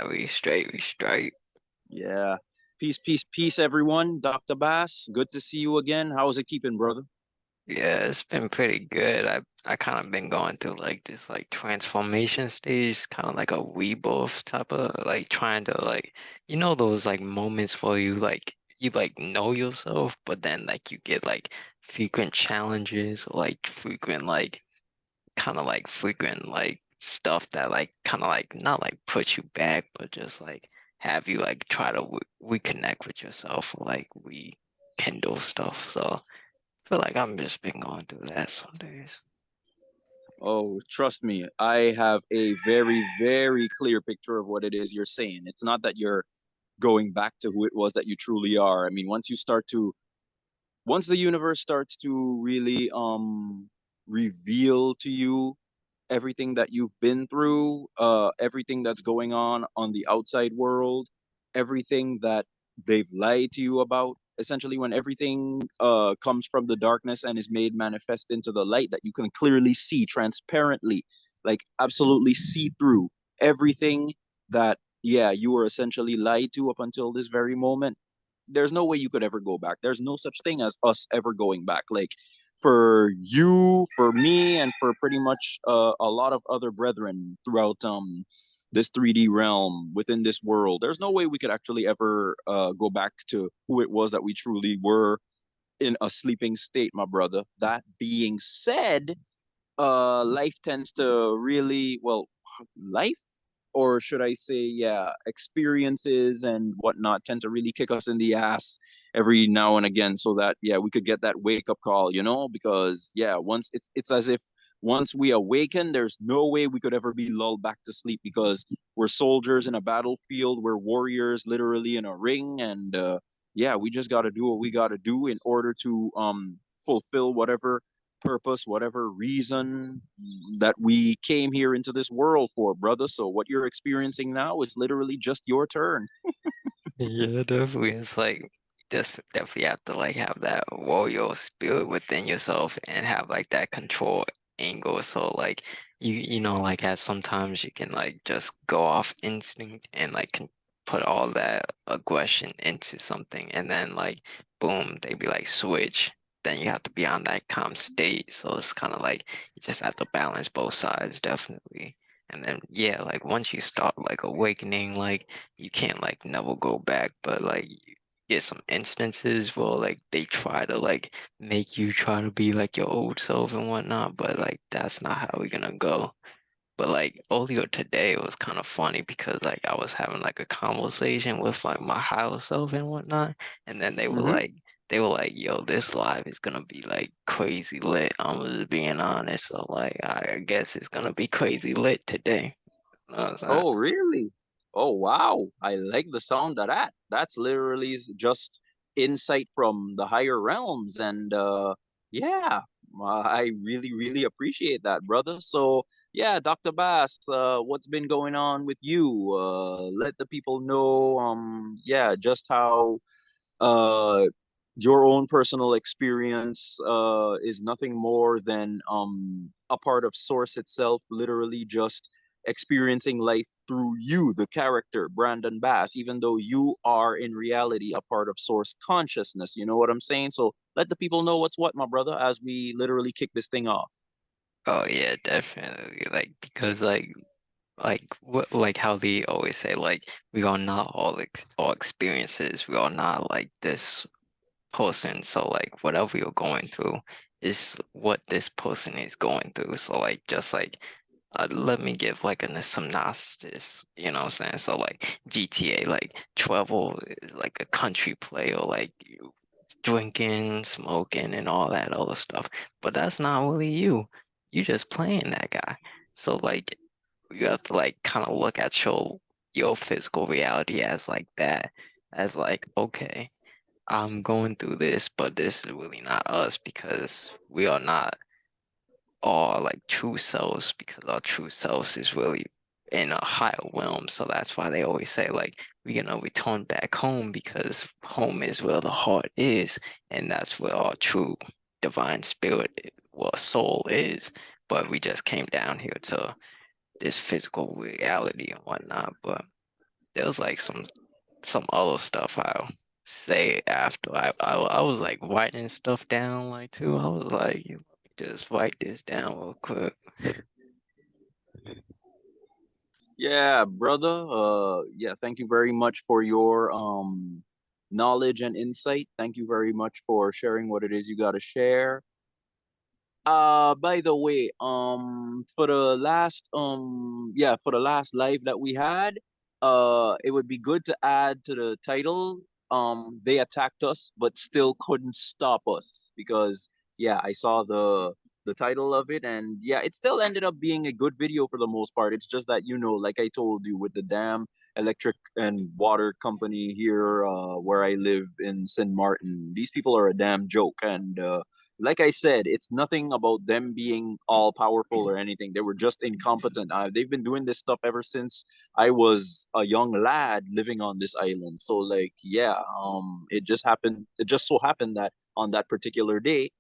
We straight, we straight. Yeah. Peace, peace, peace, everyone. Dr. Bass, good to see you again. How's it keeping, brother? Yeah, it's been pretty good. I kind of been going through like this like transformation stage, kind of like a rebirth type of like trying to like those like moments where you like know yourself, but then like you get like frequent challenges or like frequent like kind of like frequent like stuff that like kind of like not like put you back, but just like have you like try to reconnect with yourself or like rekindle stuff. So feel like I've just been going through that some days. Oh, trust me, I have a very, very clear picture of what it is you're saying. It's not that you're going back to who it was that you truly are. I mean, once the universe starts to really reveal to you everything that you've been through, everything that's going on the outside world, everything that they've lied to you about. Essentially, when everything comes from the darkness and is made manifest into the light that you can clearly see transparently, like absolutely see through everything that, yeah, you were essentially lied to up until this very moment. There's no way you could ever go back. There's no such thing as us ever going back. Like for you, for me, and for pretty much a lot of other brethren throughout this 3D realm within this world. There's no way we could actually ever go back to who it was that we truly were in a sleeping state, my brother. That being said, life tends to really, well, life, or should I say, yeah, experiences and whatnot tend to really kick us in the ass every now and again, so that yeah, we could get that wake up call, because yeah, once it's as if once we awaken, there's no way we could ever be lulled back to sleep because we're soldiers in a battlefield, we're warriors literally in a ring, and yeah, we just got to do what we got to do in order to fulfill whatever purpose, whatever reason that we came here into this world for, brother. So what you're experiencing now is literally just your turn. Yeah, definitely. It's like just definitely have to like have that warrior spirit within yourself and have like that control angle. So like like as sometimes you can like just go off instinct and like can put all that aggression into something and then like boom, they be like switch. Then you have to be on that calm state. So it's kind of like you just have to balance both sides, definitely. And then yeah, like once you start like awakening, like you can't like never go back, but like you get some instances where like they try to like make you try to be like your old self and whatnot, but like that's not how we're gonna go. But like earlier today it was kind of funny because like I was having like a conversation with like my higher self and whatnot, and then Mm-hmm. they were like, yo, this live is gonna be like crazy lit. I'm just being honest. So like I guess it's gonna be crazy lit today. You know what I'm saying? Oh, really? Oh, wow. I like the sound of that. That's literally just insight from the higher realms. And yeah, I really, really appreciate that, brother. So, yeah, Dr. Bass, what's been going on with you? Let the people know, yeah, just how uh, your own personal experience is nothing more than a part of Source itself, literally just experiencing life through you, the character, Brandon Bass, even though you are in reality a part of Source consciousness. You know what I'm saying? So let the people know what's what, my brother, as we literally kick this thing off. Oh yeah, definitely. Like because like what like how they always say like we are not all experiences. We are not like this person. So like whatever you're going through is what this person is going through. So like just like let me give like a synopsis, you know what I'm saying? So like GTA, like travel is like a country play or like you drinking, smoking and all that other stuff. But that's not really you. You just playing that guy. So like you have to like kind of look at your physical reality as like that, as like, okay, I'm going through this, but this is really not us because we are not all like true selves because our true selves is really in a higher realm. So that's why they always say like we're gonna return back home because home is where the heart is, and that's where our true divine spirit, well, soul is. But we just came down here to this physical reality and whatnot. But there was like some other stuff I'll say after I was like writing stuff down like too. I was like, let me just write this down real quick. Yeah, brother. Yeah, thank you very much for your knowledge and insight. Thank you very much for sharing what it is you got to share. By the way, for the last yeah, for the last live that we had, it would be good to add to the title, they attacked us but still couldn't stop us, because yeah, I saw the title of it, and yeah, it still ended up being a good video for the most part. It's just that, you know, like I told you, with the damn electric and water company here, where I live in St. Martin, these people are a damn joke, and like I said, it's nothing about them being all powerful or anything. They were just incompetent. They've been doing this stuff ever since I was a young lad living on this island. So like, yeah, it just happened. It just so happened that on that particular day,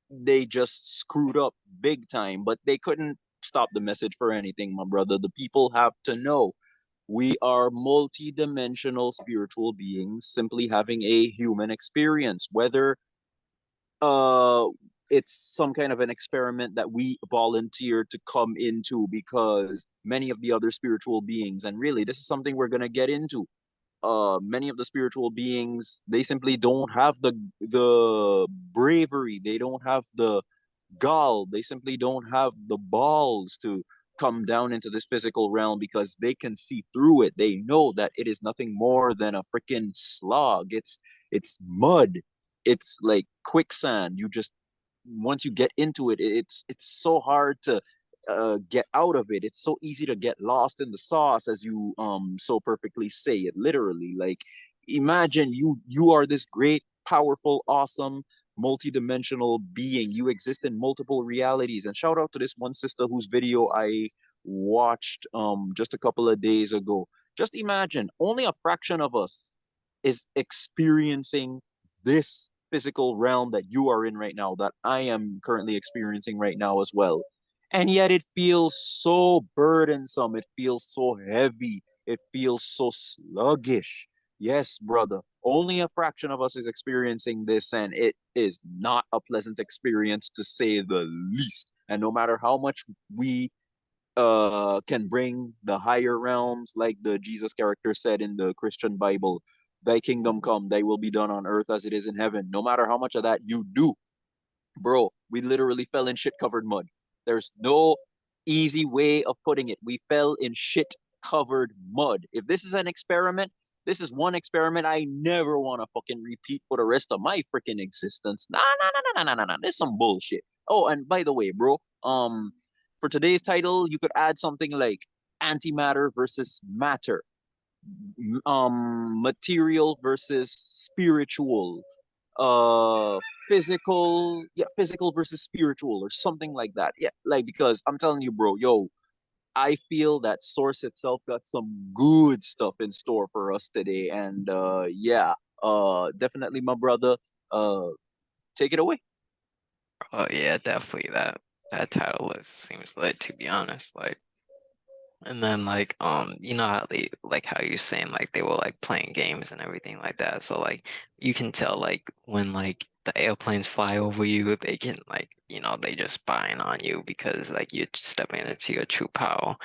they just screwed up big time. But they couldn't stop the message for anything, my brother. The people have to know we are multi-dimensional spiritual beings simply having a human experience, whether uh it's some kind of an experiment that we volunteer to come into, because many of the other spiritual beings, and really this is something we're going to get into, many of the spiritual beings, they simply don't have the bravery, they don't have the gall, they simply don't have the balls to come down into this physical realm, because they can see through it. They know that it is nothing more than a freaking slog. It's mud. It's like quicksand. You just, once you get into it, it's so hard to get out of it. It's so easy to get lost in the sauce, as you so perfectly say it. Literally, like, imagine you are this great, powerful, awesome, multi-dimensional being. You exist in multiple realities. And shout out to this one sister whose video I watched just a couple of days ago. Just imagine, only a fraction of us is experiencing this physical realm that you are in right now, that I am currently experiencing right now as well. And yet it feels so burdensome. It feels so heavy. It feels so sluggish. Yes, brother. Only a fraction of us is experiencing this, and it is not a pleasant experience, to say the least. And no matter how much we can bring the higher realms, like the Jesus character said in the Christian Bible, thy kingdom come, thy will be done on earth as it is in heaven. No matter how much of that you do, bro, we literally fell in shit covered mud. There's no easy way of putting it. We fell in shit covered mud. If this is an experiment, this is one experiment I never want to fucking repeat for the rest of my freaking existence. Nah, nah, nah, nah, nah, nah, nah. This is some bullshit. Oh, and by the way, bro, for today's title, you could add something like antimatter versus matter, material versus spiritual, uh physical, yeah, physical versus spiritual, or something like that. Yeah, like, because I'm telling you, bro, yo, I feel that source itself got some good stuff in store for us today. And yeah, definitely, my brother, uh take it away. Oh yeah, definitely that title list seems lit to be honest. Like, and then like you know how they like how you're saying like they were like playing games and everything like that. So like you can tell like when like the airplanes fly over you, they can like they just spying on you because like you're stepping into your true power.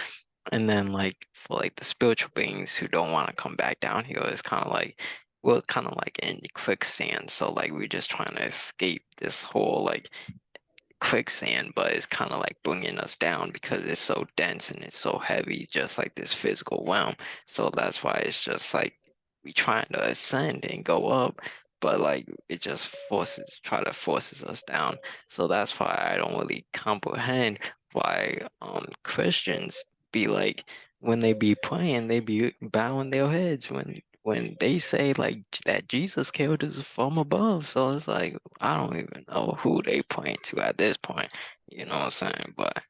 And then like for like the spiritual beings who don't want to come back down here, it's kind of like we're kind of like in quicksand. So like we're just trying to escape this whole like quicksand, but it's kind of like bringing us down because it's so dense and it's so heavy, just like this physical realm. So that's why it's just like we trying to ascend and go up, but like it just try to forces us down. So that's why I don't really comprehend why Christians be like when they be praying, they be bowing their heads when they say like that Jesus killed us from above. So it's like I don't even know who they point to at this point. You know what I'm saying? But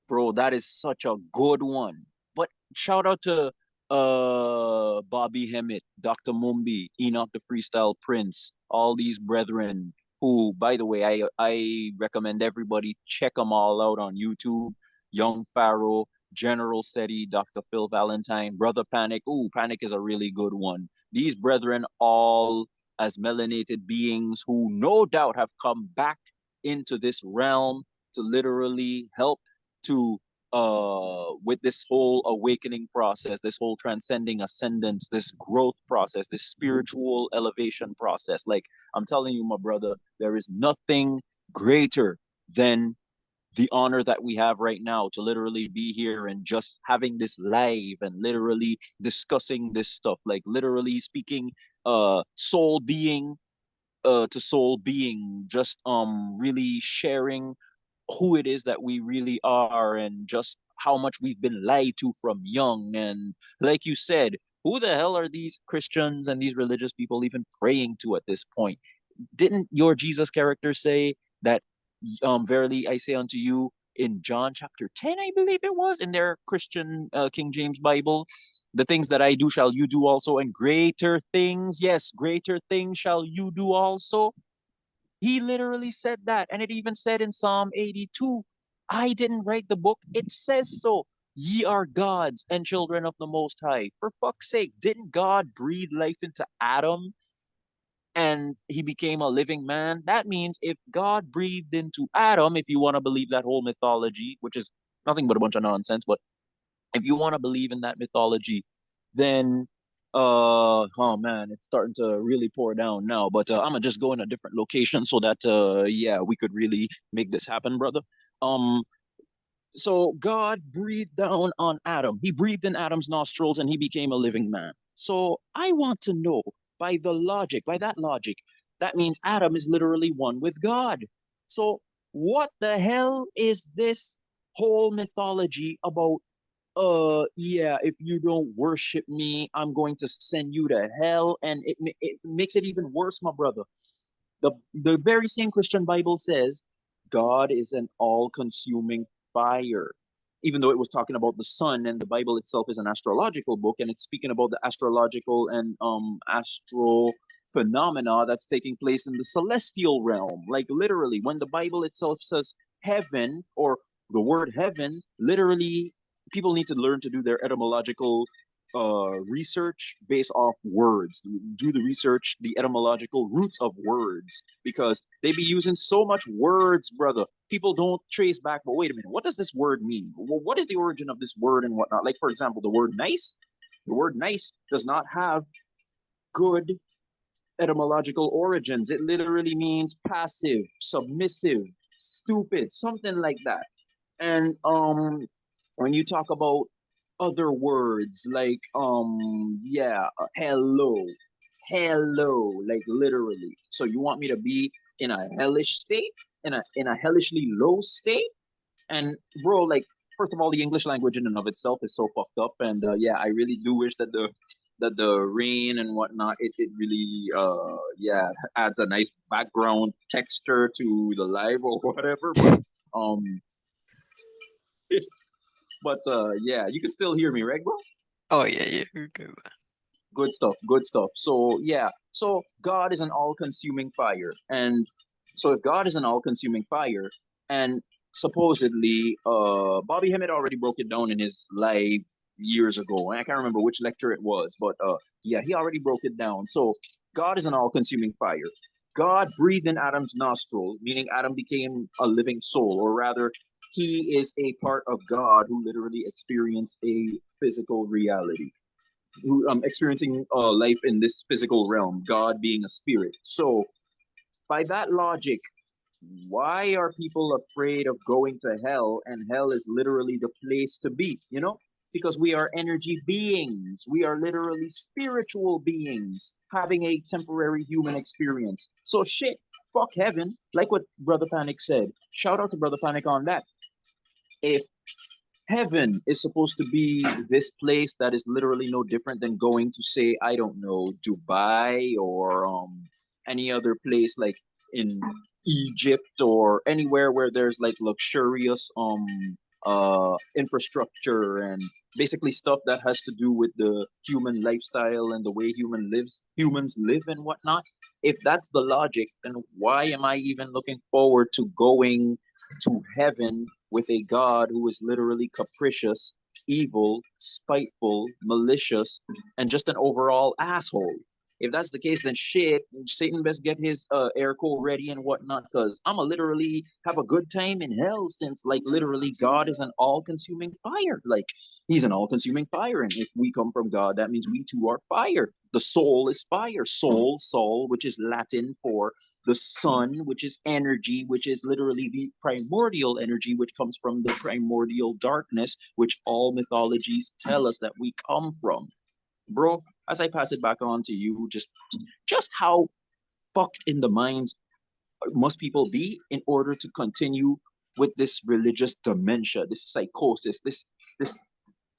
Bro, that is such a good one. But shout out to Bobby Hemmett, Dr. Mumbi, Enoch the Freestyle Prince, all these brethren who, by the way, I recommend everybody check them all out on YouTube. Young Pharaoh, General Seti, Dr. Phil Valentine, Brother Panic. Ooh, Panic is a really good one. These brethren, all as melanated beings who no doubt have come back into this realm to literally help to with this whole awakening process, this whole transcending ascendance, this growth process, this spiritual elevation process. Like I'm telling you, my brother, there is nothing greater than the honor that we have right now to literally be here and just having this live and literally discussing this stuff, like literally speaking soul being to soul being, just really sharing who it is that we really are and just how much we've been lied to from young. And like you said, who the hell are these Christians and these religious people even praying to at this point? Didn't your Jesus character say that, verily I say unto you, in John chapter 10, I believe it was, in their Christian King James Bible, the things that I do shall you do also, and greater things, yes, greater things shall you do also. He literally said that. And it even said in Psalm 82, I didn't write the book, it says so. Ye are gods and children of the Most High. For fuck's sake, didn't God breathe life into Adam and he became a living man? That means if God breathed into Adam, if you want to believe that whole mythology, which is nothing but a bunch of nonsense, but if you want to believe in that mythology, then oh man, it's starting to really pour down now. But I'm gonna just go in a different location so that yeah, we could really make this happen, brother. Um, so God breathed down on Adam. He breathed in Adam's nostrils and he became a living man. So I want to know, by the logic, by that logic, that means Adam is literally one with God. So what the hell is this whole mythology about? Yeah, if you don't worship me, I'm going to send you to hell. And it makes it even worse, my brother. The very same Christian Bible says God is an all-consuming fire. Even though it was talking about the sun, and the Bible itself is an astrological book, and it's speaking about the astrological and astro phenomena that's taking place in the celestial realm. Like literally, when the Bible itself says heaven, or the word heaven, literally people need to learn to do their etymological research based off words. Do the research, the etymological roots of words, because they be using so much words, brother. People don't trace back. But wait a minute, what does this word mean? Well, what is the origin of this word and whatnot? Like for example, the word nice. The word nice does not have good etymological origins. It literally means passive, submissive, stupid, something like that. And when you talk about other words like yeah, hello, hello, like literally. So you want me to be in a hellish state, in a hellishly low state? And bro, like first of all, the English language in and of itself is so fucked up. And yeah, I really do wish that the rain and whatnot, it really yeah, adds a nice background texture to the live or whatever. But um but yeah, you can still hear me, right, bro? Oh yeah, yeah. Okay. Good stuff, good stuff. So yeah, so God is an all-consuming fire. And so if God is an all-consuming fire, and supposedly Bobby Hemmett already broke it down in his live years ago, and I can't remember which lecture it was, but yeah, he already broke it down. So God is an all-consuming fire. God breathed in Adam's nostril, meaning Adam became a living soul, or rather he is a part of God who literally experienced a physical reality, who experiencing life in this physical realm, God being a spirit. So by that logic, why are people afraid of going to hell? And hell is literally the place to be, you know? Because we are energy beings. We are literally spiritual beings having a temporary human experience. So shit, fuck heaven. Like what Brother Panic said. Shout out to Brother Panic on that. If heaven is supposed to be this place that is literally no different than going to, say, I don't know, Dubai, or any other place like in Egypt, or anywhere where there's like luxurious infrastructure and basically stuff that has to do with the human lifestyle and the way humans live and whatnot. If that's the logic, then why am I even looking forward to going to heaven with a God who is literally capricious, evil, spiteful, malicious, and just an overall asshole? If that's the case, then shit, Satan best get his air coat ready and whatnot, because I'ma literally have a good time in hell, since like literally God is an all-consuming fire. Like he's an all-consuming fire, and if we come from God, that means we too are fire. The soul is fire. Soul, which is Latin for the sun, which is energy, which is literally the primordial energy, which comes from the primordial darkness, which all mythologies tell us that we come from. Bro, as I pass it back on to you, just how fucked in the minds must people be in order to continue with this religious dementia, this psychosis, this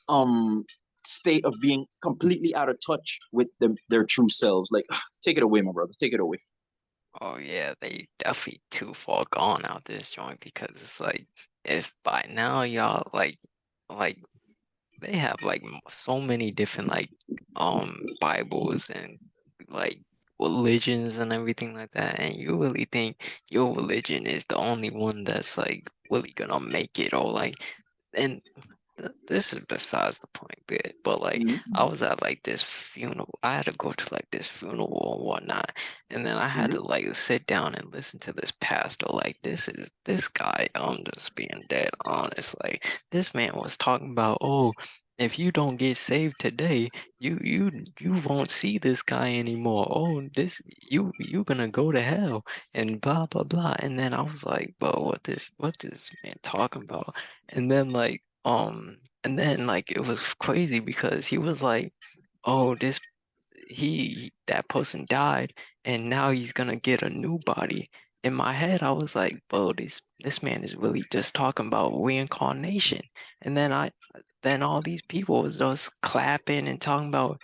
um state of being completely out of touch with their true selves. Like, take it away, my brother. Take it away. Oh yeah, they definitely too far gone out this joint because it's like if by now y'all like they have like so many different like Bibles and like religions and everything like that, and you really think your religion is the only one that's like really gonna make it, or like, and this is besides the point, but like I Mm-hmm. was at like this funeral. I had to go to like this funeral and whatnot, and then I had Mm-hmm. to like sit down and listen to this pastor. Like this guy. I'm just being dead honest. Like this man was talking about, oh, if you don't get saved today, you won't see this guy anymore. Oh, this you gonna go to hell and blah blah blah. And then I was like, bro, what this man talking about? And then like it was crazy because he was like, "Oh, that person died and now he's gonna get a new body." In my head, I was like, "Bro, this man is really just talking about reincarnation." And then all these people was just clapping and talking about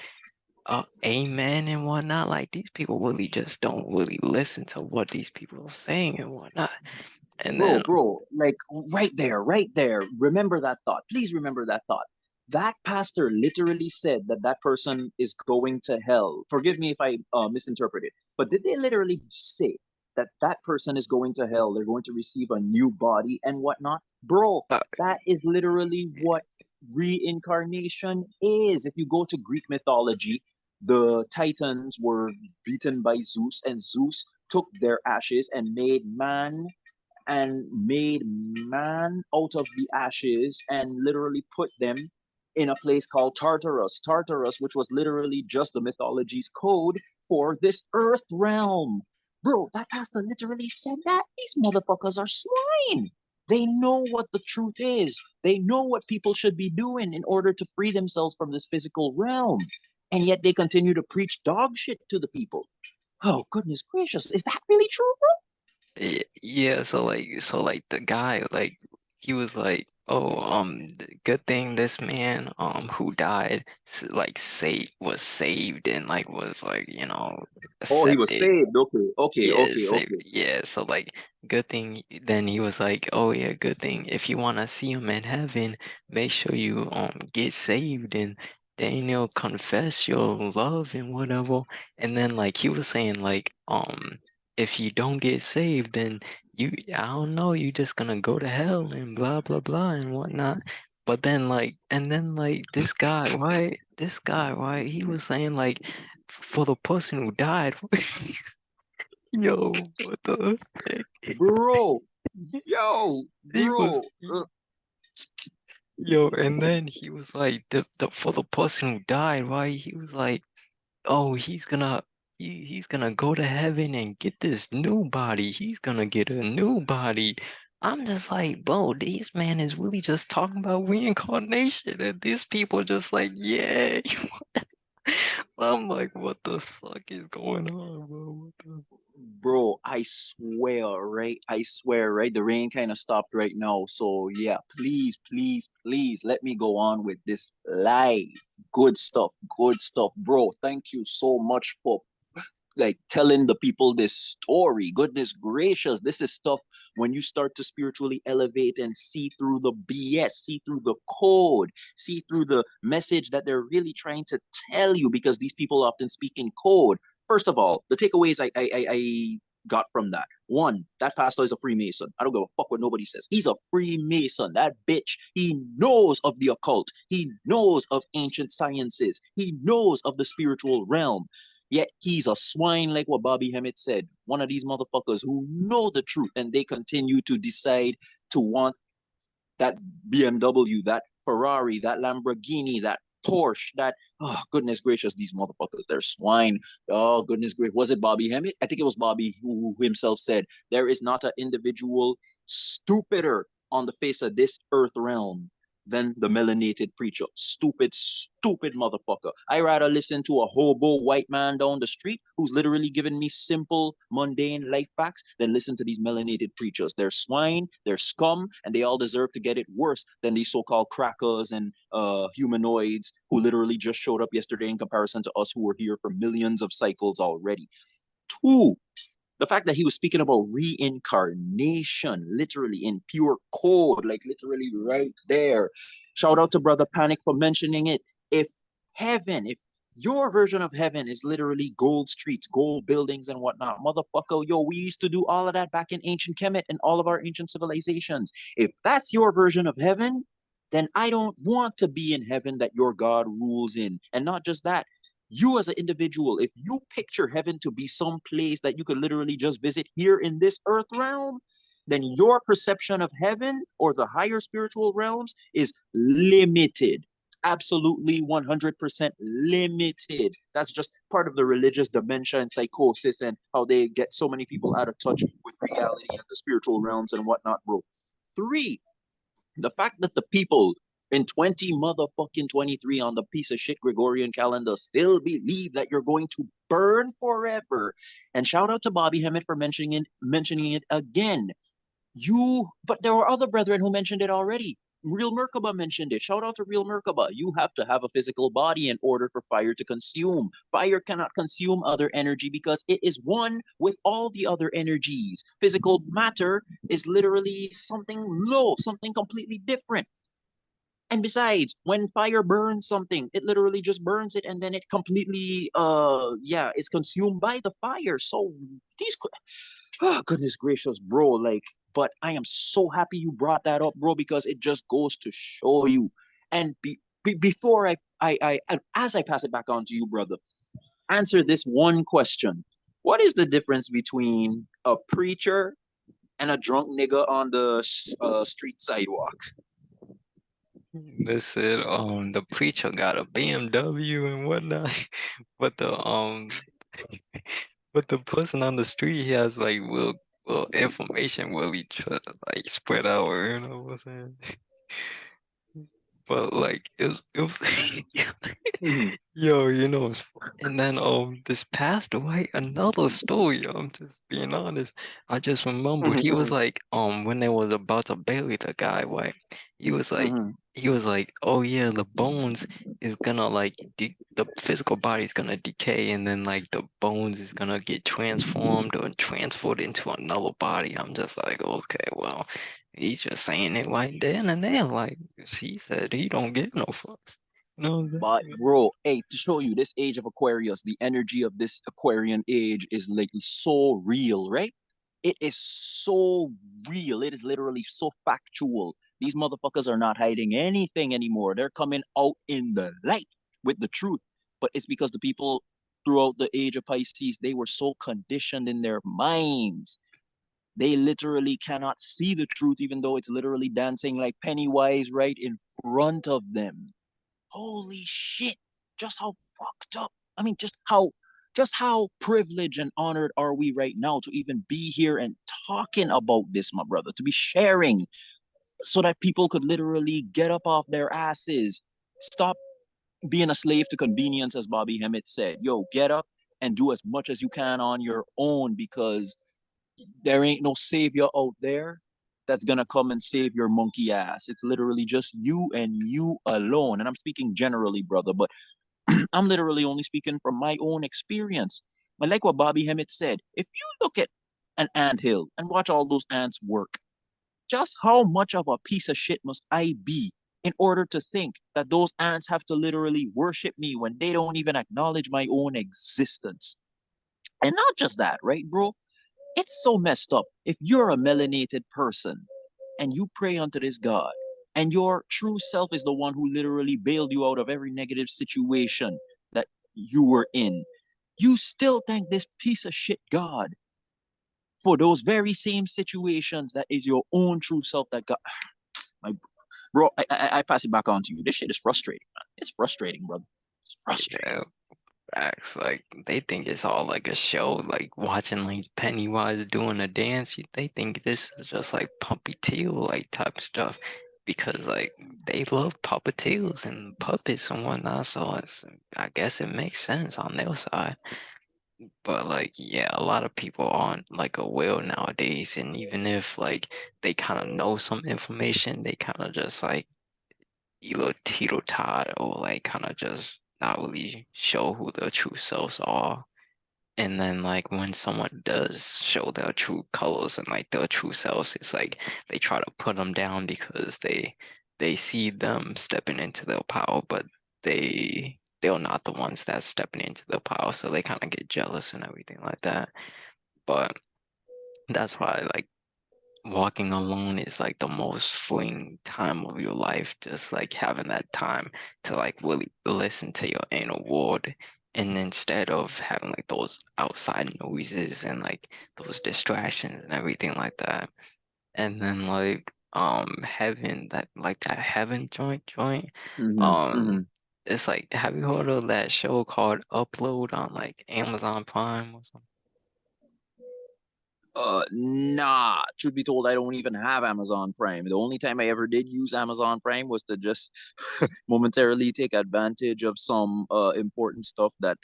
amen and whatnot. Like these people really just don't really listen to what these people are saying and whatnot. And then Bro, like right there. Remember that thought. Please remember that thought. That pastor literally said that that person is going to hell. Forgive me if I misinterpreted, but did they literally say that that person is going to hell? They're going to receive a new body and whatnot? Bro, uh, that is literally what reincarnation is. If you go to Greek mythology, the Titans were beaten by Zeus, and Zeus took their ashes and made man out of the ashes and literally put them in a place called Tartarus. Tartarus, which was literally just the mythology's code for this earth realm. Bro, that pastor literally said that. These motherfuckers are swine. They know what the truth is. They know what people should be doing in order to free themselves from this physical realm. And yet they continue to preach dog shit to the people. Oh, goodness gracious. Is that really true, bro? Yeah, so like the guy like he was like, oh, good thing this man who died like was saved and like was like, Oh, he was accepted. saved. Okay, okay, Yeah, okay, saved. okay. Yeah, so like good thing then he was like, oh yeah, good thing if you want to see him in heaven, make sure you get saved and then he'll confess your love and whatever. And then like he was saying like if you don't get saved then I don't know, you just gonna go to hell and blah blah blah and whatnot. But then like this guy, right, he was saying like for the person who died. Yo, what the heck? Bro, yo, He was, bro. yo, and then he was like, the for the person who died, right? He was like, oh, he's gonna go to heaven and get this new body. He's gonna get a new body. I'm just like, bro, these man is really just talking about reincarnation, and these people just like, yeah. I'm like, what the fuck is going on, bro? What the? Bro, I swear, right? I swear, right? The rain kind of stopped right now. So, yeah, please, please, please let me go on with this live. Good stuff. Bro, thank you so much for like telling the people this story. Goodness gracious, this is stuff when you start to spiritually elevate and see through the BS, see through the code, see through the message that they're really trying to tell you, because these people often speak in code. First of all, the takeaways I got from that. One, that pastor is a Freemason. I don't give a fuck what nobody says. He's a Freemason. That bitch, he knows of the occult. He knows of ancient sciences. He knows of the spiritual realm. Yet he's a swine, like what Bobby Hemmett said. One of these motherfuckers who know the truth, and they continue to decide to want that BMW, that Ferrari, that Lamborghini, that Porsche, that, oh goodness gracious, these motherfuckers, they're swine. Oh goodness gracious, was it Bobby Hemmett? I think it was Bobby who himself said there is not an individual stupider on the face of this earth realm than the melanated preacher. Stupid, stupid motherfucker. I rather listen to a hobo white man down the street who's literally giving me simple, mundane life facts than listen to these melanated preachers. They're swine, they're scum, and they all deserve to get it worse than these so-called crackers and humanoids who literally just showed up yesterday in comparison to us who were here for millions of cycles already. Two, the fact that he was speaking about reincarnation, literally in pure code, like literally right there. Shout out to Brother Panic for mentioning it. If heaven, if your version of heaven is literally gold streets, gold buildings, and whatnot, motherfucker, yo, we used to do all of that back in ancient Kemet and all of our ancient civilizations. If that's your version of heaven, then I don't want to be in heaven that your God rules in. And not just that, you as an individual, if you picture heaven to be some place that you could literally just visit here in this earth realm, then your perception of heaven or the higher spiritual realms is limited. Absolutely 100% limited. That's just part of the religious dementia and psychosis and how they get so many people out of touch with reality and the spiritual realms and whatnot, bro. Three, the fact that the people in 20 motherfucking 23 on the piece of shit Gregorian calendar still believe that you're going to burn forever. And shout out to Bobby Hemmett for mentioning it again. But there were other brethren who mentioned it already. Real Merkaba mentioned it. Shout out to Real Merkaba. You have to have a physical body in order for fire to consume. Fire cannot consume other energy because it is one with all the other energies. Physical matter is literally something low, something completely different. And besides, when fire burns something, it literally just burns it and then it completely yeah, it's consumed by the fire. So these oh goodness gracious, bro, like, but I am so happy you brought that up, bro, because it just goes to show you. And before as I pass it back on to you, brother, answer this one question. What is the difference between a preacher and a drunk nigga on the street sidewalk? They said the preacher got a BMW and whatnot, but the but the person on the street he has like will information will he try to like spread out, you know what I'm saying? But like it was Mhm, yo, and then this past right, another story. I'm just being honest. I just remembered he was mhm, like when they was about to bury the guy, right? He was like mhm. he was like, oh yeah, the bones is gonna like the physical body is gonna decay, and then like the bones is gonna get transformed or transferred into another body. I'm just like, okay, well, he's just saying it right then and there. Like she said, he don't give no fucks. You know what But I'm bro, hey, to show you this age of Aquarius, the energy of this Aquarian age is like so real, right? It is so real. It is literally so factual. These motherfuckers are not hiding anything anymore. They're coming out in the light with the truth. But it's because the people throughout the age of Pisces, they were so conditioned in their minds. They literally cannot see the truth, even though it's literally dancing like Pennywise right in front of them. Holy shit, just how fucked up. I mean, just how privileged and honored are we right now to even be here and talking about this, my brother, to be sharing so that people could literally get up off their asses, stop being a slave to convenience, as Bobby Hemmett said. Yo, get up and do as much as you can on your own, because there ain't no savior out there that's gonna come and save your monkey ass. It's literally just you and you alone. And I'm speaking generally, brother, but I'm literally only speaking from my own experience. And like what Bobby Hemmett said, if you look at an ant hill and watch all those ants work. Just how much of a piece of shit must I be in order to think that those ants have to literally worship me when they don't even acknowledge my own existence? And not just that, right, bro? It's so messed up. If you're a melanated person and you pray unto this God, and your true self is the one who literally bailed you out of every negative situation that you were in, you still thank this piece of shit God for those very same situations that is your own true self that got my bro. I pass it back on to you. This shit is frustrating, man. It's frustrating, brother. It's frustrating. Yeah, facts. Like they think it's all like a show, like watching like Pennywise doing a dance. They think this is just like puppeteer like type stuff because like they love puppeteers and puppets and whatnot. So I guess it makes sense on their side. But like, yeah, a lot of people aren't like aware nowadays, and even if like they kind of know some information, they kind of just like either teeter-tot or like kind of just not really show who their true selves are. And then like when someone does show their true colors and like their true selves, it's like they try to put them down because they see them stepping into their power, but they're not the ones that's stepping into their power, so they kind of get jealous and everything like that. But that's why like walking alone is like the most freeing time of your life, just like having that time to like really listen to your inner world, and instead of having like those outside noises and like those distractions and everything like that. And then like heaven, that heaven joint Mm-hmm, um mm-hmm. it's like, have you heard of that show called Upload on like Amazon Prime or something? Nah. Truth be told, I don't even have Amazon Prime. The only time I ever did use Amazon Prime was to just momentarily take advantage of some important stuff that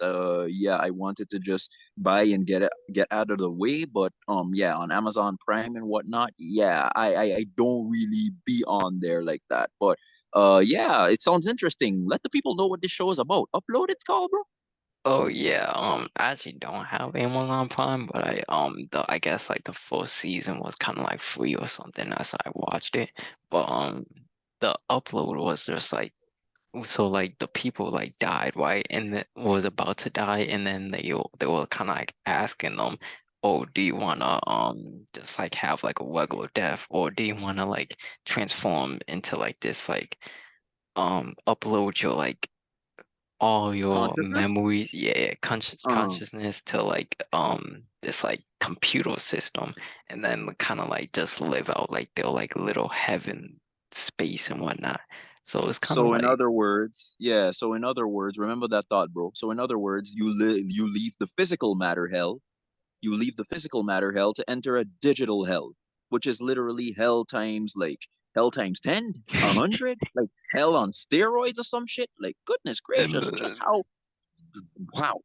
yeah, I wanted to just buy and get out of the way. But yeah, on Amazon Prime and whatnot, yeah, I don't really be on there like that. But yeah, it sounds interesting. Let the people know what this show is about. Upload it's called, bro. Oh yeah, I actually don't have Amazon Prime, but I guess like the first season was kind of like free or something. That's why I watched it. But the upload was just like, so like the people like died, right? And that was about to die, and then they were kind of like asking them, "Oh, do you wanna just like have like a regular death, or do you wanna like transform into like this like upload your like all your Consciousness. memories, yeah, Uh, consciousness to like this like computer system, and then kind of like just live out like their like little heaven space and whatnot. So it's kind of so in like, other words, yeah. So in other words, remember that thought, bro. So in other words, you leave the physical matter hell. You leave the physical matter hell to enter a digital hell, which is literally hell times like hell times 10, 100, like hell on steroids or some shit. Like goodness and gracious, just how wow,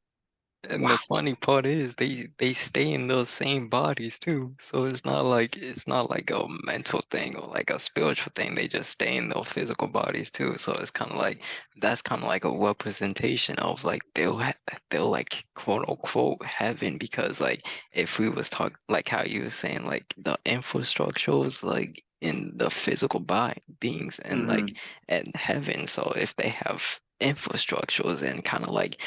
And wow. the funny part is they stay in those same bodies too. So it's not like a mental thing or like a spiritual thing. They just stay in their physical bodies too. So it's kind of like that's kind of like a representation of like they'll like quote unquote heaven, because like if we was talk like how you were saying like the infrastructures like in the physical beings and Mm-hmm. like and heaven. So if they have infrastructures and kind of like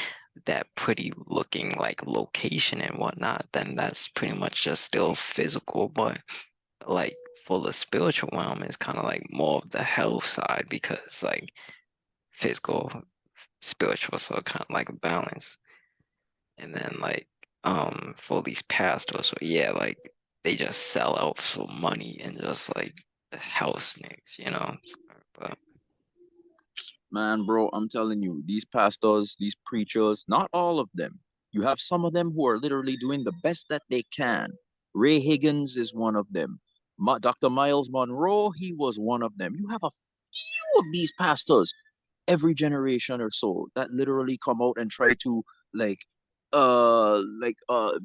that pretty looking like location and whatnot, then that's pretty much just still physical. But like for the spiritual realm, it's kind of like more of the health side, because like physical, spiritual, so kind of like a balance. And then like for these pastors, so yeah, like they just sell out for money and just like the house niggas, you know. But Man, bro, I'm telling you, these pastors, these preachers, not all of them. You have some of them who are literally doing the best that they can. Ray Higgins is one of them. Dr. Miles Monroe, he was one of them. You have a few of these pastors every generation or so that literally come out and try to like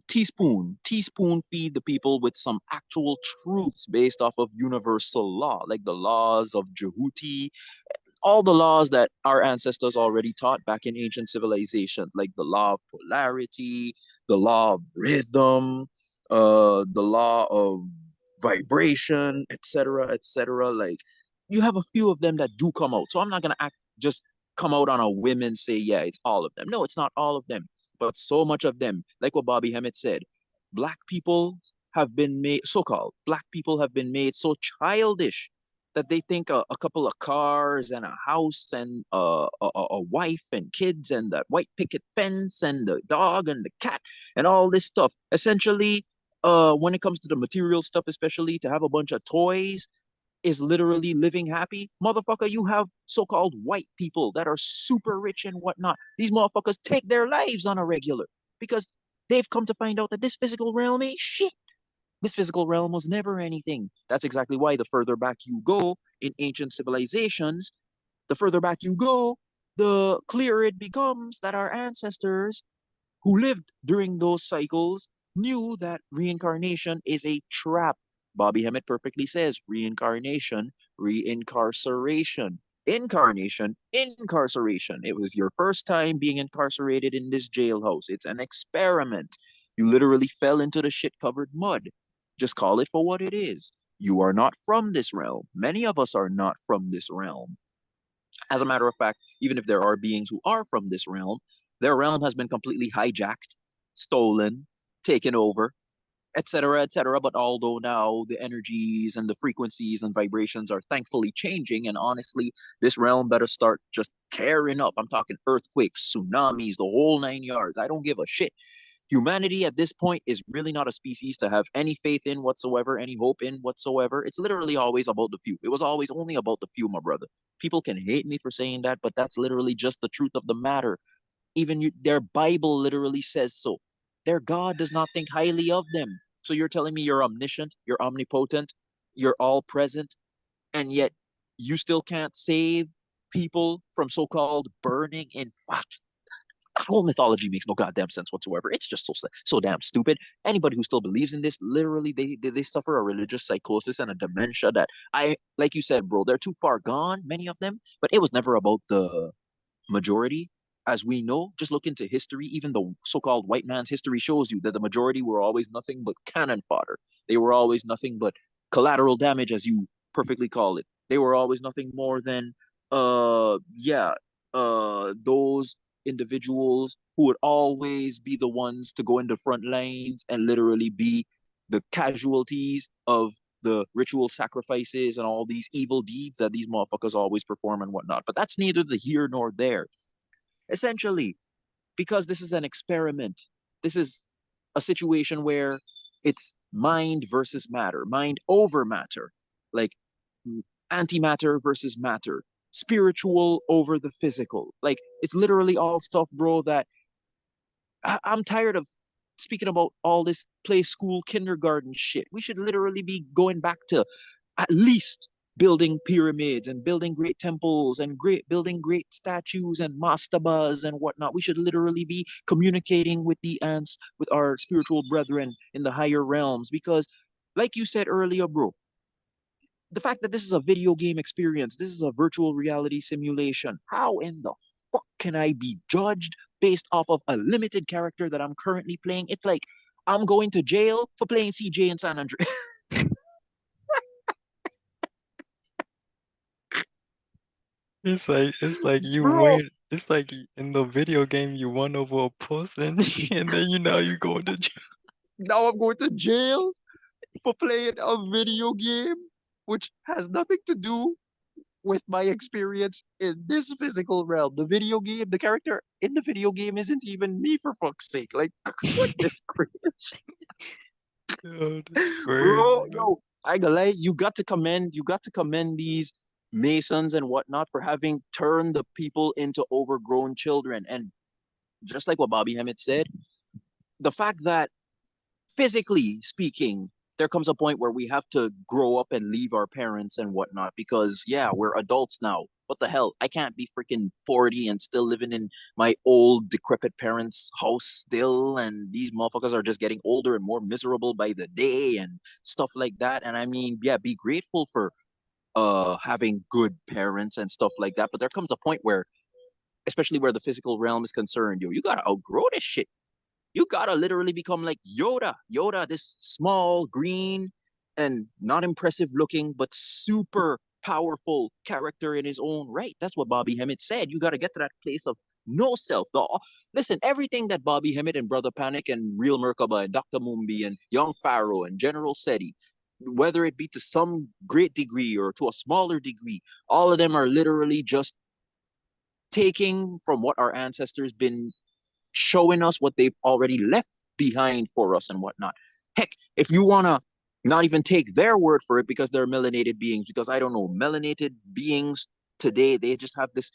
teaspoon feed the people with some actual truths based off of universal law, like the laws of Jehuti, all the laws that our ancestors already taught back in ancient civilizations, like the law of polarity, the law of rhythm, the law of vibration, etc., etc. Like you have a few of them that do come out. So I'm not gonna act just come out on a whim and say, yeah, it's all of them. No, it's not all of them, but so much of them, like what Bobby Hemmett said, black people have been made, so-called black people have been made so childish that they think a couple of cars and a house and a wife and kids and that white picket fence and the dog and the cat and all this stuff essentially when it comes to the material stuff, especially to have a bunch of toys, is literally living happy. Motherfucker, you have so-called white people that are super rich and whatnot. These motherfuckers take their lives on a regular because they've come to find out that this physical realm ain't shit. This physical realm was never anything. That's exactly why the further back you go in ancient civilizations, the further back you go, the clearer it becomes that our ancestors who lived during those cycles knew that reincarnation is a trap. Bobby Hemmett perfectly says reincarnation, reincarceration, incarnation, incarceration. It was your first time being incarcerated in this jailhouse. It's an experiment. You literally fell into the shit covered mud. Just call it for what it is. You are not from this realm. Many of us are not from this realm. As a matter of fact, even if there are beings who are from this realm, their realm has been completely hijacked, stolen, taken over, etc., etc. But although now the energies and the frequencies and vibrations are thankfully changing, and honestly, this realm better start just tearing up. I'm talking earthquakes, tsunamis, the whole 9 yards. I don't give a shit. Humanity at this point is really not a species to have any faith in whatsoever, any hope in whatsoever. It's literally always about the few. It was always only about the few, my brother. People can hate me for saying that, but that's literally just the truth of the matter. Even their Bible literally says so. Their God does not think highly of them. So you're telling me you're omniscient, you're omnipotent, you're all present, and yet you still can't save people from so-called burning in fuck. That whole mythology makes no goddamn sense whatsoever. It's just so damn stupid. Anybody who still believes in this, literally, they suffer a religious psychosis and a dementia that I, like you said, bro, they're too far gone, many of them. But it was never about the majority. As we know, just look into history. Even the so-called white man's history shows you that the majority were always nothing but cannon fodder. They were always nothing but collateral damage, as you perfectly call it. They were always nothing more than, yeah, those individuals who would always be the ones to go into front lines and literally be the casualties of the ritual sacrifices and all these evil deeds that these motherfuckers always perform and whatnot. But that's neither the here nor there. Essentially, because this is an experiment, this is a situation where it's mind versus matter, mind over matter, like antimatter versus matter, spiritual over the physical. Like it's literally all stuff, bro, that I'm tired of speaking about all this play school kindergarten shit. We should literally be going back to at least building pyramids and building great temples and building great statues and mastabas and whatnot. We should literally be communicating with the ants, with our spiritual brethren in the higher realms. Because, like you said earlier, bro, the fact that this is a video game experience, this is a virtual reality simulation. How in the fuck can I be judged based off of a limited character that I'm currently playing? It's like I'm going to jail for playing CJ in San Andreas. It's like you Bro, win. It's like in the video game you won over a person, and then now you go to jail. now I'm going to jail for playing a video game which has nothing to do with my experience in this physical realm. The video game, the character in the video game isn't even me for fuck's sake. Like, what is crazy? Yo, that's Bro, crazy, man. yo, I gotta lie, you got to commend these Masons and whatnot for having turned the people into overgrown children. And just like what Bobby Hemmett said, the fact that physically speaking, there comes a point where we have to grow up and leave our parents and whatnot because, yeah, we're adults now. What the hell? I can't be freaking 40 and still living in my old, decrepit parents' house still. And these motherfuckers are just getting older and more miserable by the day and stuff like that. And I mean, yeah, be grateful for having good parents and stuff like that. But there comes a point where, especially where the physical realm is concerned, yo, you gotta outgrow this shit. You gotta literally become like Yoda. Yoda, this small, green, and not impressive looking, but super powerful character in his own right. That's what Bobby Hemmett said. You gotta get to that place of no self. Listen, everything that Bobby Hemmett and Brother Panic and Real Merkaba and Dr. Mumbi and Young Pharaoh and General Seti, whether it be to some great degree or to a smaller degree, all of them are literally just taking from what our ancestors been showing us, what they've already left behind for us and whatnot. Heck, if you want to not even take their word for it because they're melanated beings, because I don't know, melanated beings today, they just have this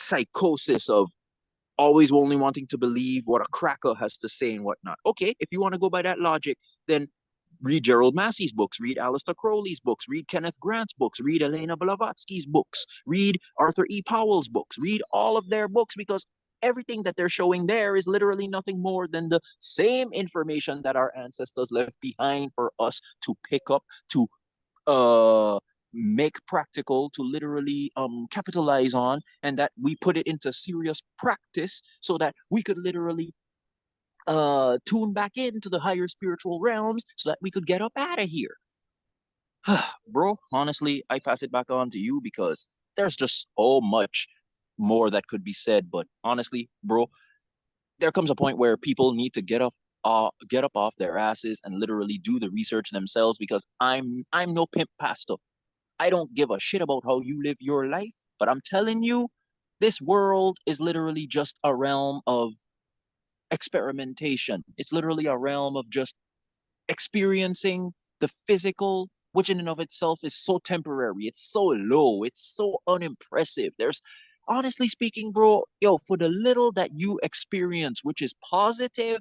psychosis of always only wanting to believe what a cracker has to say and whatnot. Okay, if you want to go by that logic, then read Gerald Massey's books, read Aleister Crowley's books, read Kenneth Grant's books, read Elena Blavatsky's books, read Arthur E. Powell's books, read all of their books, because everything that they're showing there is literally nothing more than the same information that our ancestors left behind for us to pick up, to uh make practical, to literally capitalize on, and that we put it into serious practice so that we could literally tune back into the higher spiritual realms so that we could get up out of here. Bro, honestly, I pass it back on to you because there's just so much more that could be said. But honestly, bro, there comes a point where people need to get up off their asses and literally do the research themselves, because I'm no pimp pastor. I don't give a shit about how you live your life, but I'm telling you, this world is literally just a realm of experimentation. It's literally a realm of just experiencing the physical, which in and of itself is so temporary. It's so low. It's so unimpressive. There's, honestly speaking, bro, yo, for the little that you experience, which is positive,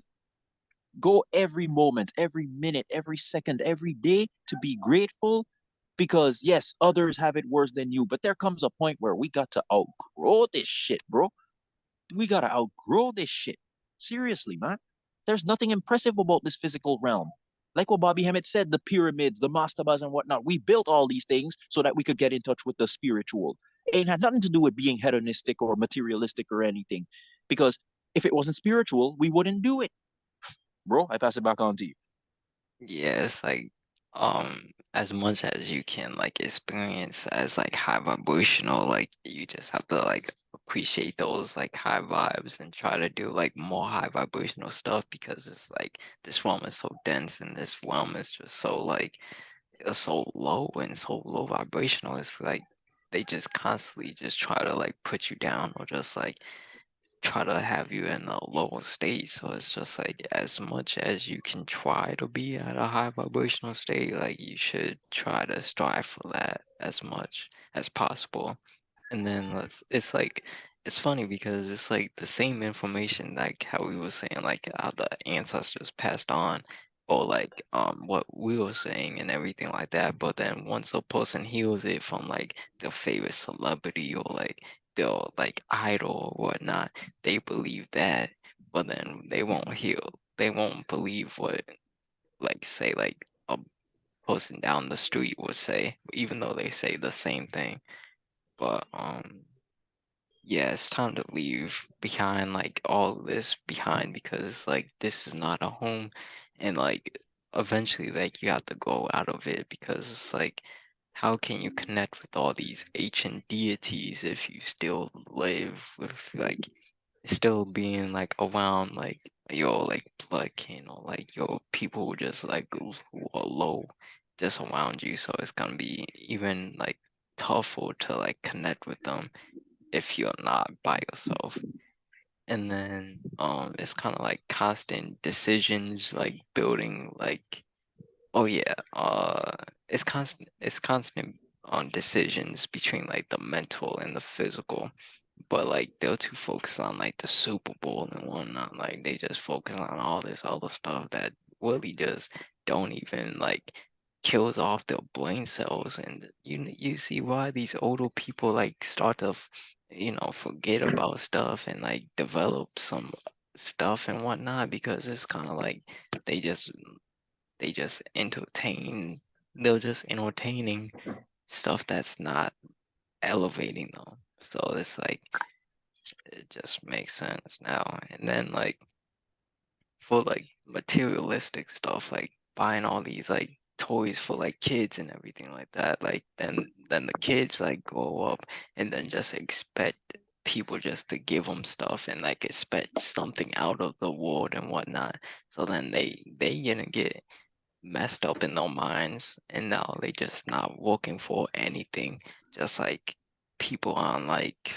go every moment, every minute, every second, every day to be grateful, because yes, others have it worse than you, but there comes a point where we got to outgrow this shit, bro. We got to outgrow this shit. Seriously, man. There's nothing impressive about this physical realm. Like what Bobby Hemmett said, the pyramids, the mastabas, and whatnot. We built all these things so that we could get in touch with the spiritual. It ain't had nothing to do with being hedonistic or materialistic or anything. Because if it wasn't spiritual, we wouldn't do it. Bro, I pass it back on to you. Yeah, it's like as much as you can like experience as like high vibrational, like you just have to like appreciate those like high vibes and try to do like more high vibrational stuff, because it's like this realm is so dense and this realm is just so like it's so low and so low vibrational. It's like they just constantly just try to like put you down or just like try to have you in a lower state. So it's just like as much as you can try to be at a high vibrational state, like you should try to strive for that as much as possible. And then it's like it's funny because it's like the same information like how we were saying like how the ancestors passed on, or like what we were saying and everything like that. But then once a person heals it from like their favorite celebrity or like their like idol or whatnot, they believe that, but then they won't heal. They won't believe what like say like a person down the street would say, even though they say the same thing. But yeah, it's time to leave behind like all of this behind, because like this is not a home, and like eventually like you have to go out of it, because it's like how can you connect with all these ancient deities if you still live with like still being like around like your like blood kin or like your people who just like who are low just around you, so it's gonna be even like tougher to like connect with them if you're not by yourself. And then it's kind of like constant decisions, like building like oh yeah, it's constant on decisions between like the mental and the physical. But like they're too focused on like the Super Bowl and whatnot. Like they just focus on all this other stuff that really just don't even like kills off their brain cells. And you see why these older people like start to forget about stuff and like develop some stuff and whatnot, because it's kind of like they just they just entertain they're just entertaining stuff that's not elevating them. So it's like it just makes sense now. And then like for like materialistic stuff, like buying all these like toys for like kids and everything like that. Like then the kids like grow up and then just expect people just to give them stuff and like expect something out of the world and whatnot. So then they gonna get messed up in their minds and now they just not looking for anything, just like people on like,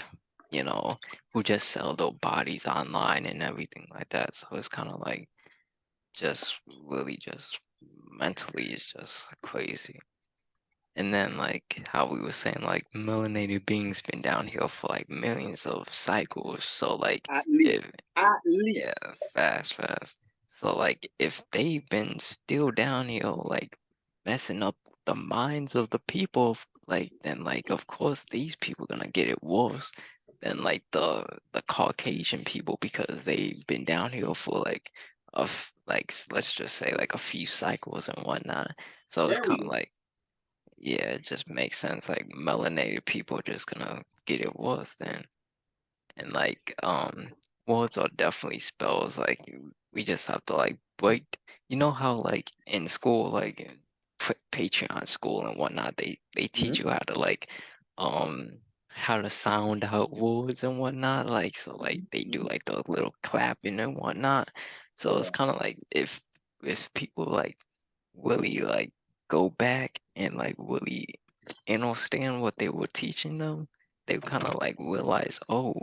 you know, who just sell their bodies online and everything like that. So it's kind of like just really just mentally it's just crazy. And then like how we were saying like melanated beings been down here for like millions of cycles. So like At if least, at yeah, least. fast. So like if they've been still down here like messing up the minds of the people, like then like of course these people gonna get it worse than like the Caucasian people because they've been down here for like like let's just say like a few cycles and whatnot. So it's There we kind of go. like yeah, it just makes sense. Like melanated people just gonna get it worse then. And like words are definitely spells. Like we just have to like break. You know how like in school, like in Patreon school and whatnot, they Hmm. teach you how to like um how to sound out words and whatnot. Like so like they do Hmm. like the little clapping and whatnot. So it's Yeah. kind of like if people like really like go back and like really understand what they were teaching them, they kind of like realize, oh,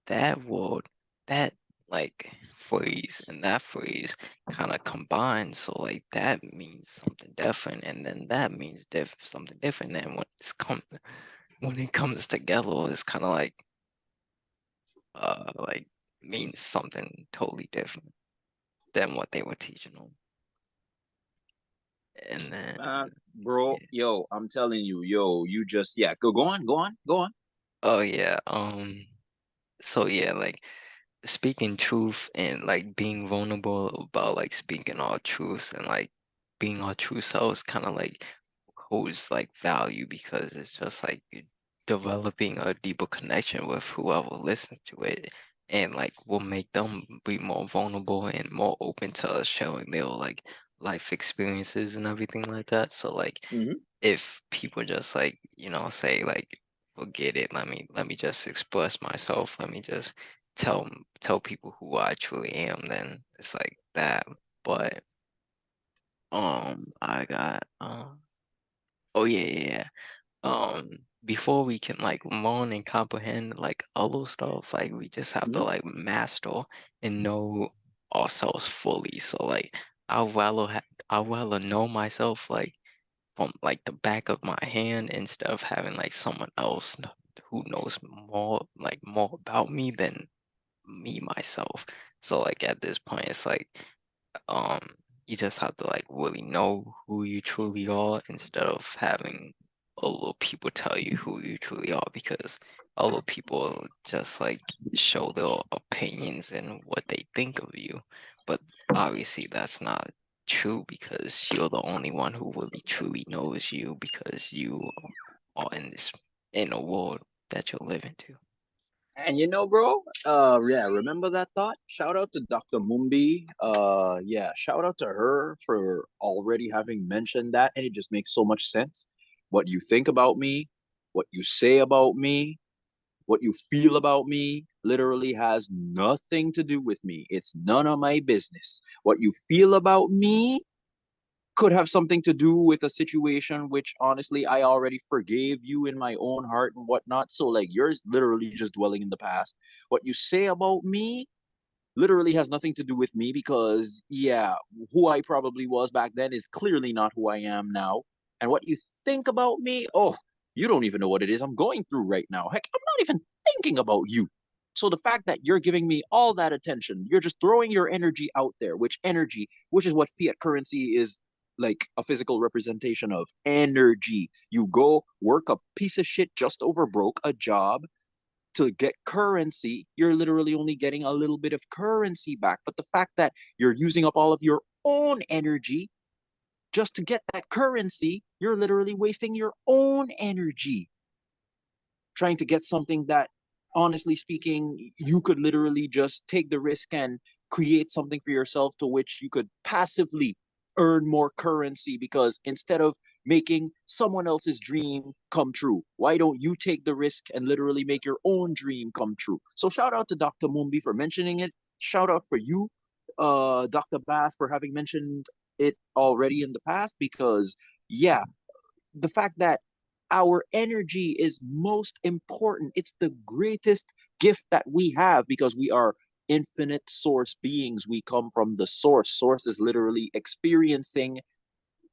that word, that like phrase and that phrase kind of combined. So like that means something different, and then that means something different. And when it comes together, it's kind of like means something totally different than what they were teaching them. And then Bro, yeah. yo, I'm telling you, yo, you just, yeah, go on, go on, go on. Oh yeah. So yeah, like speaking truth and like being vulnerable about like speaking our truths and like being our true selves kind of like holds like value because it's just like you're developing a deeper connection with whoever listens to it and like will make them be more vulnerable and more open to showing their like life experiences and everything like that. So like Hmm. if people just like say like forget it, let me just express myself, let me just tell people who I truly am, then it's like that. But I got oh yeah, before we can like learn and comprehend like other stuff, like we just have to Hmm. like master and know ourselves fully. So like I'd rather know myself like from like the back of my hand instead of having like someone else who knows more about me than me myself. So like at this point it's like um you just have to like really know who you truly are instead of having other people tell you who you truly are because other people just like show their opinions and what they think of you. But obviously that's not true because you're the only one who really truly knows you because you are in this inner world that you're living to. And you know, bro, yeah, remember that thought? Shout out to Dr. Mumbi. Yeah, shout out to her for already having mentioned that, and it just makes so much sense. What you think about me, what you say about me, what you feel about me literally has nothing to do with me. It's none of my business. What you feel about me could have something to do with a situation which honestly I already forgave you in my own heart and whatnot. So like you're literally just dwelling in the past. What you say about me literally has nothing to do with me because yeah, who I probably was back then is clearly not who I am now. And what you think about me, oh, you don't even know what it is I'm going through right now. Heck, I'm not even thinking about you. So the fact that you're giving me all that attention, you're just throwing your energy out there, which is what fiat currency is, like a physical representation of energy. You go work a piece of shit just over broke a job to get currency, you're literally only getting a little bit of currency back. But the fact that you're using up all of your own energy just to get that currency, you're literally wasting your own energy trying to get something that, honestly speaking, you could literally just take the risk and create something for yourself to which you could passively earn more currency, because instead of making someone else's dream come true, why don't you take the risk and literally make your own dream come true? So shout out to Dr. Mumbi for mentioning it. Shout out for you, Dr. Bass, for having mentioned it already in the past, because yeah, the fact that our energy is most important. It's the greatest gift that we have, because we are infinite source beings. We come from the source. Source is literally experiencing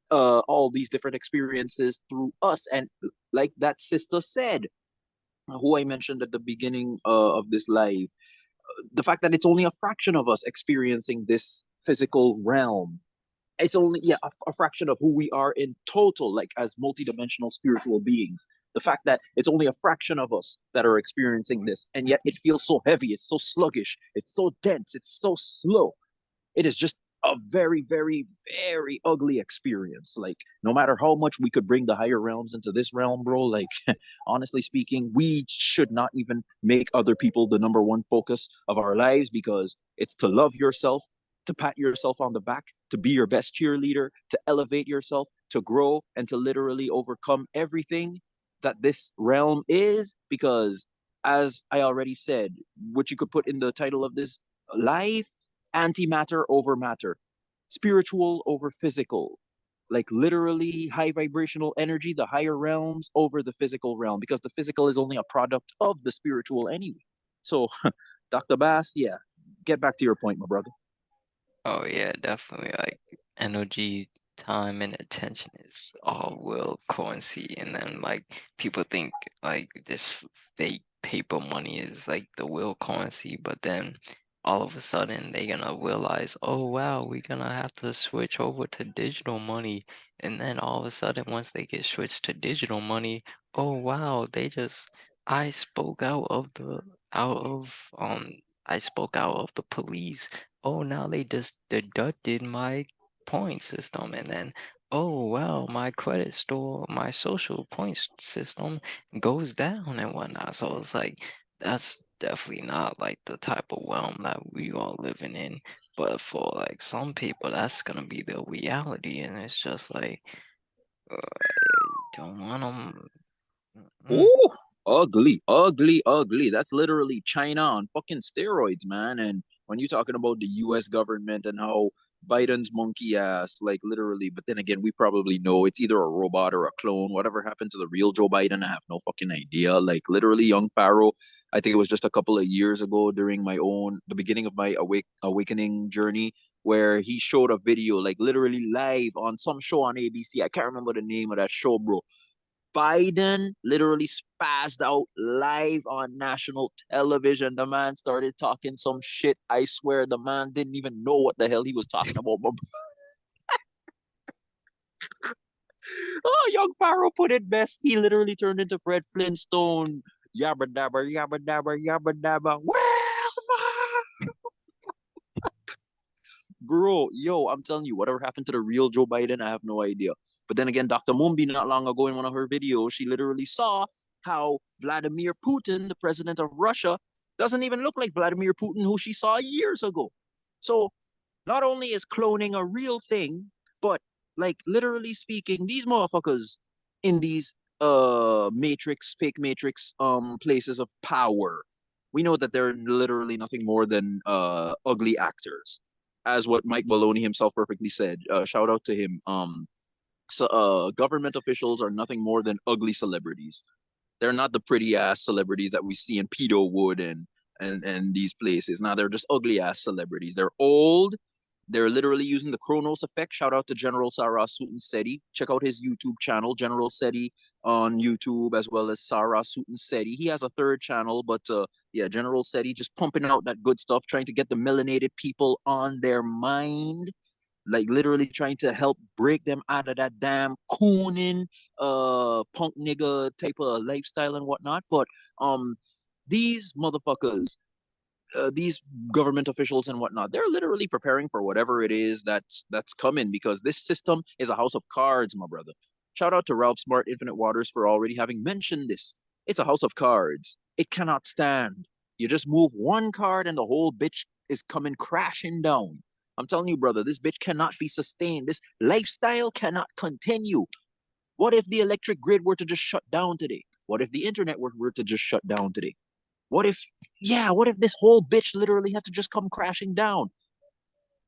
all these different experiences through us. And like that sister said, who I mentioned at the beginning of this live, the fact that it's only a fraction of us experiencing this physical realm, it's only, yeah, a fraction of who we are in total, like as multidimensional spiritual beings. The fact that it's only a fraction of us that are experiencing this, and yet it feels so heavy, it's so sluggish, it's so dense, it's so slow. It is just a very, very, very ugly experience. Like, no matter how much we could bring the higher realms into this realm, bro, like, honestly speaking, we should not even make other people the number one focus of our lives, because it's to love yourself, to pat yourself on the back, to be your best cheerleader, to elevate yourself, to grow, and to literally overcome everything that this realm is. Because, as I already said, what you could put in the title of this live, antimatter over matter, spiritual over physical, like literally high vibrational energy, the higher realms over the physical realm, because the physical is only a product of the spiritual anyway. So, Dr. Bass, yeah, get back to your point, my brother. Oh yeah, definitely. Like energy, time, and attention is all will currency, and then like people think like this fake paper money is like the real currency, but then all of a sudden they're gonna realize, oh wow, we're gonna have to switch over to digital money, and then all of a sudden once they get switched to digital money, oh wow, they just I spoke out of the out of I spoke out of the police. Oh, now they just deducted my point system, and then oh wow, my credit store, my social points system goes down and whatnot. So it's like that's definitely not like the type of realm that we are living in. But for like some people, that's gonna be the reality, and it's just like don't want them. Oh, ugly, ugly, ugly. That's literally China on fucking steroids, man. And when you're talking about the US government and how Biden's monkey ass, like literally, but then again, we probably know it's either a robot or a clone. Whatever happened to the real Joe Biden, I have no fucking idea. Like literally, young Pharaoh, I think it was just a couple of years ago during the beginning of my awakening journey, where he showed a video, like literally live on some show on ABC. I can't remember the name of that show, bro. Biden literally spazzed out live on national television. The man started talking some shit. I swear the man didn't even know what the hell he was talking about. But oh, young Pharaoh put it best. He literally turned into Fred Flintstone. Yabba dabba, yabba dabba, yabba dabba. Well, bro, yo, I'm telling you, whatever happened to the real Joe Biden, I have no idea. But then again, Dr. Mumbi, not long ago in one of her videos, she literally saw how Vladimir Putin, the president of Russia, doesn't even look like Vladimir Putin, who she saw years ago. So not only is cloning a real thing, but like literally speaking, these motherfuckers in these matrix, fake matrix places of power, we know that they're literally nothing more than ugly actors. As what Mike Maloney himself perfectly said. Shout out to him. So government officials are nothing more than ugly celebrities. They're not the pretty ass celebrities that we see in Pedowood and these places. Now they're just ugly ass celebrities. They're old. They're literally using the Chronos effect. Shout out to General Sarah Sutton Seti. Check out his YouTube channel, General Seti on YouTube, as well as Sarah Sutton Seti. He has a third channel, but yeah, General Seti just pumping out that good stuff, trying to get the melanated people on their mind, like literally trying to help break them out of that damn cooning punk nigga type of lifestyle and whatnot. But um these motherfuckers, these government officials and whatnot, they're literally preparing for whatever it is that's coming, because this system is a house of cards, my brother. Shout out to Ralph Smart Infinite Waters for already having mentioned this. It's a house of cards. It cannot stand. You just move one card and the whole bitch is coming crashing down. I'm telling you, brother, this bitch cannot be sustained. This lifestyle cannot continue. What if the electric grid were to just shut down today? What if the internet were to just shut down today? What if, yeah, what if this whole bitch literally had to just come crashing down?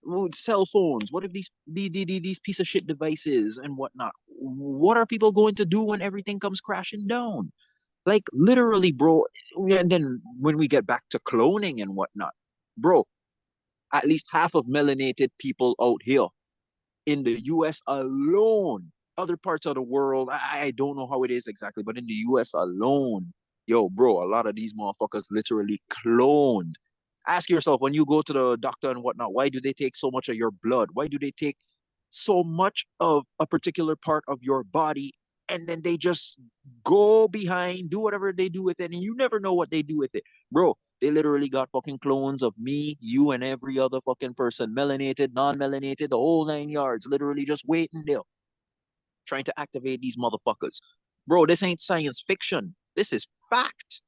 With cell phones, what if these piece of shit devices and whatnot? What are people going to do when everything comes crashing down? Like literally, bro. And then when we get back to cloning and whatnot, bro, at least half of melanated people out here in the US alone. Other parts of the world, I don't know how it is exactly, but in the US alone, yo, bro, a lot of these motherfuckers literally cloned. Ask yourself when you go to the doctor and whatnot, why do they take so much of your blood? Why do they take so much of a particular part of your body and then they just go behind, do whatever they do with it, and you never know what they do with it? Bro, they literally got fucking clones of me, you, and every other fucking person, melanated, non-melanated, the whole 9 yards, literally just waiting there, trying to activate these motherfuckers. Bro, this ain't science fiction. This is fact.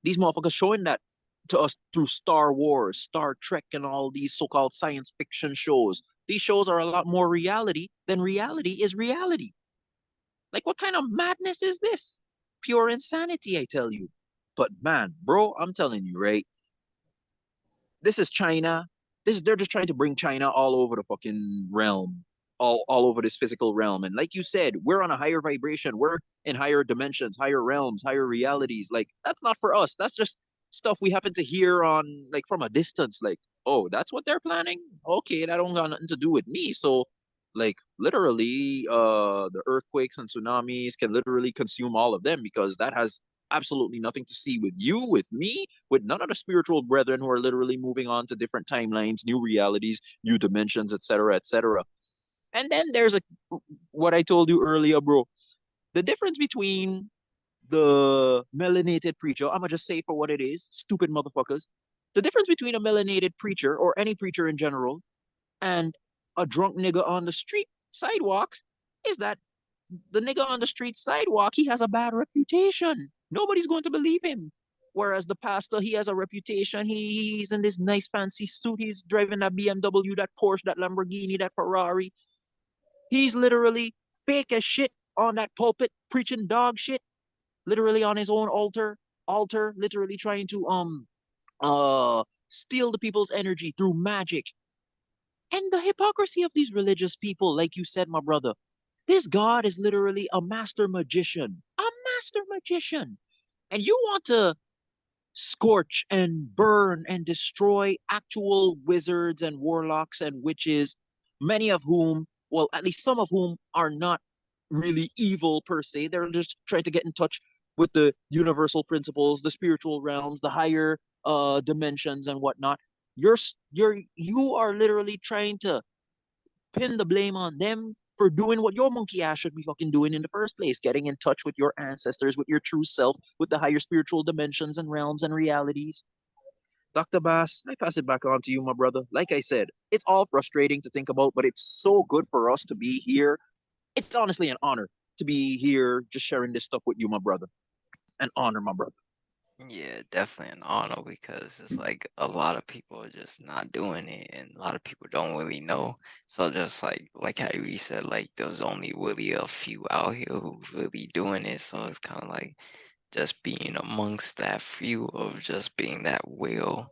These motherfuckers showing that to us through Star Wars, Star Trek, and all these so-called science fiction shows. These shows are a lot more reality than reality is reality. Like, what kind of madness is this? Pure insanity, I tell you. But man, bro, I'm telling you, right? This is China. They're just trying to bring China all over the fucking realm, all over this physical realm. And like you said, we're on a higher vibration. We're in higher dimensions, higher realms, higher realities. Like that's not for us. That's just stuff we happen to hear on like from a distance. Like, oh, that's what they're planning. Okay, that don't got nothing to do with me. So like literally the earthquakes and tsunamis can literally consume all of them because that has absolutely nothing to see with you, with me, with none of the spiritual brethren who are literally moving on to different timelines, new realities, new dimensions, etc., etc. And then there's a what I told you earlier, bro. The difference between the melanated preacher, I'm gonna just say for what it is, stupid motherfuckers. The difference between a melanated preacher or any preacher in general and a drunk nigga on the street sidewalk is that the nigga on the street sidewalk, he has a bad reputation. Nobody's going to believe him. Whereas the pastor, he has a reputation. He's in this nice fancy suit. He's driving that BMW, that Porsche, that Lamborghini, that Ferrari. He's literally fake as shit on that pulpit, preaching dog shit, literally on his own altar, literally trying to steal the people's energy through magic. And the hypocrisy of these religious people, like you said, my brother, this God is literally a master magician. A master magician. And you want to scorch and burn and destroy actual wizards and warlocks and witches, many of whom, well, at least some of whom are not really evil per se. They're just trying to get in touch with the universal principles, the spiritual realms, the higher dimensions and whatnot. You are literally trying to pin the blame on them for doing what your monkey ass should be fucking doing in the first place, getting in touch with your ancestors, with your true self, with the higher spiritual dimensions and realms and realities. Dr. Bass, I pass it back on to you, my brother. Like I said, it's all frustrating to think about, but it's so good for us to be here. It's honestly an honor to be here just sharing this stuff with you, my brother. An honor, my brother. Yeah, definitely an honor because it's like a lot of people are just not doing it, and a lot of people don't really know. So just like how you said, like there's only really a few out here who's really doing it. So it's kind of like just being amongst that few of just being that will,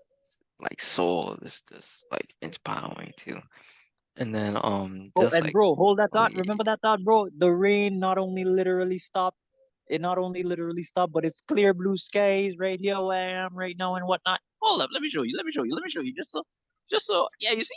like soul is just like inspiring too. And then Oh, just and like bro, hold that oh thought. yeah, Remember that thought, bro. The rain not only literally stopped, it not only literally stopped, but it's clear blue skies right here where I am right now and whatnot. Hold up, let me show you. Let me show you. Let me show you. Just so, yeah. You see.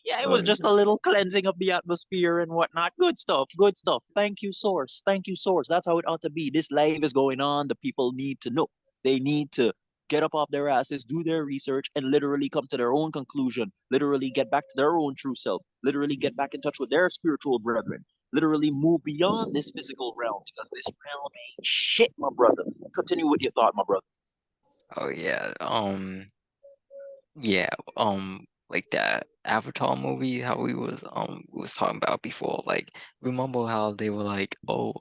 Yeah, it oh was just yeah. a little cleansing of the atmosphere and whatnot. Good stuff. Good stuff. Thank you, source. Thank you, source. That's how it ought to be. This live is going on. The people need to know. They need to get up off their asses, do their research, and literally come to their own conclusion, literally get back to their own true self, literally get back in touch with their spiritual brethren, literally move beyond this physical realm because this realm ain't shit, my brother. Continue with your thought, my brother. Oh yeah. Yeah, like that Avatar movie, how we was talking about before. Like, remember how they were like, oh,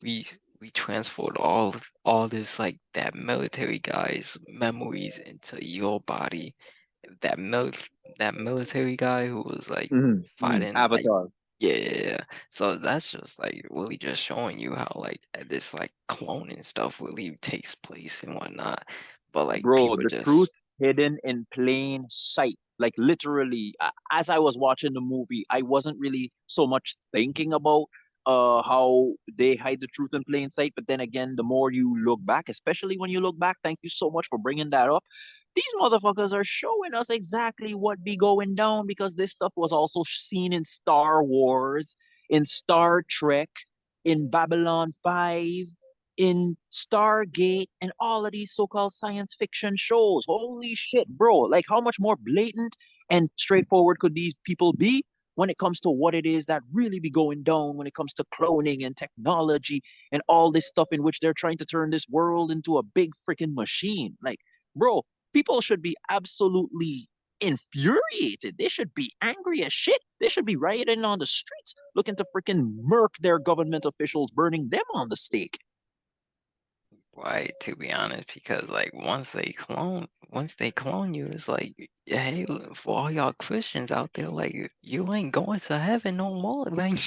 we transferred all this like that military guy's memories into your body, that mil that military guy who was like fighting like Avatar. yeah, yeah, yeah. So that's just like really just showing you how like this like cloning stuff really takes place and whatnot. But like Bro, people the just truth hidden in plain sight. Like literally, as I was watching the movie, I wasn't really so much thinking about how they hide the truth in plain sight. But then again, the more you look back, especially when you look back, thank you so much for bringing that up. These motherfuckers are showing us exactly what be going down because this stuff was also seen in Star Wars, in Star Trek, in Babylon 5, in Stargate, and all of these so-called science fiction shows. Holy shit, bro. Like how much more blatant and straightforward could these people be when it comes to what it is that really be going down when it comes to cloning and technology and all this stuff in which they're trying to turn this world into a big freaking machine. Like, bro, people should be absolutely infuriated. They should be angry as shit. They should be rioting on the streets looking to freaking murk their government officials, burning them on the stake. right, to be honest, because like once they clone you, it's like, hey, look, for all y'all Christians out there, like you ain't going to heaven no more. Like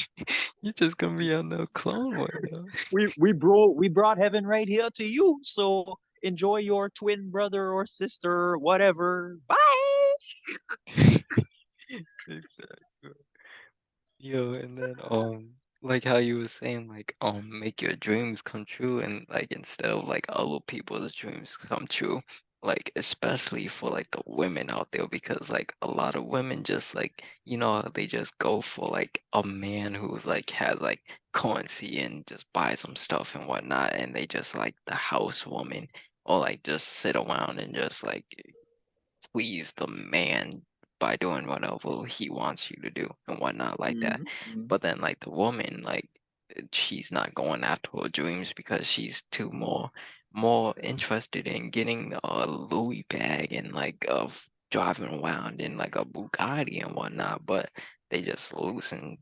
you just gonna be on the clone world. We brought heaven right here to you. So enjoy your twin brother or sister, whatever. Bye. Exactly. Yo, and then like how you were saying like make your dreams come true and like instead of like other people's dreams come true, like especially for like the women out there because like a lot of women just like they just go for like a man who's like has like currency and just buy some stuff and whatnot and they just like the housewoman or like just sit around and just like please the man by doing whatever he wants you to do and whatnot like that. Mm-hmm. But then like the woman, like she's not going after her dreams because she's too more interested in getting a Louis bag and like of driving around in like a Bugatti and whatnot, but they just losing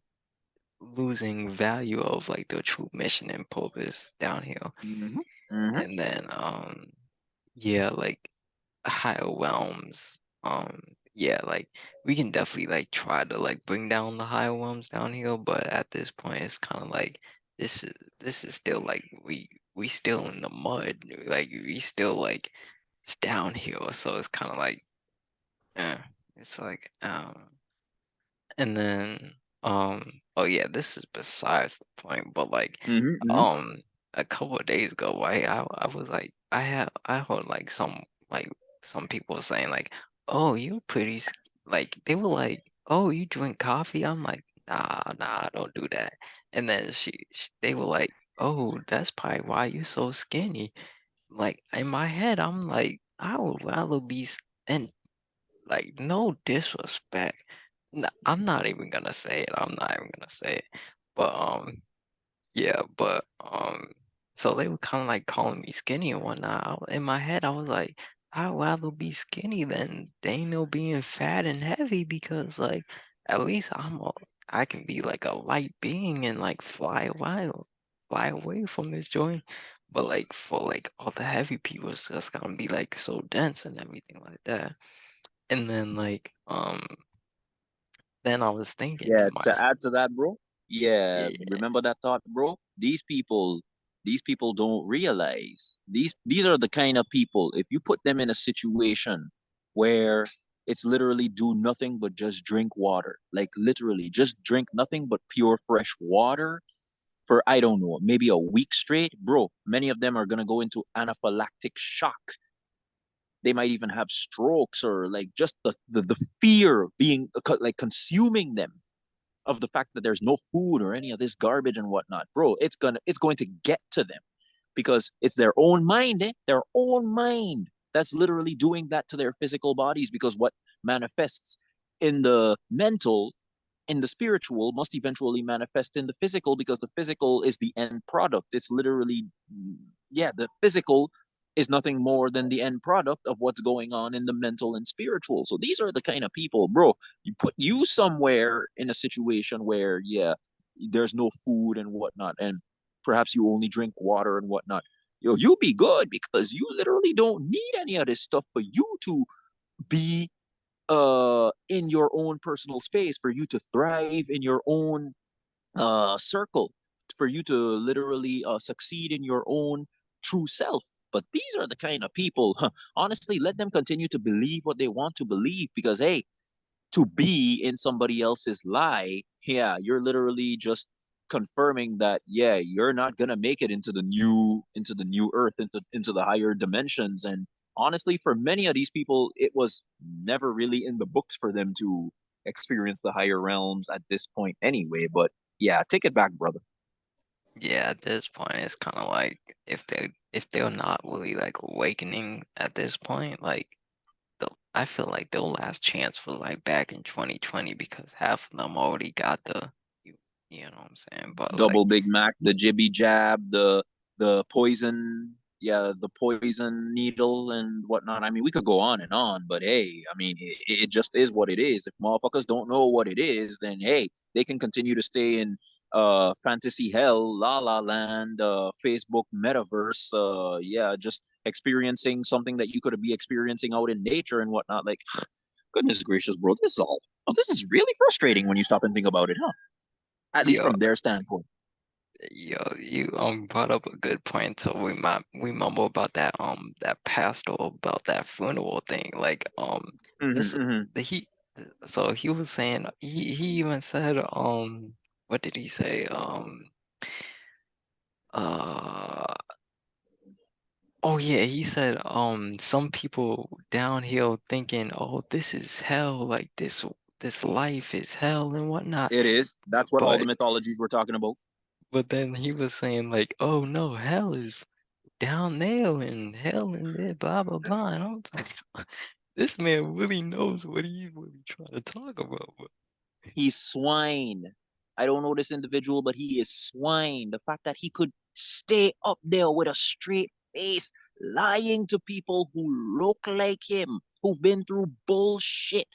value of like their true mission and purpose down here. Mm-hmm. Mm-hmm. And then yeah, like higher realms. Yeah, like we can definitely like try to like bring down the higher realms down here, but at this point it's kind of like this is still like we still in the mud. Like we still like it's down here, so it's kind of like eh, it's like and then, oh yeah, this is besides the point, but like, Mm-hmm. um, a couple of days ago, right, I was like, I heard like some people saying like, oh, you pretty, like they were like, oh, you drink coffee? I'm like, nah, I don't do that. And then they were like, oh, that's probably why you so skinny. Like in my head, I'm like, I would rather be, and like, no disrespect. I'm not even gonna say it. I'm not even gonna say it. But yeah, but so they were kind of like calling me skinny and whatnot. In my head, I was like, I'd rather be skinny than Daniel being fat and heavy because like at least I can be like a light being and like fly away from this joint. But like for like all the heavy people, it's just gonna be like so dense and everything like that. And then like then I was thinking to Yeah, to myself, add to that, bro. Yeah, yeah, remember that thought, bro? These people don't realize these are the kind of people, if you put them in a situation where it's literally do nothing but just drink water, like literally just drink nothing but pure fresh water for I don't know, maybe a week straight, bro, many of them are gonna go into anaphylactic shock. They might even have strokes or like just the fear of being like consuming them of the fact that there's no food or any of this garbage and whatnot, bro, it's going to get to them because it's their own mind, their own mind that's literally doing that to their physical bodies. Because what manifests in the mental, in the spiritual, must eventually manifest in the physical, because the physical is the end product. It's literally, yeah, the physical is nothing more than the end product of what's going on in the mental and spiritual. So these are the kind of people, bro. You put you somewhere in a situation where, yeah, there's no food and whatnot, and perhaps you only drink water and whatnot. Yo, you be good because you literally don't need any of this stuff for you to be in your own personal space, for you to thrive in your own circle, for you to literally succeed in your own true self. But these are the kind of people, honestly, let them continue to believe what they want to believe, because hey, to be in somebody else's lie, yeah, you're literally just confirming that, yeah, you're not gonna make it into the new earth, into the higher dimensions. And honestly, for many of these people, it was never really in the books for them to experience the higher realms at this point anyway. But yeah, take it back, brother. Yeah, at this point, it's kind of like if they're not really like awakening at this point, like I feel like their last chance was like back in 2020 because half of them already got you, you know what I'm saying? But like, Double Big Mac, the jibby jab, the poison, yeah, the poison needle and whatnot. I mean, we could go on, but hey, I mean, it just is what it is. If motherfuckers don't know what it is, then hey, they can continue to stay in fantasy hell, la la land, Facebook metaverse, yeah, just experiencing something that you could be experiencing out in nature and whatnot. Like, goodness gracious, bro, this is all. Oh, this is really frustrating when you stop and think about it, huh? At least yo, from their standpoint. you brought up a good point. So we mumble about that pastor about that funeral thing. Like this Mm-hmm. he so he was saying he even said what did he say uh oh yeah, he said some people down here thinking, oh, this is hell, like this life is hell and whatnot. It is. That's what all the But mythologies we're talking about. then he was saying like, oh no, hell is down there and hell and there, blah blah blah. And I was like, this man really knows what he's really trying to talk about. But He's swine. I don't know this individual, but he is swine. The fact that he could stay up there with a straight face, lying to people who look like him, who've been through bullshit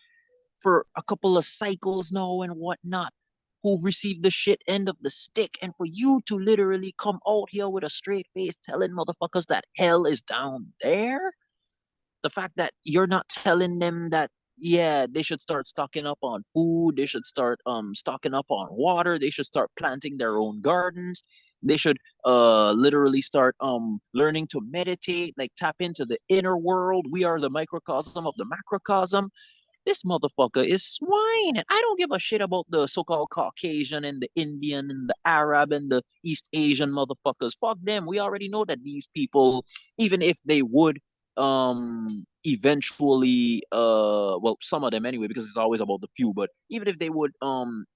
for a couple of cycles now and whatnot, who've received the shit end of the stick, and for you to literally come out here with a straight face telling motherfuckers that hell is down there, the fact that you're not telling them that, yeah, they should start stocking up on food, they should start stocking up on water, they should start planting their own gardens, they should literally start learning to meditate, like tap into the inner world. We are the microcosm of the macrocosm. This motherfucker is swine. And I don't give a shit about the so-called Caucasian and the Indian and the Arab and the East Asian motherfuckers. Fuck them. We already know that these people, even if they would eventually well, some of them anyway, because it's always about the few, but even if they would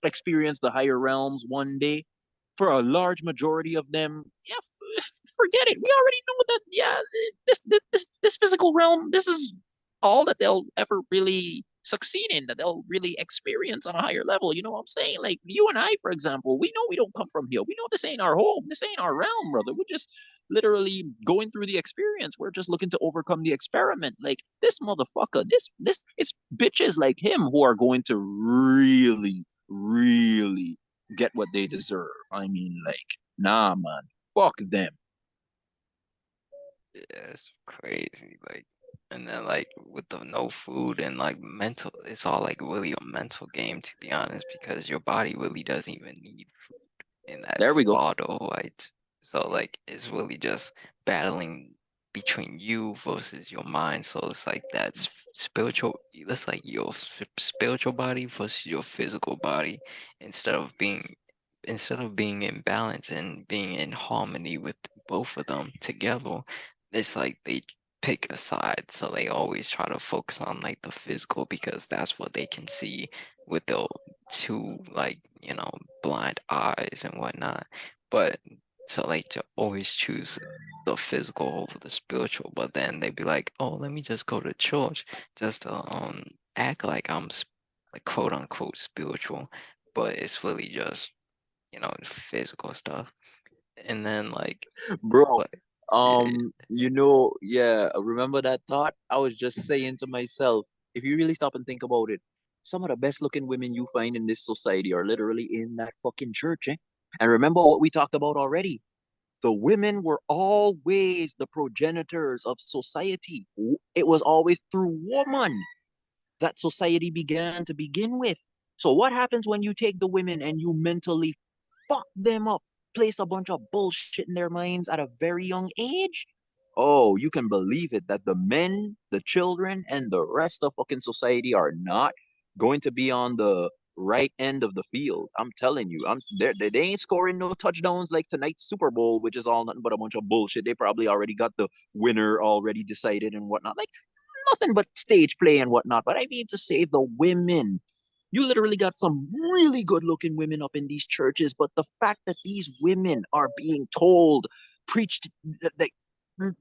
experience the higher realms one day, for a large majority of them, yeah, forget it. We already know that, yeah, this physical realm, this is all that they'll ever really succeed in, that they'll really experience on a higher level. You know what I'm saying? Like you and I, for example, we know we don't come from here. We know this ain't our home. This ain't our realm, brother. We're just literally going through the experience. We're just looking to overcome the experiment. Like this motherfucker, this it's bitches like him who are going to really, really get what they deserve. I mean, like, nah, man, fuck them. yeah, it's crazy. Like, and then like with the no food and like mental, it's all like really a mental game to be honest, because your body really doesn't even need in that There we go. auto right. So like it's really just battling between you versus your mind. So it's like that's spiritual. That's like your spiritual body versus your physical body, instead of being in balance and being in harmony with both of them together. It's like they pick a side, so they always try to focus on like the physical because that's what they can see with their two like blind eyes and whatnot. But so like to always choose the physical over the spiritual, but then they'd be like, oh, let me just go to church just to act like like quote unquote spiritual, but it's really just physical stuff. And then like, Bro, but yeah, yeah, remember that thought? I was just saying to myself, if you really stop and think about it, some of the best looking women you find in this society are literally in that fucking church, eh? And remember what we talked about already. The women were always the progenitors of society. It was always through woman. that society began to begin with. So what happens when you take the women and you mentally fuck them up, place a bunch of bullshit in their minds at a very young age? Oh, you can believe it that the men, the children, and the rest of fucking society are not going to be on the right end of the field. I'm telling you, they ain't scoring no touchdowns like tonight's Super Bowl, which is all nothing but a bunch of bullshit. They probably already got the winner already decided and whatnot. Like nothing but stage play and whatnot. But I mean to say the women. You literally got some really good looking women up in these churches, but the fact that these women are being told, preached, that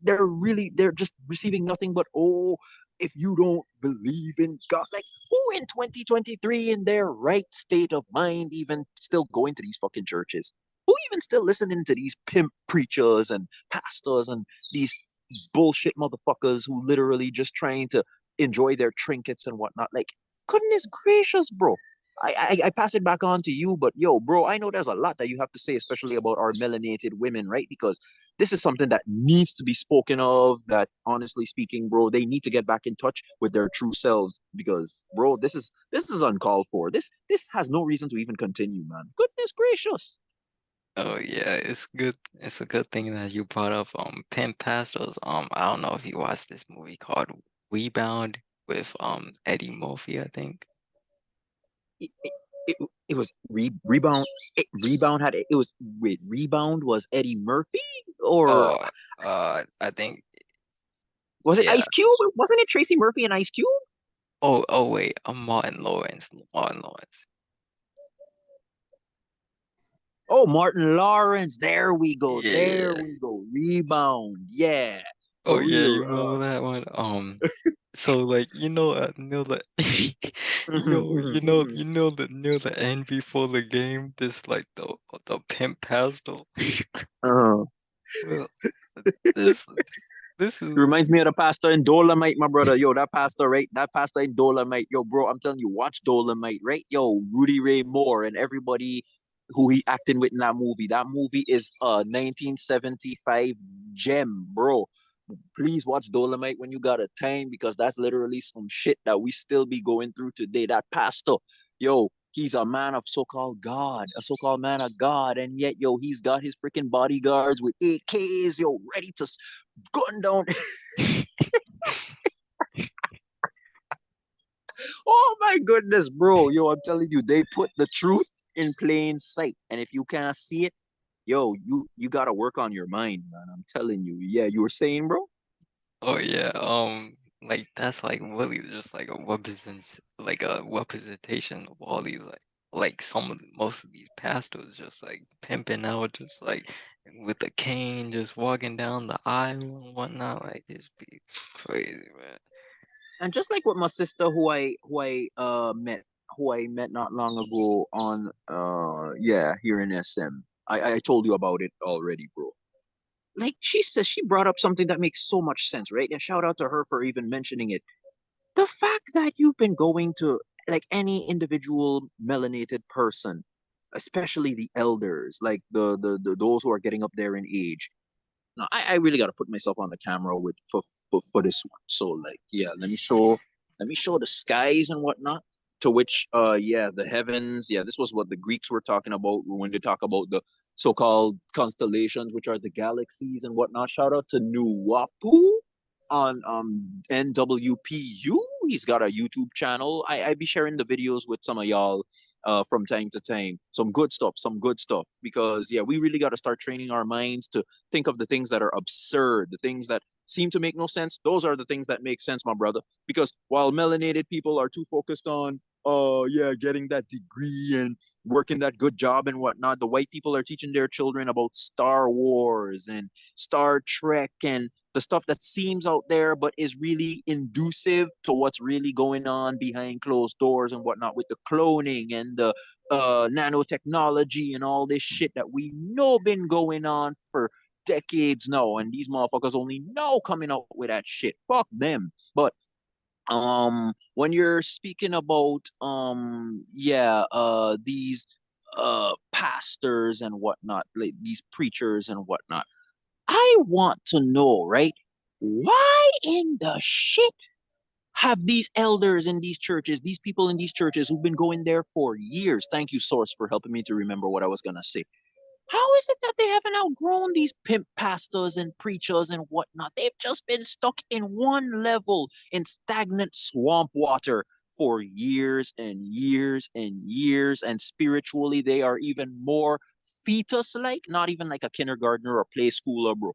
they're just receiving nothing but, oh, if you don't believe in God, like who in 2023 in their right state of mind even still going to these fucking churches? Who even still listening to these pimp preachers and pastors and these bullshit motherfuckers who literally just trying to enjoy their trinkets and whatnot? Like, goodness gracious, bro. I pass it back on to you, but yo, bro, I know there's a lot that you have to say, especially about our melanated women, right? Because this is something that needs to be spoken of. That honestly speaking, bro, they need to get back in touch with their true selves because, bro, this is uncalled for. This has no reason to even continue, man. Goodness gracious. Oh yeah, it's good. It's a good thing that you brought up Pen Pastors. I don't know if you watched this movie called Rebound with Eddie Murphy, I think. It, it, it was rebound. Rebound had it was wait rebound was Eddie Murphy or Oh, I think was it yeah. Ice Cube? Wasn't it Tracy Murphy and Ice Cube? Oh wait, Martin Lawrence. Martin Lawrence. Oh, Martin Lawrence. There we go. There Yeah. we go. Rebound. Yeah, Oh for yeah, real. you remember that one? So like near the near the end before the game, this like the pimp pastor. uh, Well, this this It is reminds me of the pastor in Dolomite, my brother. Yo, that pastor, right? That pastor in Dolomite. Yo, bro, I'm telling you, watch Dolomite, right? Yo, Rudy Ray Moore and everybody who he acting with in that movie. That movie is a 1975 gem, bro. Please watch Dolomite when you got a time because that's literally some shit that we still be going through today. That pastor, yo, he's a man of so-called God, a so-called man of God, and yet, yo, he's got his freaking bodyguards with AKs, yo, ready to gun down. Oh my goodness, bro, yo, I'm telling you, they put the truth in plain sight, and if you can't see it, yo, you gotta work on your mind, man. I'm telling you. Yeah, you were saying, bro. oh yeah, like that's like really just like a representation of all these like most of these pastors just like pimping out just like with a cane just walking down the aisle and whatnot like just be crazy, man. And just like with my sister who I met not long ago on yeah, here in SM. I told you about it already, bro. Like she says she brought up something that makes so much sense, right? And shout out to her for even mentioning it. The fact that you've been going to like any individual melanated person, especially the elders, like the those who are getting up there in age, no, I really got to put myself on the camera with for this one. So like, yeah, let me show the skies and whatnot. To which, yeah, the heavens. Yeah, this was what the Greeks were talking about when they talk about the so-called constellations, which are the galaxies and whatnot. Shout out to Nuwapu on NWPU. He's got a YouTube channel. I be sharing the videos with some of y'all from time to time. Some good stuff, some good stuff. Because yeah, we really got to start training our minds to think of the things that are absurd, the things that seem to make no sense. Those are the things that make sense, my brother. Because while melanated people are too focused on, yeah, getting that degree and working that good job and whatnot, the white people are teaching their children about Star Wars and Star Trek and the stuff that seems out there but is really inducive to what's really going on behind closed doors and whatnot with the cloning and the nanotechnology and all this shit that we know been going on for decades now, and these motherfuckers only now coming out with that shit. Fuck them. But when you're speaking about yeah, these pastors and whatnot, like these preachers and whatnot, I want to know, right? Why in the shit have these elders in these churches, these people in these churches who've been going there for years. Thank you, Source, for helping me to remember what I was going to say. How is it that they haven't outgrown these pimp pastors and preachers and whatnot? They've just been stuck in one level in stagnant swamp water for years and years and years. And spiritually, they are even more fetus like, not even like a kindergartner or play schooler, bro.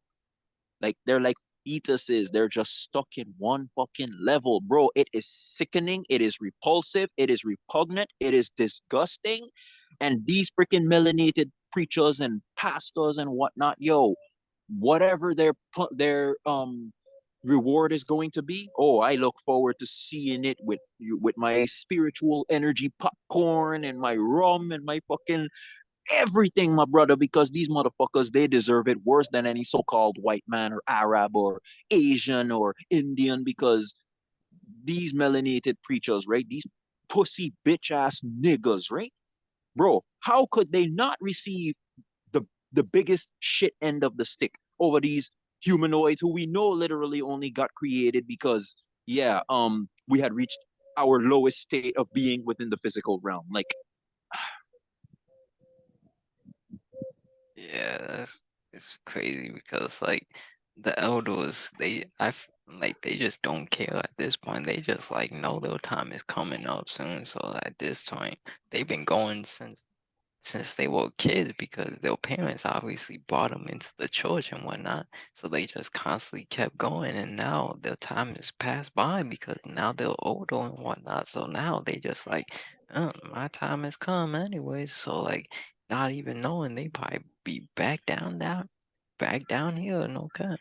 Like they're like fetuses. They're just stuck in one fucking level, bro. It is sickening. It is repulsive. It is repugnant. It is disgusting. And these freaking melanated preachers and pastors and whatnot, yo, whatever their reward is going to be, oh, I look forward to seeing it with my spiritual energy popcorn and my rum and my fucking everything, my brother, because these motherfuckers, they deserve it worse than any so-called white man or Arab or Asian or Indian, because these melanated preachers, right? These pussy bitch ass niggas, right? Bro, how could they not receive the the biggest shit end of the stick over these humanoids who we know literally only got created because we had reached our lowest state of being within the physical realm. Like, Yeah, that's it's crazy because like the elders, like they just don't care at this point. They just like know their time is coming up soon. So at this point, they've been going since they were kids because their parents obviously brought them into the church and whatnot. So they just constantly kept going, and now their time has passed by because now they're older and whatnot. So now they just like, my time has come anyways. So like, not even knowing they probably be back down here. No cap.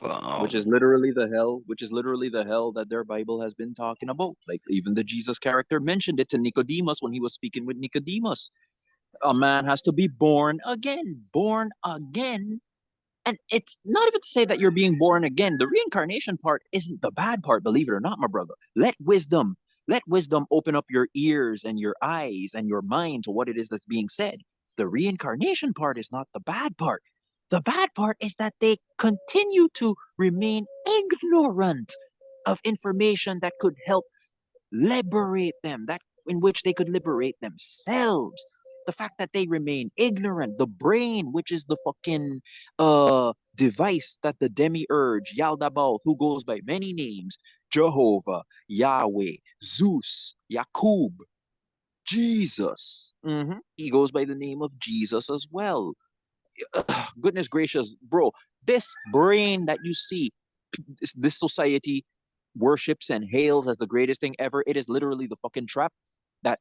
But which is literally the hell that their Bible has been talking about. Like even the Jesus character mentioned it to Nicodemus when he was speaking with Nicodemus. A man has to be born again. And it's not even to say that you're being born again. The reincarnation part isn't the bad part, believe it or not, my brother. Let wisdom open up your ears and your eyes and your mind to what it is that's being said. The reincarnation part is not the bad part. The bad part is that they continue to remain ignorant of information that could help liberate them, that in which they could liberate themselves. The fact that they remain ignorant, the brain, which is the fucking device that the demiurge Yaldabaoth, who goes by many names, Jehovah, Yahweh, Zeus, Yakub, Jesus. He goes by the name of Jesus as well. Goodness gracious, bro, this brain that you see, this society worships and hails as the greatest thing ever, it is literally the fucking trap that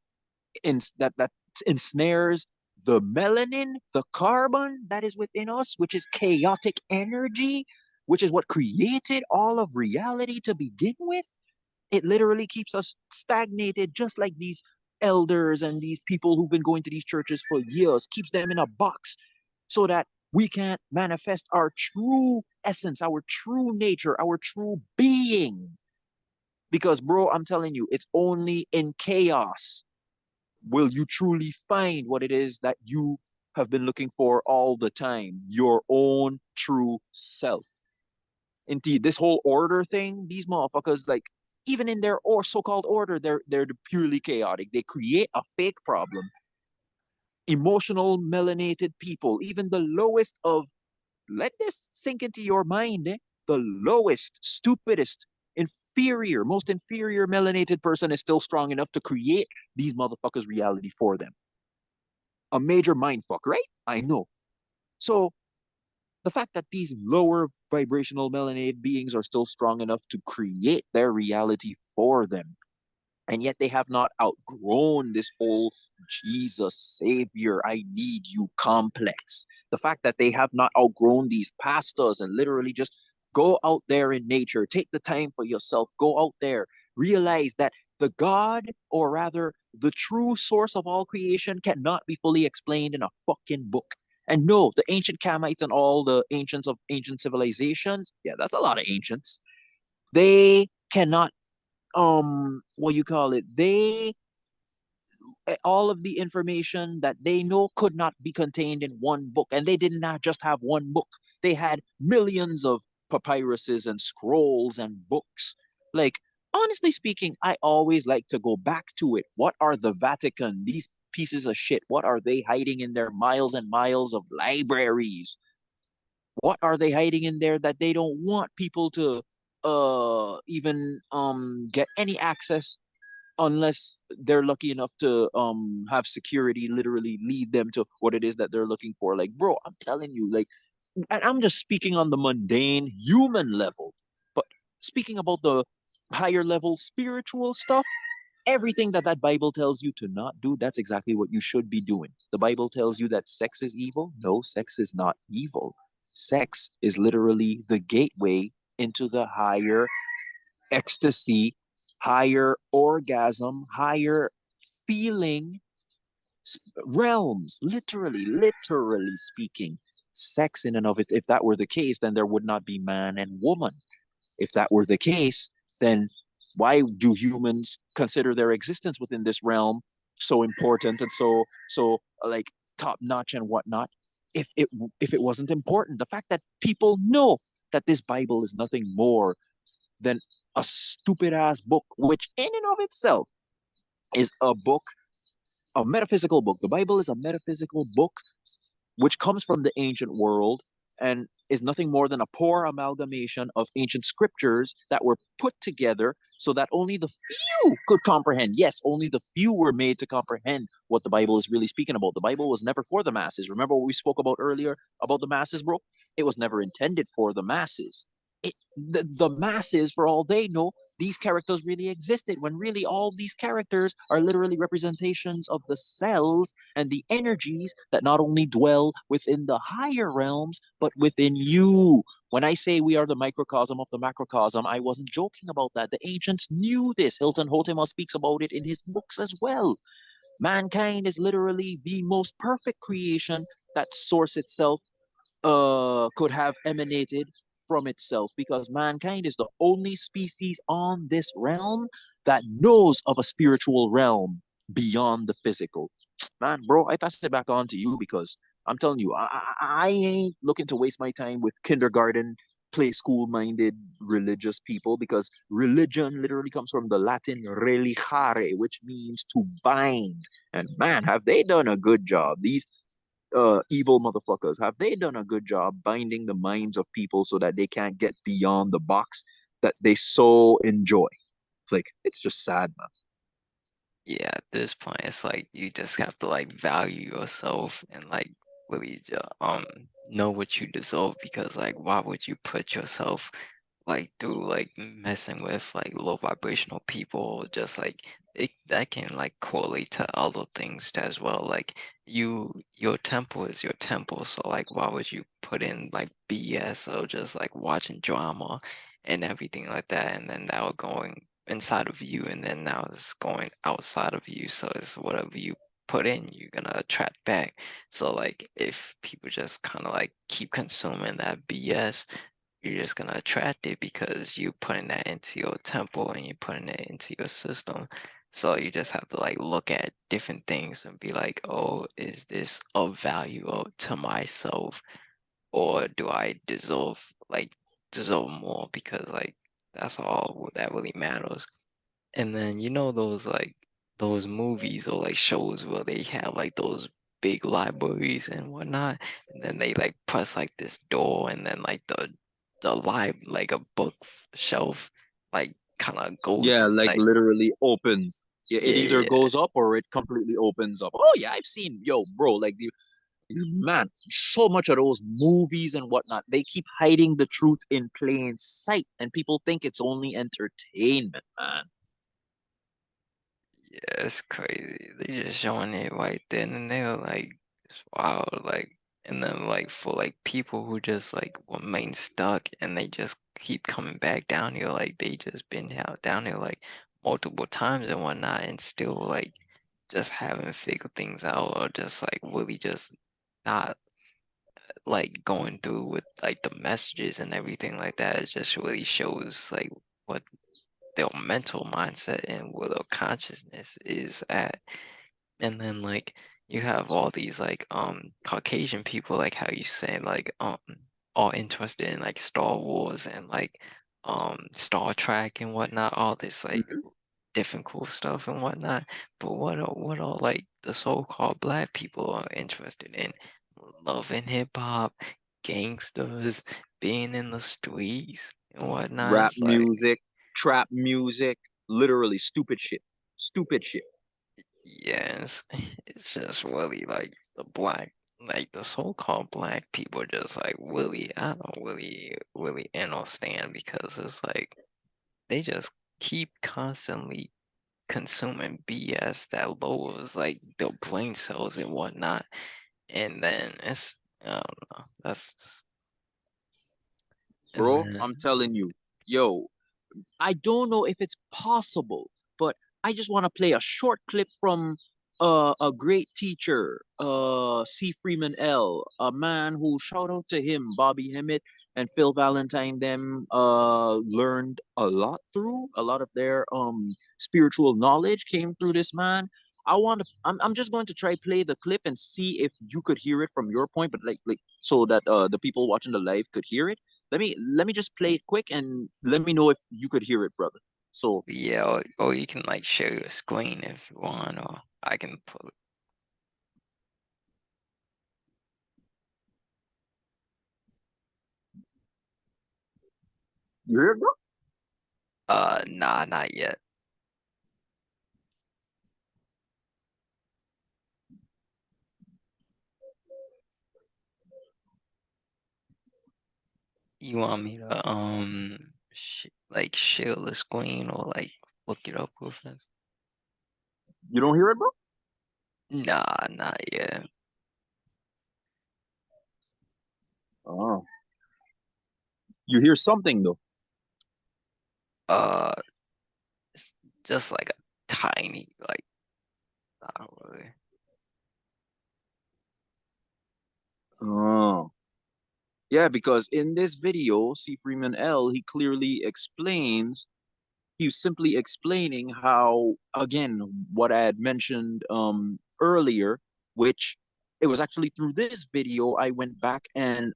that ensnares the melanin, the carbon that is within us, which is chaotic energy, which is what created all of reality to begin with. It literally keeps us stagnated, just like these elders and these people who've been going to these churches for years, keeps them in a box so that we can't manifest our true essence, our true nature, our true being. Because, bro, I'm telling you, it's only in chaos will you truly find what it is that you have been looking for all the time, your own true self. Indeed, this whole order thing, these motherfuckers, like, even in their or so-called order, they're purely chaotic. They create a fake problem. Emotional melanated people, even the lowest of, let this sink into your mind, the lowest, stupidest, most inferior melanated person is still strong enough to create these motherfuckers' reality for them. A major mind fuck, right? I know. So the fact that these lower vibrational melanated beings are still strong enough to create their reality for them, and yet they have not outgrown this whole Jesus Savior, I need you complex. The fact that they have not outgrown these pastors and literally just go out there in nature, take the time for yourself, go out there, realize that the God, or rather the true source of all creation, cannot be fully explained in a fucking book. And no, the ancient Kamites and all the ancients of ancient civilizations, yeah, that's a lot of ancients. They cannot what you call it, they all of the information that they know could not be contained in one book, and they did not just have one book, they had millions of papyruses and scrolls and books. Like, honestly speaking, I always like to go back to it. What are the Vatican, these pieces of shit, what are they hiding in their miles and miles of libraries? What are they hiding in there that they don't want people to even get any access unless they're lucky enough to have security literally lead them to what it is that they're looking for? Like, bro, I'm telling you, like, and I'm just speaking on the mundane human level, but speaking about the higher level spiritual stuff, everything that that Bible tells you to not do, that's exactly what you should be doing. The Bible tells you that sex is evil. No, sex is not evil. Sex is literally the gateway into the higher ecstasy, higher orgasm, higher feeling realms, literally speaking. Sex in and of it, if that were the case, then there would not be man and woman. If that were the case, then why do humans consider their existence within this realm so important and like top notch and whatnot? If it wasn't important, the fact that people know that this Bible is nothing more than a stupid ass book, which in and of itself is a book, a metaphysical book. The Bible is a metaphysical book which comes from the ancient world and is nothing more than a poor amalgamation of ancient scriptures that were put together so that only the few could comprehend. Yes, only the few were made to comprehend what the Bible is really speaking about. The Bible was never for the masses. Remember what we spoke about earlier about the masses, bro? It was never intended for the masses. The masses, for all they know, these characters really existed when really all these characters are literally representations of the cells and the energies that not only dwell within the higher realms, but within you. When I say we are the microcosm of the macrocosm, I wasn't joking about that. The ancients knew this. Hilton Hotema speaks about it in his books as well. Mankind is literally the most perfect creation that source itself could have emanated from itself, because mankind is the only species on this realm that knows of a spiritual realm beyond the physical. Man, bro, I pass it back on to you because I'm telling you, I ain't looking to waste my time with kindergarten, play school minded religious people, because religion literally comes from the Latin religare, which means to bind. And man, have they done a good job. These evil motherfuckers, have they done a good job binding the minds of people so that they can't get beyond the box that they so enjoy? Like, it's just sad, man. Yeah, at this point, it's like you just have to like value yourself and like really know what you deserve, because like why would you put yourself like through like messing with like low vibrational people? Just like that can like correlate to other things as well. Like your temple is your temple, so like why would you put in like BS or just like watching drama and everything like that, and then that will going inside of you, and then now it's going outside of you. So it's whatever you put in, you're gonna attract back. So like if people just kind of like keep consuming that BS, you're just gonna attract it because you putting that into your temple and you're putting it into your system. So you just have to like look at different things and be like, oh, is this of value to myself, or do I deserve more? Because like that's all that really matters. And then you know those like those movies or like shows where they have like those big libraries and whatnot, and then they like press like this door, and then like the like a bookshelf like kind of goes Yeah, like like literally opens. Yeah, it yeah, either yeah, goes up or it completely opens up. Oh yeah, I've seen, yo, bro, like the man, so much of those movies and whatnot, they keep hiding the truth in plain sight, and people think it's only entertainment, man. yeah, it's crazy. They just showing it right then and there, like it's wild, like. And then like for like people who just like remain stuck and they just keep coming back down here, like they just been out down here like multiple times and whatnot, and still like just haven't figured things out, or just like really just not like going through with like the messages and everything like that. It just really shows like what their mental mindset and where their consciousness is at. And then like you have all these like Caucasian people, like how you say, like all interested in like Star Wars and like Star Trek and whatnot, all this like Mhm. different cool stuff and whatnot. But what are like the so-called black people are interested in? Loving hip hop, gangsters, being in the streets and whatnot. Rap It's like music, trap music, literally stupid shit. Stupid shit. yes, it's just really like the black like the so-called black people just like really I don't really understand because it's like they just keep constantly consuming BS that lowers like the brain cells and whatnot. And then it's I don't know. That's and Bro, I'm then telling you, yo, I don't know if it's possible, but I just want to play a short clip from a great teacher, C. Freeman L., a man who, shout out to him, Bobby Hemmett and Phil Valentine, them learned a lot through. A lot of their spiritual knowledge came through this man. I'm just going to try play the clip and see if you could hear it from your point, but like so that the people watching the live could hear it. Let me just play it quick and let me know if you could hear it, brother. So yeah, or you can like share your screen if you want, or I can put you hear it, bro? nah, not yet. You want me to like share the screen or like look it up with it? You don't hear it, bro? Nah, not yet. Oh, you hear something though. Uh, it's just like a tiny like not really. Oh, yeah, because in this video, C. Freeman L. he clearly explains. He was simply explaining how, again, what I had mentioned earlier, which it was actually through this video I went back and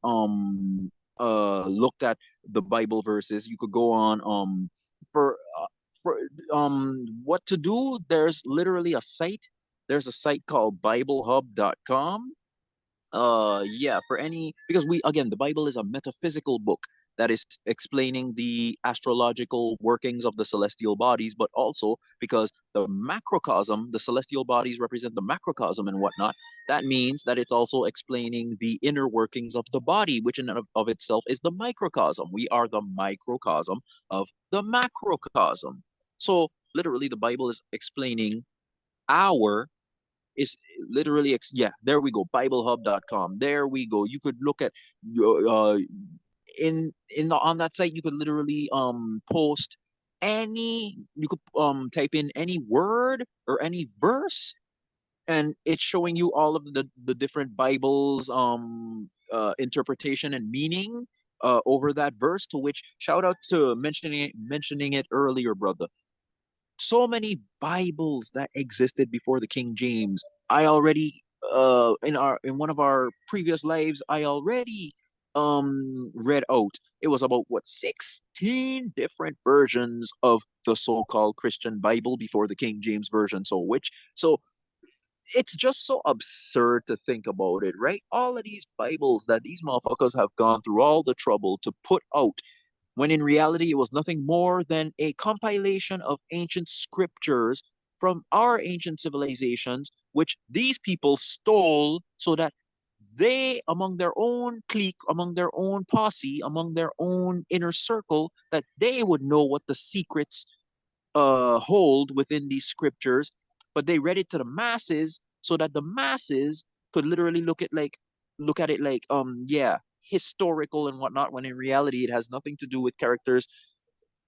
looked at the Bible verses. You could go on for for what to do. There's literally a site. There's a site called BibleHub.com. Yeah, for any, because we, again, the Bible is a metaphysical book that is explaining the astrological workings of the celestial bodies, but also because the macrocosm, the celestial bodies represent the macrocosm and whatnot. That means that it's also explaining the inner workings of the body, which in and of itself is the microcosm. We are the microcosm of the macrocosm. So literally the Bible is explaining our is literally yeah, there we go, biblehub.com. There we go. You could look at your on that site you could literally post any, you could type in any word or any verse, and it's showing you all of the different Bibles interpretation and meaning over that verse, to which shout out to mentioning it earlier, brother. So many Bibles that existed before the King James. I already in one of our previous lives, I already read out. It was about what, 16 different versions of the so-called Christian Bible before the King James version. So it's just so absurd to think about it, right? All of these Bibles that these motherfuckers have gone through all the trouble to put out, when in reality it was nothing more than a compilation of ancient scriptures from our ancient civilizations, which these people stole so that they, among their own clique, among their own posse, among their own inner circle, that they would know what the secrets hold within these scriptures, but they read it to the masses so that the masses could literally look at it like yeah, historical and whatnot, when in reality it has nothing to do with characters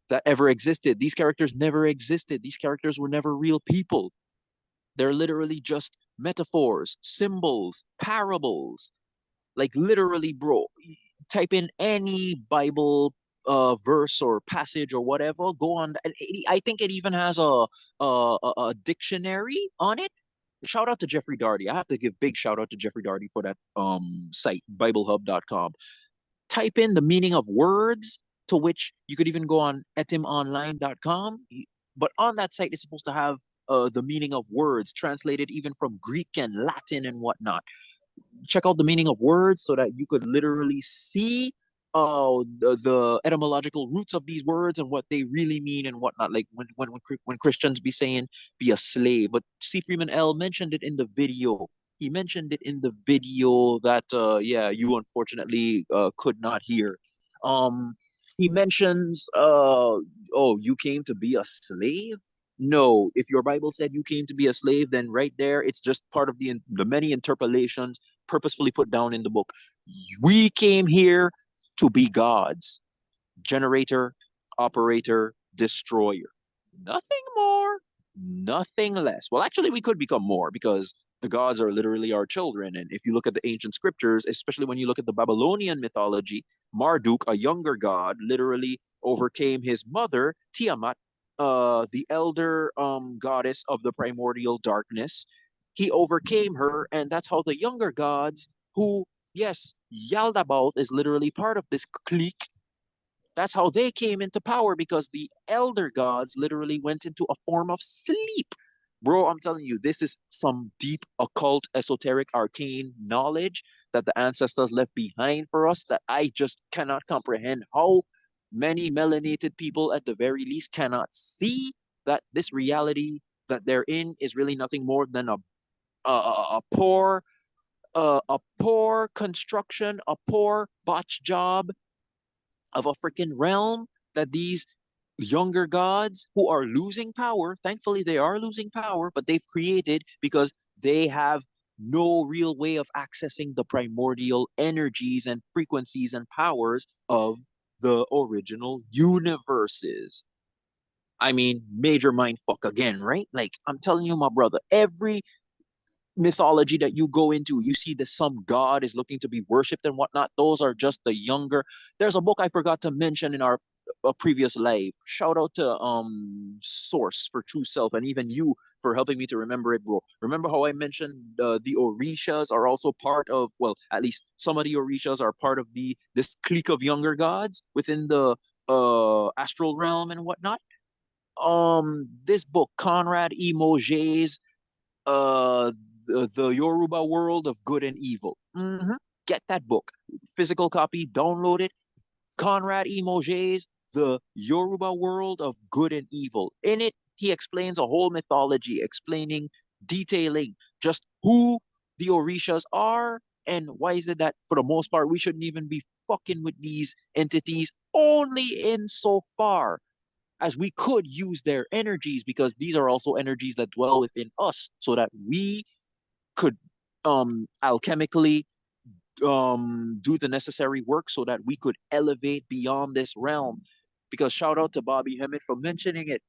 that ever existed. These characters never existed. These characters were never real people. They're literally just metaphors, symbols, parables. Like literally, bro, type in any Bible verse or passage or whatever. Go on. I think it even has a dictionary on it. Shout out to Jeffrey Darty. I have to give big shout out to Jeffrey Darty for that site, BibleHub.com. Type in the meaning of words. to which you could even go on etimonline.com. But on that site, it's supposed to have the meaning of words translated even from Greek and Latin and whatnot. Check out the meaning of words so that you could literally see the etymological roots of these words and what they really mean and whatnot. Like when Christians be saying be a slave, but C. Freeman L mentioned it in the video. He mentioned it in the video that yeah, you unfortunately could not hear. Um, he mentions oh, you came to be a slave. No, if your Bible said you came to be a slave, then right there, it's just part of the many interpolations purposefully put down in the book. We came here to be gods, generator, operator, destroyer. Nothing more, nothing less. Well, actually, we could become more because the gods are literally our children. And if you look at the ancient scriptures, especially when you look at the Babylonian mythology, Marduk, a younger god, literally overcame his mother, Tiamat, the elder goddess of the primordial darkness. He overcame her, and that's how the younger gods, who, yes, Yaldabaoth is literally part of this clique, that's how they came into power because the elder gods literally went into a form of sleep. Bro, I'm telling you, this is some deep occult, esoteric, arcane knowledge that the ancestors left behind for us that I just cannot comprehend how many melanated people, at the very least, cannot see that this reality that they're in is really nothing more than a poor a poor construction, a poor botch job of a freaking realm that these younger gods who are losing power, thankfully they are losing power, but they've created because they have no real way of accessing the primordial energies and frequencies and powers of the original universes. I mean, major mind fuck again, right? Like, I'm telling you, my brother, every mythology that you go into, you see that some god is looking to be worshipped and whatnot. Those are just the younger. There's a book I forgot to mention in our previous live. Shout out to Source for True Self, and even you for helping me to remember it, bro. Remember how I mentioned the Orishas are also part of, well, at least some of the Orishas are part of the this clique of younger gods within the astral realm and whatnot. This book, Conrad E. Mauger's uh the Yoruba World of Good and Evil. Get that book, physical copy, download it. Conrad E. Mauger's The Yoruba World of Good and Evil. In it, he explains a whole mythology, explaining, detailing just who the Orishas are and why is it that for the most part we shouldn't even be fucking with these entities only insofar as we could use their energies because these are also energies that dwell within us so that we could alchemically do the necessary work so that we could elevate beyond this realm. Because shout out to Bobby Hemmett for mentioning it.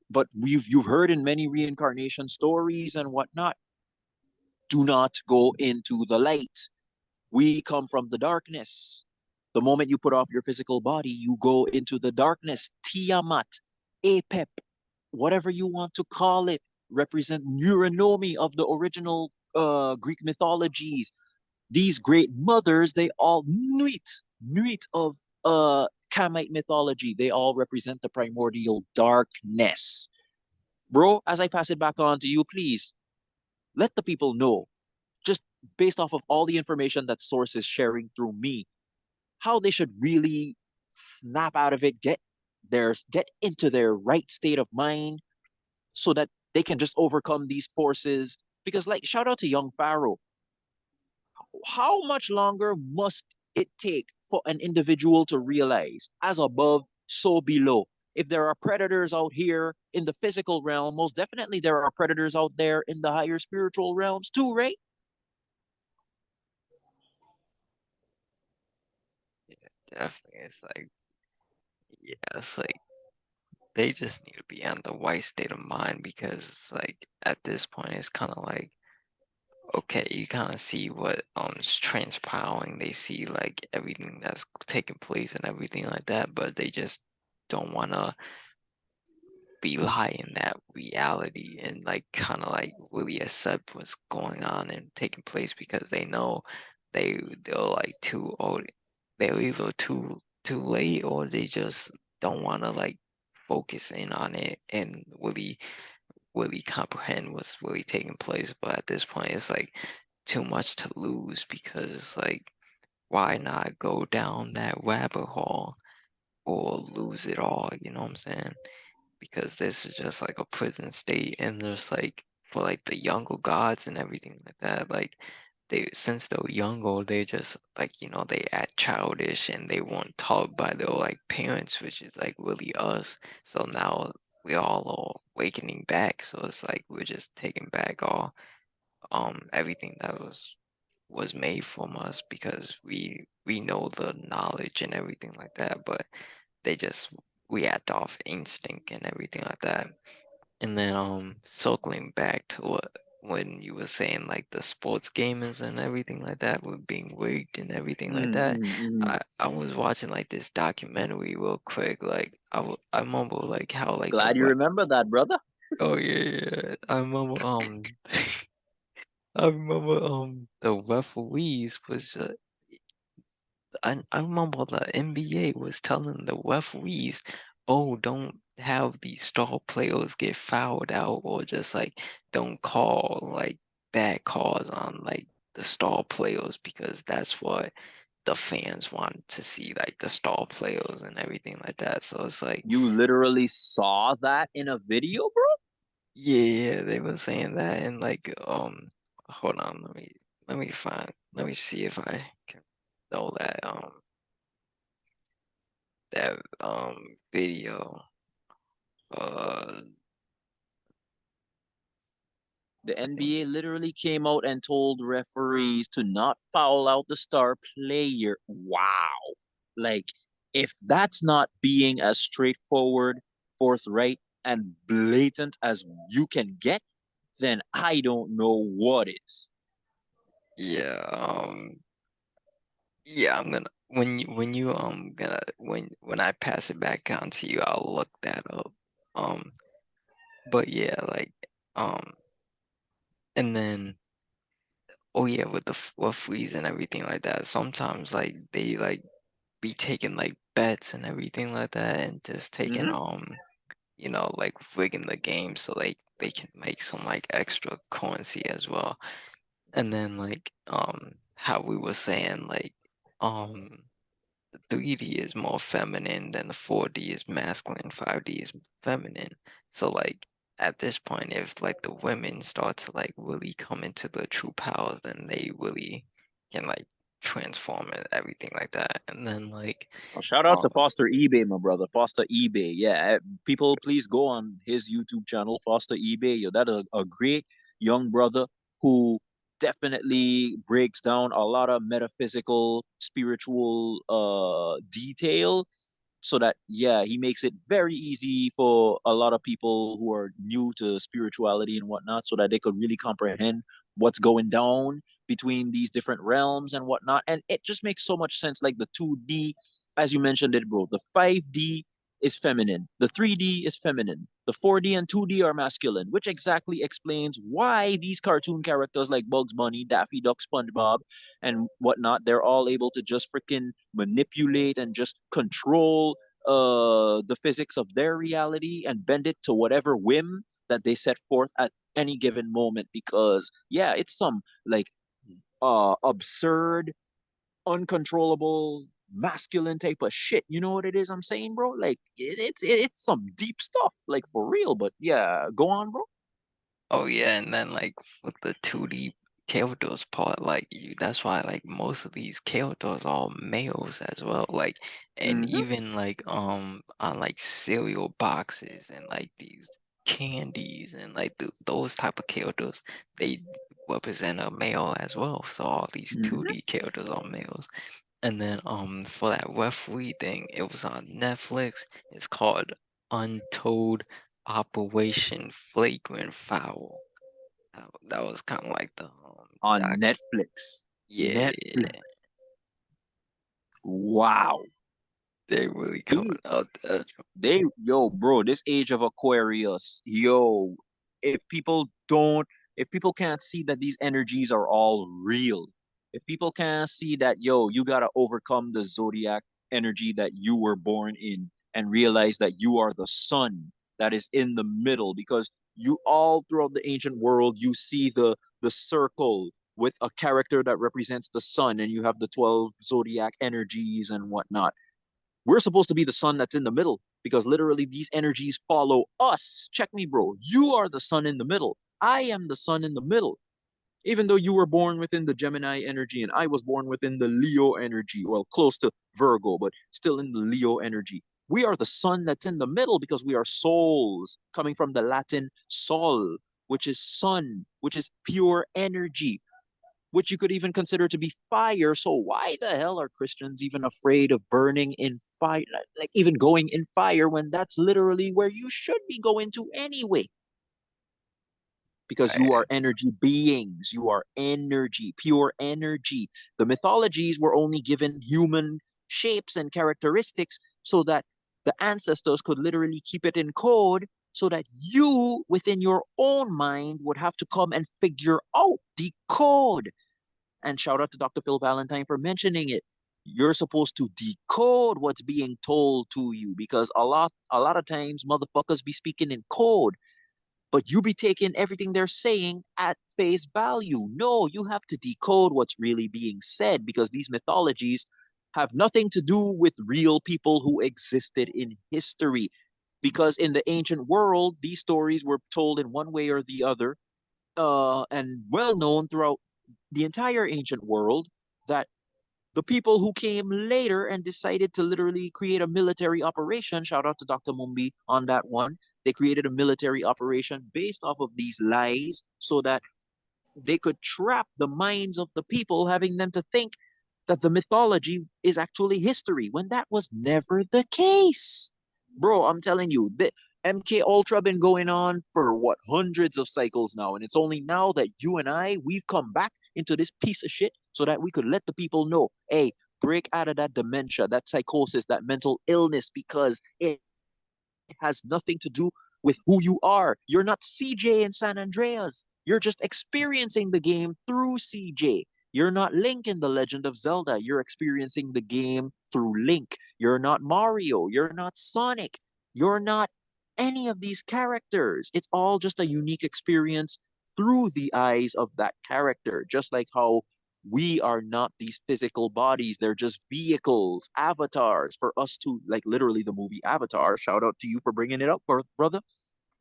But you've heard in many reincarnation stories and whatnot, do not go into the light. We come from the darkness. The moment you put off your physical body, you go into the darkness. Tiamat, Apep, whatever you want to call it, represent Neuronomy of the original Greek mythologies. These great mothers, they all Nuit of Kamite mythology. They all represent the primordial darkness. Bro, as I pass it back on to you, please let the people know, just based off of all the information that Source is sharing through me, how they should really snap out of it, get into their right state of mind so that they can just overcome these forces. Because, like, shout out to young Pharaoh. How much longer must it take for an individual to realize, as above, so below? If there are predators out here in the physical realm, most definitely there are predators out there in the higher spiritual realms too, right? Definitely. It's like, yeah, it's like they just need to be in the right state of mind because like at this point it's kind of like okay, you kind of see what is transpiring. They see like everything that's taking place and everything like that, but they just don't want to be lying that reality and like kind of like really accept what's going on and taking place because they know they're like too old. They're either too too late, or they just don't want to like focus in on it and really comprehend what's really taking place. But at this point, it's like too much to lose because it's like, why not go down that rabbit hole or lose it all? You know what I'm saying? Because this is just like a prison state, and there's like for like the younger gods and everything like that, like they since they're younger, they just like they act childish and they weren't taught by their like parents, which is like really us. So now we all are awakening back. So it's like we're just taking back all everything that was made from us because we know the knowledge and everything like that, but they just react off instinct and everything like that. And then circling back to what when you were saying like the sports gamers and everything like that were being rigged and everything like that, Mm. I was watching like this documentary real quick. Like I remember like how like Glad you remember that, brother. oh yeah, yeah. I remember I remember the referees was I remember the NBA was telling the referees, "Oh, don't have these star players get fouled out, or just like don't call like bad calls on like the star players because that's what the fans want to see, like the star players and everything like that." So it's like, You literally saw that in a video, bro? yeah, they were saying that, and like hold on, let me see if I can know that video. Uh, The I think NBA it's literally came out and told referees to not foul out the star player. Wow. Like, if that's not being as straightforward, forthright, and blatant as you can get, then I don't know what is. yeah. Yeah. I'm gonna when you gonna when I pass it back on to you, I'll look that up. Um, but yeah, like um, and then oh yeah, with the referees and everything like that. Sometimes like they like be taking like bets and everything like that, and just taking Hmm. like rigging the game so like they can make some like extra currency as well. And then like how we were saying like um the 3D is more feminine than the 4D is masculine, 5D is feminine. So like at this point if like the women start to like really come into their true powers, then they really can like transform and everything like that. And then like Well, shout out to um Foster eBay, my brother. Foster eBay. Yeah, people, please go on his YouTube channel, Foster eBay. Yo, that a great young brother who definitely breaks down a lot of metaphysical, spiritual detail so that yeah, he makes it very easy for a lot of people who are new to spirituality and whatnot so that they could really comprehend what's going down between these different realms and whatnot. And it just makes so much sense. Like the 2D, as you mentioned it, bro, the 5D is feminine, the 3D is feminine, the 4D and 2D are masculine, which exactly explains why these cartoon characters like Bugs Bunny, Daffy Duck, SpongeBob and whatnot, they're all able to just freaking manipulate and just control the physics of their reality and bend it to whatever whim that they set forth at any given moment. Because yeah, it's some like absurd, uncontrollable, masculine type of shit. You know what it is I'm saying, bro? Like it's some deep stuff, like for real. But yeah, go on, bro. oh yeah, and then like with the 2D characters part, like that's why like most of these characters are males as well. Like and Mm-hmm. even like on like cereal boxes and like these candies and like those type of characters, they represent a male as well. So all these Mm-hmm. 2D characters are males. And then for that referee thing, it was on Netflix. It's called Untold Operation Flagrant Foul. That was kind of like the On doc. Netflix. Yeah, yeah, Netflix. Wow. they really They coming out that. They, yo, bro, this age of Aquarius, yo, if people don't, if people can't see that these energies are all real, if people can't see that, yo, you gotta overcome the zodiac energy that you were born in and realize that you are the sun that is in the middle, because you all throughout the ancient world you see the circle with a character that represents the sun, and you have the 12 zodiac energies and whatnot. We're supposed to be the sun that's in the middle, because literally these energies follow us. Check me, bro. You are the sun in the middle. I am the sun in the middle. Even though you were born within the Gemini energy and I was born within the Leo energy, well, close to Virgo, but still in the Leo energy. We are the sun that's in the middle because we are souls, coming from the Latin sol, which is sun, which is pure energy, which you could even consider to be fire. So why the hell are Christians even afraid of burning in fire, like even going in fire, when that's literally where you should be going to anyway? Because you Right, are energy beings. You are energy, pure energy. The mythologies were only given human shapes and characteristics so that the ancestors could literally keep it in code, so that you, within your own mind, would have to come and figure out the code. And shout out to Dr. Phil Valentine for mentioning it. You're supposed to decode what's being told to you, because a lot of times motherfuckers be speaking in code, but you be taking everything they're saying at face value. No, you have to decode what's really being said, because these mythologies have nothing to do with real people who existed in history. Because in the ancient world, these stories were told in one way or the other, and well known throughout the entire ancient world, that the people who came later and decided to literally create a military operation, shout out to Dr. Mumbi on that one. They created a military operation based off of these lies so that they could trap the minds of the people, having them to think that the mythology is actually history, when that was never the case. Bro, I'm telling you, the MK Ultra been going on for what, hundreds of cycles now, and it's only now that you and we've come back into this piece of shit so that we could let the people know, hey, break out of that dementia, that psychosis, that mental illness, because it has nothing to do with who you are. You're not CJ in San Andreas. You're just experiencing the game through CJ. You're not Link in The Legend of Zelda. You're experiencing the game through Link. You're not Mario. You're not Sonic. You're not any of these characters. It's all just a unique experience through the eyes of that character. Just like how we are not these physical bodies. They're just vehicles, avatars for us to, like literally the movie Avatar. Shout out to you for bringing it up, brother.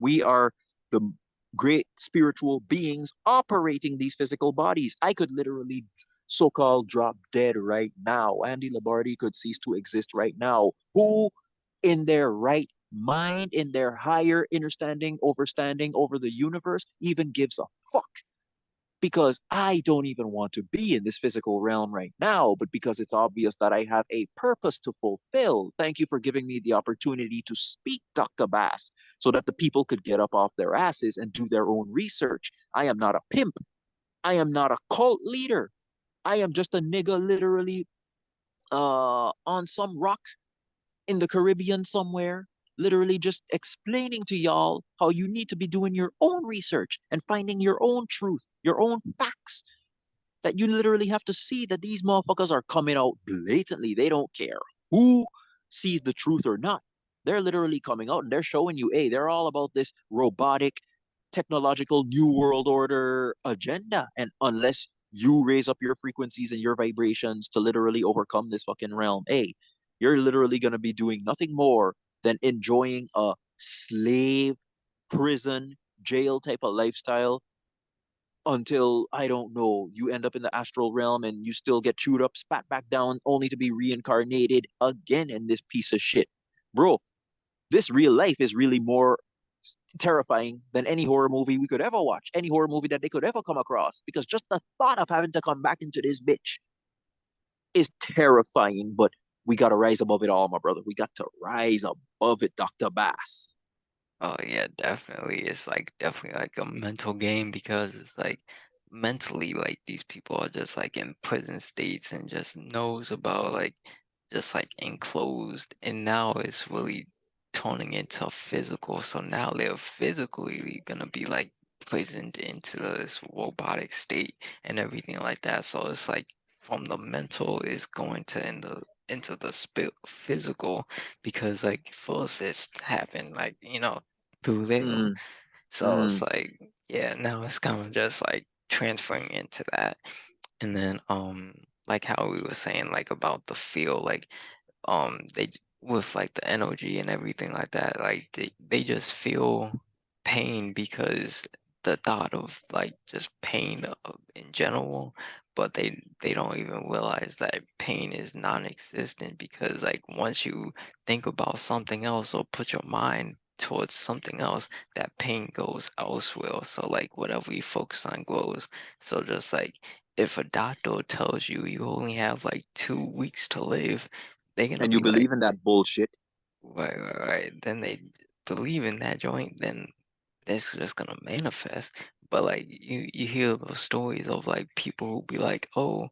We are the great spiritual beings operating these physical bodies. I could literally so-called drop dead right now. Andy Labardi could cease to exist right now. Who in their right mind, in their higher understanding, overstanding over the universe, even gives a fuck? Because I don't even want to be in this physical realm right now, but because it's obvious that I have a purpose to fulfill. Thank you for giving me the opportunity to speak, Dr. Bass, so that the people could get up off their asses and do their own research. I am not a pimp. I am not a cult leader. I am just a nigga literally on some rock in the Caribbean somewhere, literally just explaining to y'all how you need to be doing your own research and finding your own truth, your own facts, that you literally have to see that these motherfuckers are coming out blatantly. They don't care who sees the truth or not. They're literally coming out and they're showing you, hey, they're all about this robotic, technological, new world order agenda. And unless you raise up your frequencies and your vibrations to literally overcome this fucking realm, hey, you're literally going to be doing nothing more than enjoying a slave, prison, jail type of lifestyle until, I don't know, you end up in the astral realm and you still get chewed up, spat back down, only to be reincarnated again in this piece of shit. Bro, this real life is really more terrifying than any horror movie we could ever watch, any horror movie that they could ever come across. Because just the thought of having to come back into this bitch is terrifying, but we gotta rise above it all, my brother. We got to rise above it, Dr. Bass. oh yeah, definitely. It's like definitely like a mental game because it's like mentally like these people are just like in prison states and just knows about like just like enclosed, and now it's really turning into physical. So now they're physically gonna be like prisoned into this robotic state and everything like that. So it's like from the mental is going to into the physical because like forces happen like through them. Mm, So it's mm. like yeah, now it's kind of just like transferring into that. And then like how we were saying like about the feel like with like the energy and everything like that like they just feel pain because the thought of like just pain in general, but they don't even realize that pain is non-existent because like once you think about something else or put your mind towards something else, that pain goes elsewhere, so like whatever you focus on grows. So just like if a doctor tells you you only have like 2 weeks to live, they're gonna And you be like, believe in that bullshit? right, right, right. Then they believe in that joint, then that's just gonna manifest. But like you hear those stories of like people who be like, oh,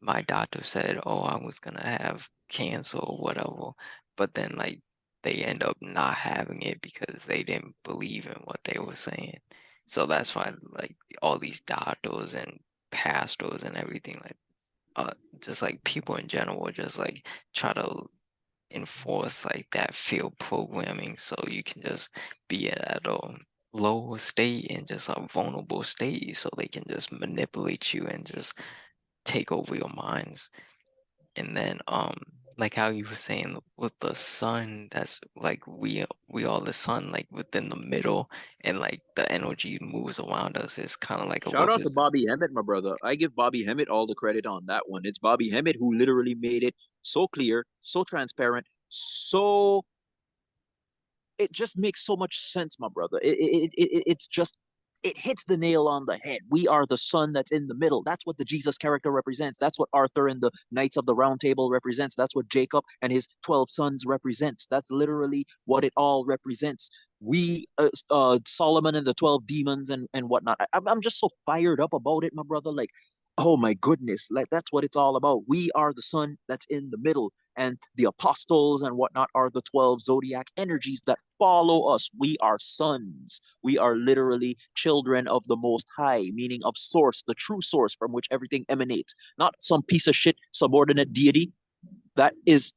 my doctor said, oh, I was gonna have cancer or whatever, but then like they end up not having it because they didn't believe in what they were saying. So that's why like all these doctors and pastors and everything like uh just like people in general just like try to enforce like that field programming so you can just be at a lower state and just a vulnerable state so they can just manipulate you and just take over your minds. And then like how you were saying with the sun, that's like we are the sun like within the middle, and like the energy moves around us is kind of like a Shout out to represent. Bobby Hemmett, my brother. I give Bobby Hemmett all the credit on that one. It's Bobby Hemmett who literally made it so clear, so transparent, so it just makes so much sense, my brother. It's just it hits the nail on the head. We are the sun that's in the middle. That's what the Jesus character represents. That's what Arthur and the Knights of the Round Table represents. That's what Jacob and his 12 sons represents. That's literally what it all represents. We, Solomon and the 12 demons and whatnot. I'm just so fired up about it, my brother. Like, oh my goodness, like that's what it's all about. We are the sun that's in the middle, and the apostles and whatnot are the 12 zodiac energies that follow us. We are sons. We are literally children of the Most High, meaning of source, the true source from which everything emanates, not some piece of shit subordinate deity that is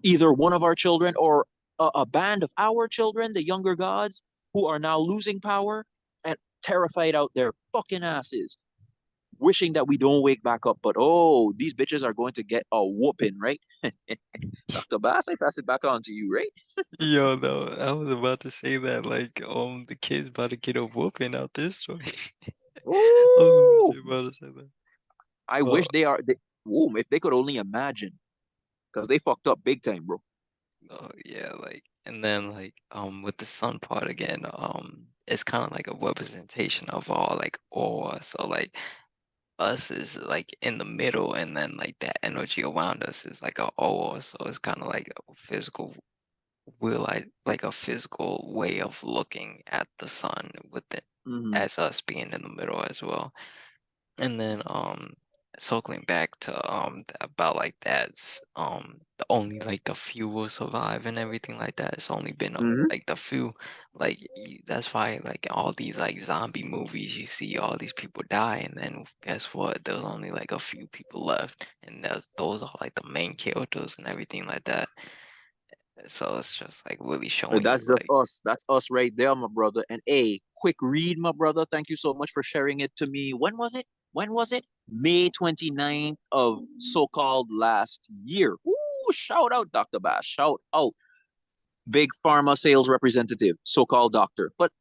either one of our children or a band of our children, the younger gods, who are now losing power and terrified out their fucking asses, wishing that we don't wake back up. But oh, these bitches are going to get a whooping, right? Dr. Bass, I pass it back on to you, right? Yo, no, I was about to say that like the kids about to get a whooping out this story. I was Ooh, legit about to say that. I Oh, wish they are. Ooh, if they could only imagine, because they fucked up big time, bro. oh yeah, like and then like with the sun part again, it's kind of like a representation of all like aura. So like us is like in the middle, and then like that energy around us is like a aura. So it's kind of like a physical realize like a physical way of looking at the sun with it Mm-hmm. as us being in the middle as well. And then circling back to about like that's the only like the few will survive and everything like that. It's only been Mm-hmm. like the few, like that's why like all these like zombie movies you see all these people die, and then guess what, there's only like a few people left, and those are like the main characters and everything like that. So it's just like really showing you That's just like us. That's us right there, my brother. And a quick read, my brother. Thank you so much for sharing it to me. When was it? When was it? May 29th of so-called last year. Ooh, shout out, Dr. Bash. Shout out. Big pharma sales representative, so-called doctor. But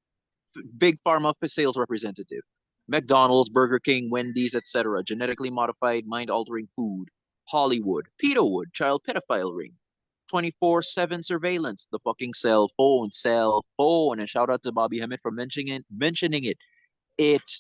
big pharma for sales representative. McDonald's, Burger King, Wendy's, etc. Genetically modified, mind-altering food. Hollywood, Peterwood, child pedophile ring. 24/7 surveillance, the fucking cell phone. And shout out to Bobby Hemmett for mentioning it. It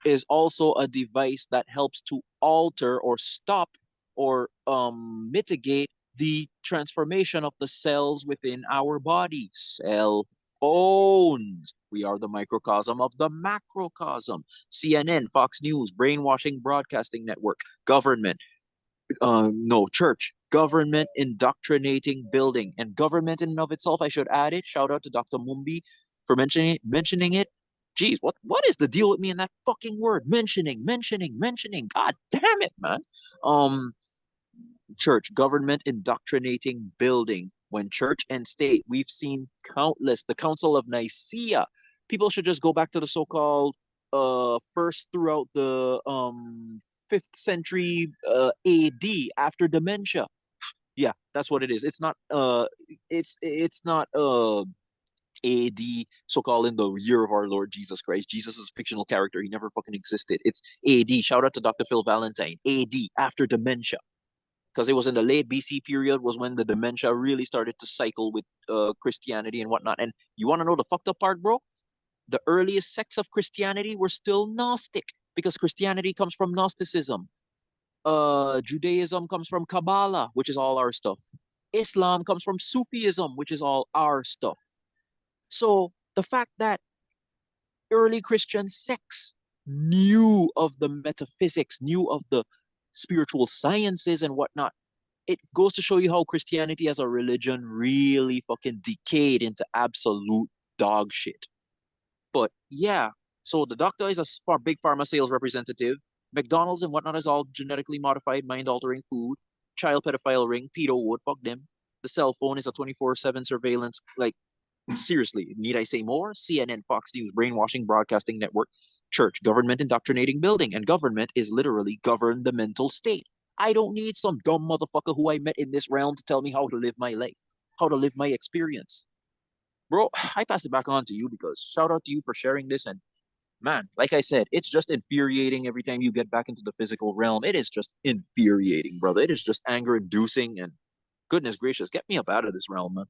is also a device that helps to alter or stop or mitigate the transformation of the cells within our body. Cell phones. We are the microcosm of the macrocosm. CNN, Fox News, brainwashing broadcasting network, government, no, church, government indoctrinating building, and government in and of itself. I should add it. Shout out to Dr. Mumbi for mentioning it. Geez, what is the deal with me in that fucking word? Mentioning. God damn it, man. Um, Church, government indoctrinating building. When church and state, we've seen countless, the Council of Nicaea. People should just go back to the so-called first throughout the 5th century AD after dementia. Yeah, that's what it is. It's not AD, so-called in the year of our Lord Jesus Christ. Jesus is a fictional character. He never fucking existed. It's AD. Shout out to Dr. Phil Valentine. AD, after dementia. Because it was in the late BC period was when the dementia really started to cycle with Christianity and whatnot. And you want to know the fucked up part, bro? The earliest sects of Christianity were still Gnostic because Christianity comes from Gnosticism. Judaism comes from Kabbalah, which is all our stuff. Islam comes from Sufism, which is all our stuff. So the fact that early Christian sects knew of the metaphysics, knew of the spiritual sciences and whatnot, it goes to show you how Christianity as a religion really fucking decayed into absolute dog shit. But yeah, so the doctor is a big pharma sales representative. McDonald's and whatnot is all genetically modified, mind altering food. Child pedophile ring, pedo would, fuck them. The cell phone is a 24/7 surveillance. Like, seriously, need I say more? CNN, Fox News, brainwashing broadcasting network, church, government indoctrinating building, and government is literally govern the mental state. I don't need some dumb motherfucker who I met in this realm to tell me how to live my life, how to live my experience. Bro, I pass it back on to you because shout out to you for sharing this. And man, like I said, it's just infuriating every time you get back into the physical realm. It is just infuriating, brother. It is just anger inducing. And goodness gracious, get me up out of this realm, man.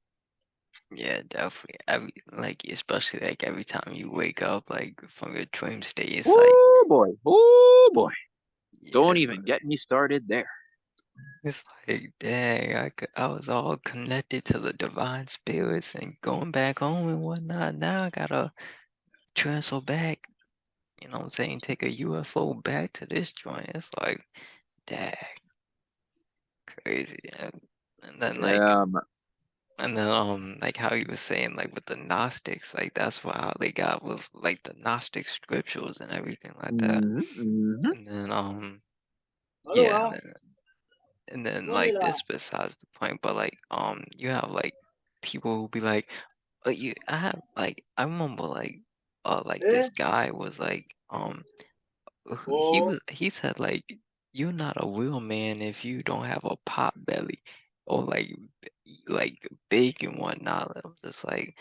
Yeah, definitely. Every like especially like every time you wake up like from your dream state, it's like Oh boy. Oh boy. yeah, Don't even get me started there. it's like dang, I was all connected to the divine spirits and going back home and whatnot. Now I gotta transfer back, you know what I'm saying, take a UFO back to this joint. It's like dang, crazy. And then like Yeah, man. and then like how you were saying like with the Gnostics, like that's what how they got was like the Gnostic scriptures and everything like that. Mm-hmm, mm-hmm. And then yeah, and then like this besides the point, but like you have like people who be like you I have like I remember like this guy was like he said like you're not a real man if you don't have a pot belly or like big and whatnot. I'm just like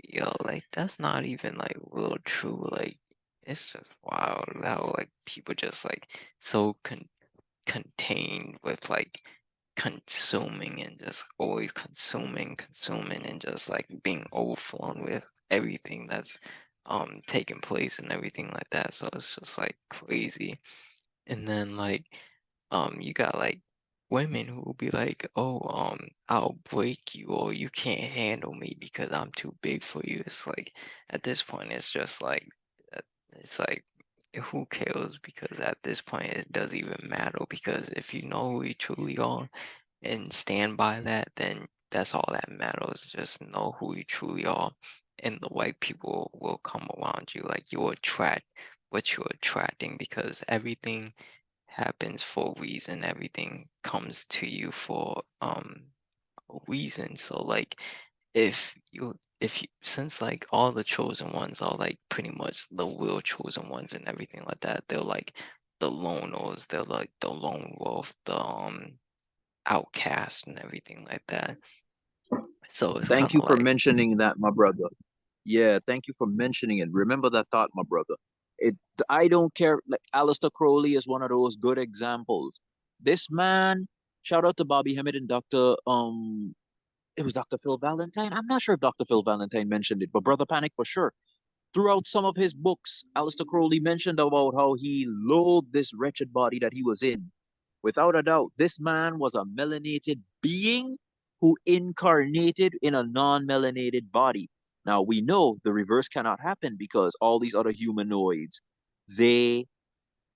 yo, like that's not even like real true. Like it's just wild how like people just like so contained with like consuming and just always consuming and just like being overflown with everything that's taking place and everything like that. So it's just like crazy. And then like you got like women who will be like, oh, I'll break you or you can't handle me because I'm too big for you. It's like at this point it's just like uh, it's like who cares because at this point it doesn't even matter because if you know who you truly are and stand by that, then that's all that matters. Just know who you truly are, and the white people will come around you. Like you attract what you're attracting because everything happens for a reason. Everything comes to you for a reason. So like if you since like all the chosen ones are like pretty much the real chosen ones and everything like that, they're like the loners, they're like the lone wolf, the outcast and everything like that. So it's kind Thank of you for like, mentioning that, my brother. Yeah, thank you for mentioning it. Remember that thought, my brother. It I don't care. Like Aleister Crowley is one of those good examples. This man, shout out to Bobby Hemmett and Dr. It was Dr. Phil Valentine. I'm not sure if Dr. Phil Valentine mentioned it, but Brother Panic for sure. Throughout some of his books, Aleister Crowley mentioned about how he loathed this wretched body that he was in. Without a doubt, this man was a melanated being who incarnated in a non-melanated body. Now we know the reverse cannot happen because all these other humanoids, they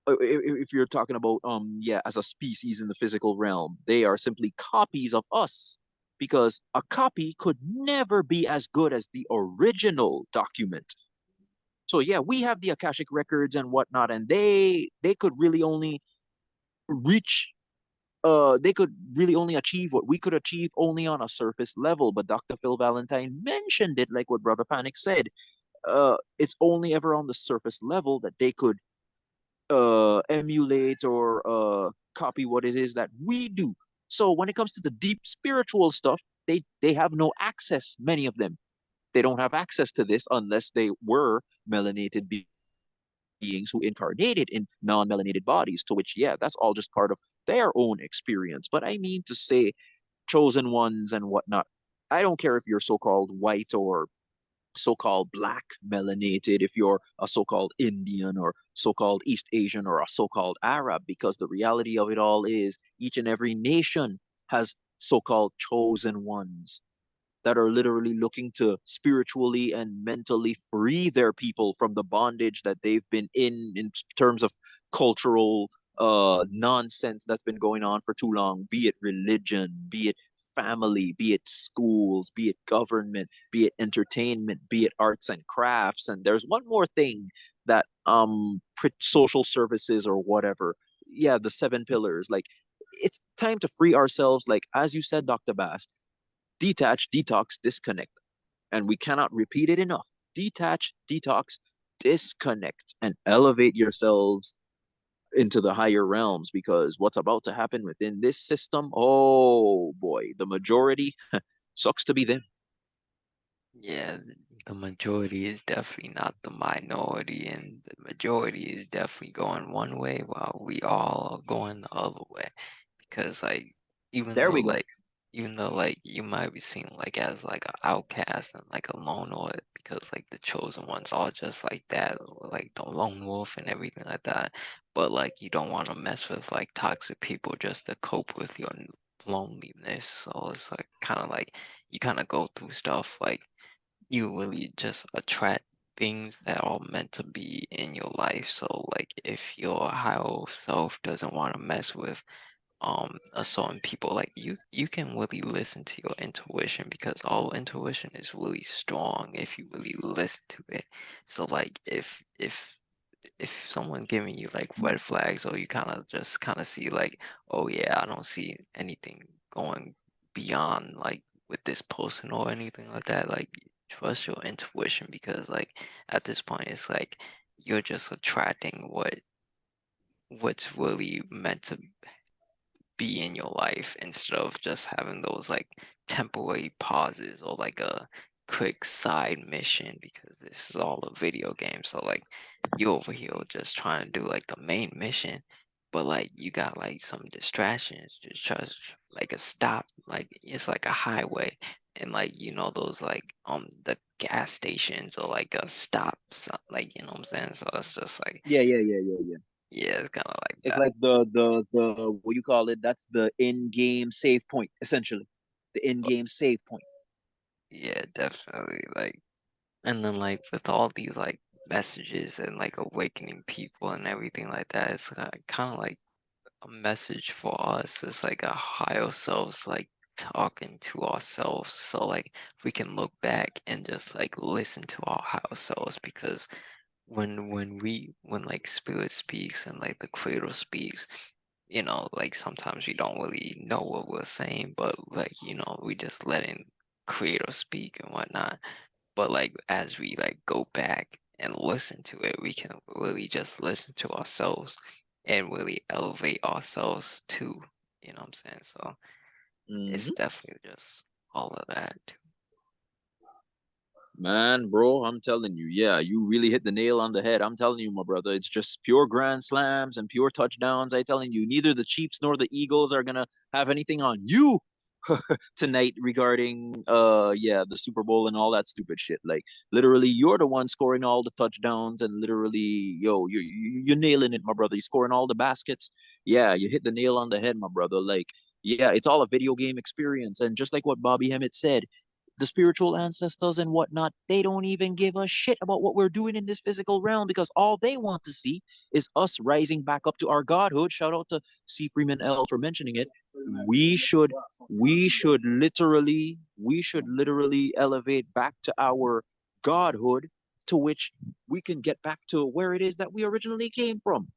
if you're talking about yeah, as a species in the physical realm, they are simply copies of us because a copy could never be as good as the original document. So yeah, we have the Akashic records and whatnot, and they could really only reach. they could really only achieve what we could achieve only on a surface level. But Dr. Phil Valentine mentioned it, like what Brother Panic said. It's only ever on the surface level that they could emulate or copy what it is that we do. So when it comes to the deep spiritual stuff, they have no access. Many of them, they don't have access to this unless they were melanated beings who incarnated in non-melanated bodies. To which, yeah, that's all just part of their own experience. But I mean to say, chosen ones and whatnot. I don't care if you're so-called white or so-called black melanated, if you're a so-called Indian or so-called East Asian or a so-called Arab, because the reality of it all is each and every nation has so-called chosen ones that are literally looking to spiritually and mentally free their people from the bondage that they've been in terms of cultural nonsense that's been going on for too long, be it religion, be it family, be it schools, be it government, be it entertainment, be it arts and crafts. And there's one more thing that social services or whatever. Yeah, the seven pillars. Like, it's time to free ourselves, like as you said, Dr. Bass, detach, detox, disconnect. And we cannot repeat it enough. Detach, detox, disconnect, and elevate yourselves into the higher realms, because what's about to happen within this system, oh boy, the majority sucks to be them. Yeah, the majority is definitely not the minority, and the majority is definitely going one way while we all are going the other way. Because like even There though we go. like even though like you might be seen like as like an outcast and like a lone wolf because like the chosen ones are just like that, or like the lone wolf and everything like that. But like you don't want to mess with like toxic people just to cope with your loneliness. So it's like kind of like you kind of go through stuff like you really just attract things that are meant to be in your life. So like if your higher self doesn't want to mess with a certain people, like you can really listen to your intuition because all intuition is really strong if you really listen to it. So like if someone giving you like red flags or you kind of see like, oh yeah, I don't see anything going beyond like with this person or anything like that, like trust your intuition because like at this point it's like you're just attracting what's really meant to be in your life instead of just having those like temporary pauses or like a quick side mission because this is all a video game. So like you over here just trying to do like the main mission, but like you got like some distractions, just like a stop, like it's like a highway. And like those like the gas stations or like a stop like what I'm saying. So it's just like Yeah, yeah, yeah, yeah, yeah. yeah, it's kind of like It's that. like the what you call it? That's the in-game save point, essentially. The in-game save point. Yeah, definitely. Like, and then like with all these like messages and like awakening people and everything like that, it's kind of like a message for us. It's like a higher selves like talking to ourselves. So like we can look back and just like listen to our higher selves because when like spirit speaks and like the creator speaks, like sometimes we don't really know what we're saying, but like, we just letting creator speak and whatnot. But like as we like go back and listen to it, we can really just listen to ourselves and really elevate ourselves too. You know what I'm saying? So it's Hmm. definitely just all of that too. Man, bro, I'm telling you, yeah, you really hit the nail on the head. I'm telling you, my brother, it's just pure grand slams and pure touchdowns. I telling you, neither the Chiefs nor the Eagles are gonna have anything on you tonight regarding yeah, the Super Bowl and all that stupid shit. Like, literally, you're the one scoring all the touchdowns, and literally, yo, you're nailing it, my brother. You're scoring all the baskets. Yeah, you hit the nail on the head, my brother. Like, yeah, it's all a video game experience. And just like what Bobby Hemmett said, the spiritual ancestors and whatnot, they don't even give a shit about what we're doing in this physical realm, because all they want to see is us rising back up to our godhood. Shout out to C. Freeman L for mentioning it. We should we should literally elevate back to our godhood, to which we can get back to where it is that we originally came from.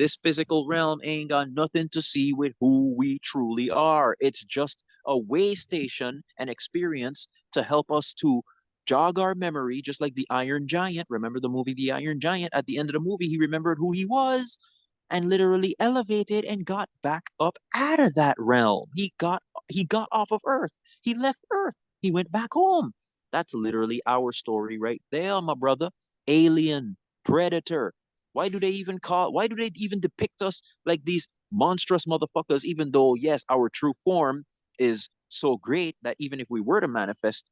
This physical realm ain't got nothing to see with who we truly are. It's just a way station and experience to help us to jog our memory, just like the Iron Giant. Remember the movie The Iron Giant? At the end of the movie, he remembered who he was and literally elevated and got back up out of that realm. He got off of Earth. He left Earth. He went back home. That's literally our story right there, my brother. Alien, predator. Why do they even depict us like these monstrous motherfuckers, even though, yes, our true form is so great that even if we were to manifest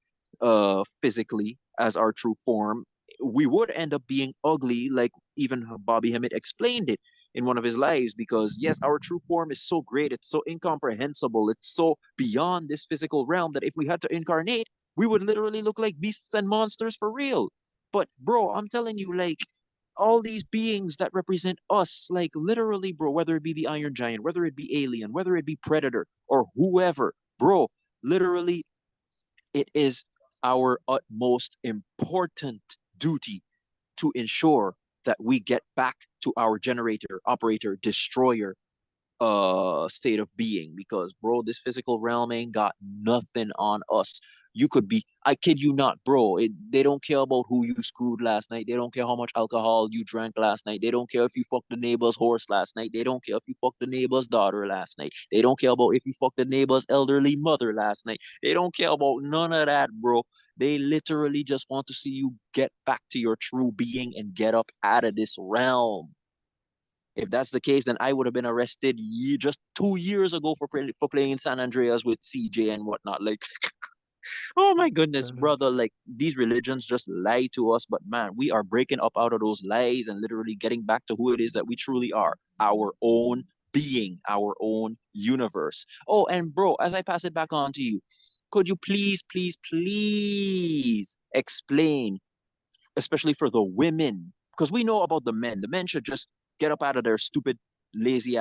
physically as our true form, we would end up being ugly, like even Bobby Hemmett explained it in one of his lives, because yes, our true form is so great, it's so incomprehensible, it's so beyond this physical realm that if we had to incarnate, we would literally look like beasts and monsters for real. But bro, I'm telling you, like all these beings that represent us, like literally, bro, whether it be the Iron Giant, whether it be Alien, whether it be Predator or whoever, bro, literally, it is our utmost important duty to ensure that we get back to our generator, operator, destroyer state of being, because bro, this physical realm ain't got nothing on us. You could be, I kid you not, bro, they don't care about who you screwed last night. They don't care how much alcohol you drank last night. They don't care if you fucked the neighbor's horse last night. They don't care if you fucked the neighbor's daughter last night. They don't care about if you fucked the neighbor's elderly mother last night. They don't care about none of that, bro. They literally just want to see you get back to your true being and get up out of this realm. If that's the case, then I would have been arrested just 2 years ago for playing San Andreas with CJ and whatnot. Like, oh my goodness, brother! Like these religions just lie to us, but man, we are breaking up out of those lies and literally getting back to who it is that we truly are, our own being, our own universe. Oh, and bro, as I pass it back on to you, could you please, please, please explain, especially for the women, because we know about the men. The men should just get up out of their stupid, lazy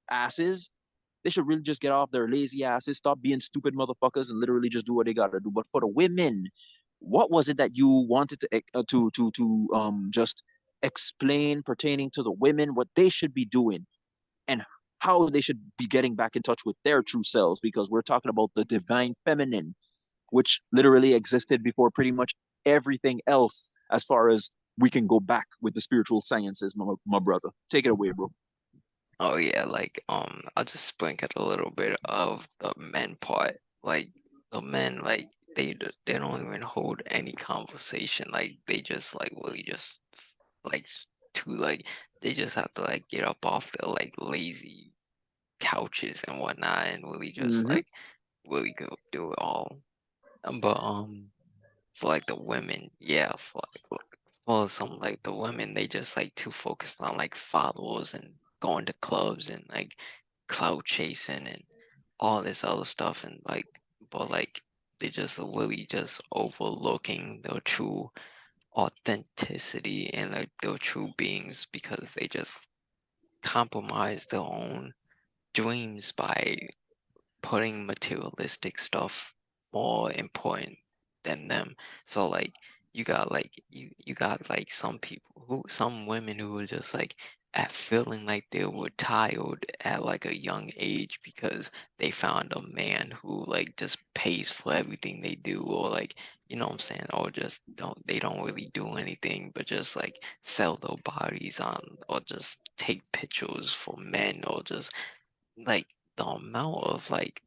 asses. They should really just get off their lazy asses, stop being stupid motherfuckers, and literally just do what they gotta do. But for the women, what was it that you wanted to just explain pertaining to the women, what they should be doing and how they should be getting back in touch with their true selves? Because we're talking about the divine feminine, which literally existed before pretty much everything else as far as we can go back with the spiritual sciences, my brother. Take it away, bro. Oh yeah, like I'll just sprinkle a little bit of the men part. Like the men, like they don't even hold any conversation. Like they just like really just like to like they just have to like get up off their like lazy couches and whatnot and really just Mm-hmm. like really go do it all. But for like the women, yeah, for some like the women, they just like too focused on like followers and going to clubs and like clout chasing and all this other stuff and like, but like they just really just overlooking their true authenticity and like their true beings because they just compromise their own dreams by putting materialistic stuff more important than them. So like you got like some women who were just like at feeling like they were tired at like a young age because they found a man who like just pays for everything they do or like you know what I'm saying or just don't really do anything but just like sell their bodies on or just take pictures for men or just like the amount of like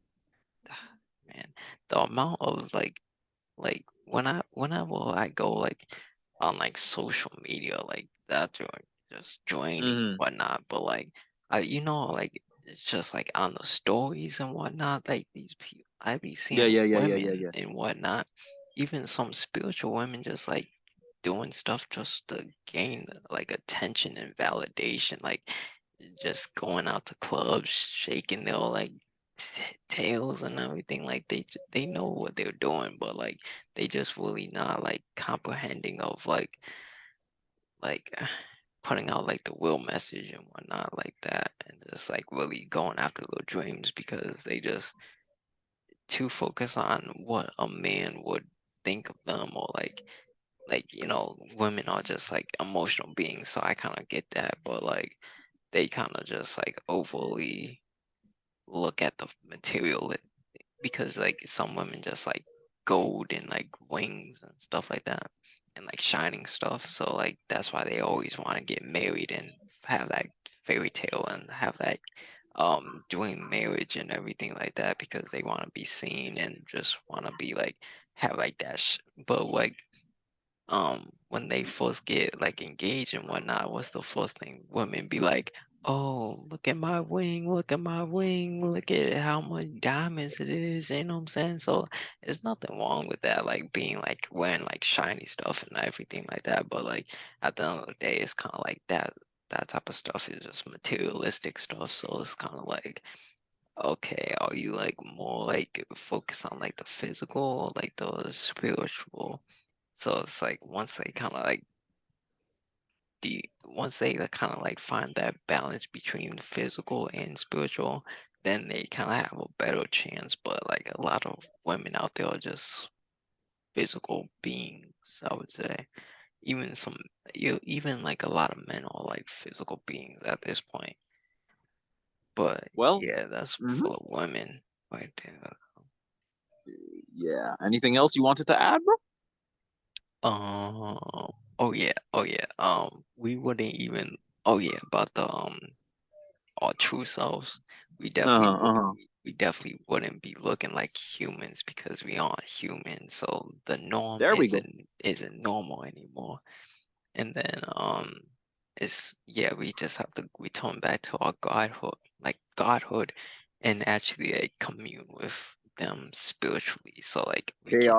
man the amount of like whenever I go like on like social media like that just joining and Mm-hmm. whatnot but like I like it's just like on the stories and whatnot like these people I be Yeah, seeing yeah, yeah, yeah, yeah, women yeah. and whatnot even some spiritual women just like doing stuff just to gain like attention and validation like just going out to clubs shaking their like tails and everything like they know what they're doing but like they just really not like comprehending of like putting out like the real message and whatnot like that and just like really going after their dreams because they just too focused on what a man would think of them or like women are just like emotional beings so I kind of get that but like they kind of just like overly look at the material because like some women just like gold and like wings and stuff like that and like shining stuff. So like that's why they always want to get married and have that fairy tale and have that doing marriage and everything like that because they want to be seen and just want to be like have like that but like when they first get like engaged and whatnot, what's the first thing women be like, oh, look at my wing, look at my wing, look at how much diamonds it is, you know what I'm saying? So there's nothing wrong with that, like being like wearing like shiny stuff and everything like that. But like at the end of the day, it's kind of like that type of stuff is just materialistic stuff. So it's kind of like, okay, are you like more like focused on like the physical or like the spiritual? So it's like once they kind of like once they kind of like find that balance between physical and spiritual, then they kind of have a better chance. But like a lot of women out there are just physical beings, I would say. Even some, even like a lot of men are like physical beings at this point. But Well, yeah, that's hmm full of women right there. yeah. Anything else you wanted to add, bro? Oh yeah. We wouldn't even. Oh yeah, about the our true selves. We definitely Uh-huh, would. uh-huh. We definitely wouldn't be looking like humans because we aren't human. So the norm There we go. isn't normal anymore. And then it's yeah, we just have to return back to our godhood, and actually like commune with them spiritually. So like we can.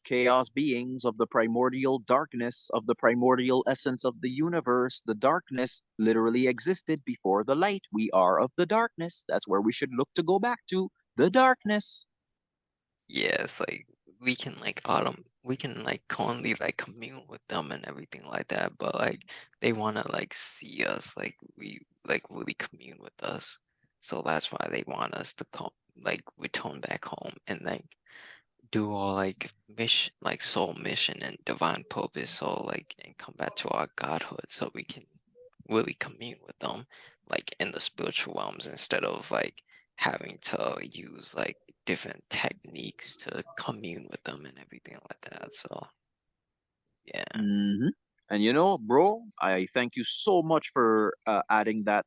Chaos beings of the primordial darkness, of the primordial essence of the universe. The darkness literally existed before the light. We are of the darkness. That's where we should look to go back to. The darkness. Yeah, it's like we can like currently like commune with them and everything like that, but like they wanna like see us like we like really commune with us. So that's why they want us to come like return back home and like do all like mission like soul mission and divine purpose so like and come back to our godhood so we can really commune with them like in the spiritual realms instead of like having to use like different techniques to commune with them and everything like that. So yeah. hmm And you know, bro, I thank you so much for adding that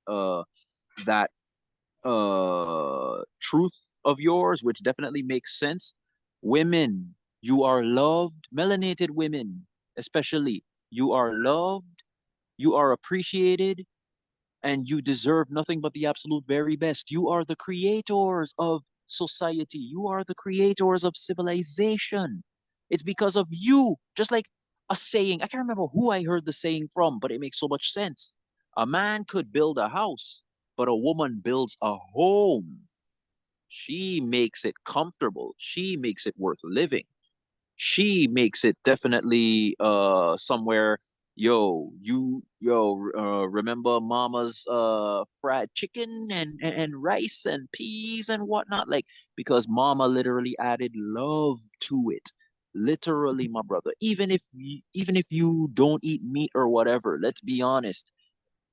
truth of yours, which definitely makes sense. Women, you are loved. Melanated women, especially, you are loved. You are appreciated, and you deserve nothing but the absolute very best. You are the creators of society. You are the creators of civilization. It's because of you. Just like a saying, I can't remember who I heard the saying from, but it makes so much sense. A man could build a house, but a woman builds a home. She makes it comfortable. She makes it worth living. She makes it definitely somewhere. Remember mama's fried chicken and rice and peas and whatnot, like, because mama literally added love to it. Literally, my brother, even if you don't eat meat or whatever, let's be honest,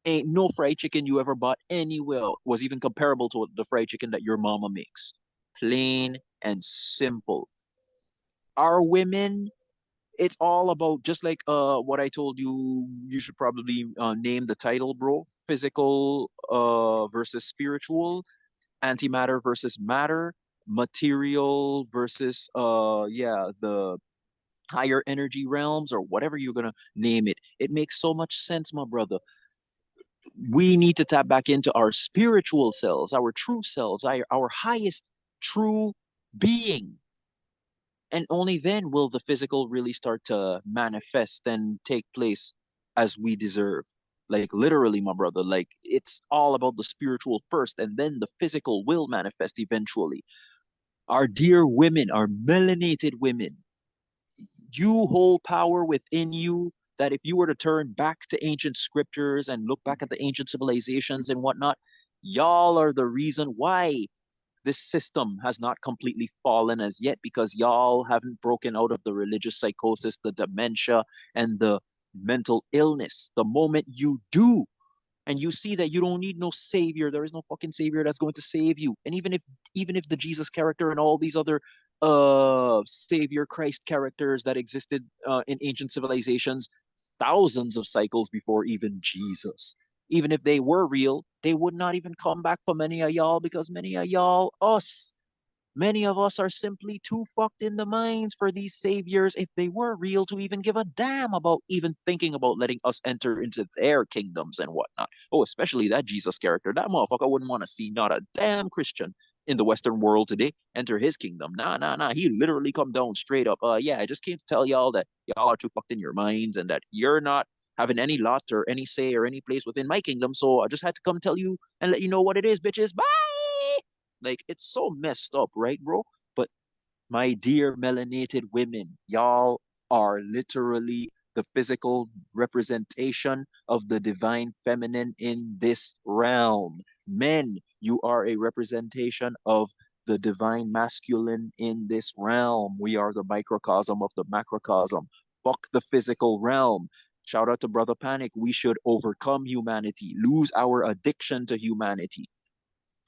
ain't no fried chicken you ever bought anywhere was even comparable to the fried chicken that your mama makes. Plain and simple. Our women, it's all about, just like what I told you. You should probably name the title, bro. Physical versus spiritual, antimatter versus matter, material versus the higher energy realms, or whatever you're gonna name it. It makes so much sense, my brother. We need to tap back into our spiritual selves, our true selves, our highest true being, and only then will the physical really start to manifest and take place as we deserve. Like, literally, my brother, like, it's all about the spiritual first, and then the physical will manifest eventually. Our dear women, our melanated women, you hold power within you that if you were to turn back to ancient scriptures and look back at the ancient civilizations and whatnot, y'all are the reason why this system has not completely fallen as yet, because y'all haven't broken out of the religious psychosis, the dementia, and the mental illness. The moment you do, and you see that you don't need no savior. There is no fucking savior that's going to save you. And even if the Jesus character and all these other savior Christ characters that existed in ancient civilizations thousands of cycles before even Jesus, even if they were real, they would not even come back for many of y'all, because many of y'all, many of us are simply too fucked in the minds for these saviors, if they were real, to even give a damn about even thinking about letting us enter into their kingdoms and whatnot. Oh, especially that Jesus character. That motherfucker wouldn't want to see not a damn Christian in the Western world today enter his kingdom. Nah, nah, nah. He literally come down straight up. Yeah, I just came to tell y'all that y'all are too fucked in your minds and that you're not having any lot or any say or any place within my kingdom. So I just had to come tell you and let you know what it is, bitches. Bye. Like, it's so messed up, right, bro? But my dear melanated women, y'all are literally the physical representation of the divine feminine in this realm. Men, you are a representation of the divine masculine in this realm. We are the microcosm of the macrocosm. Fuck the physical realm. Shout out to Brother Panic. We should overcome humanity, lose our addiction to humanity.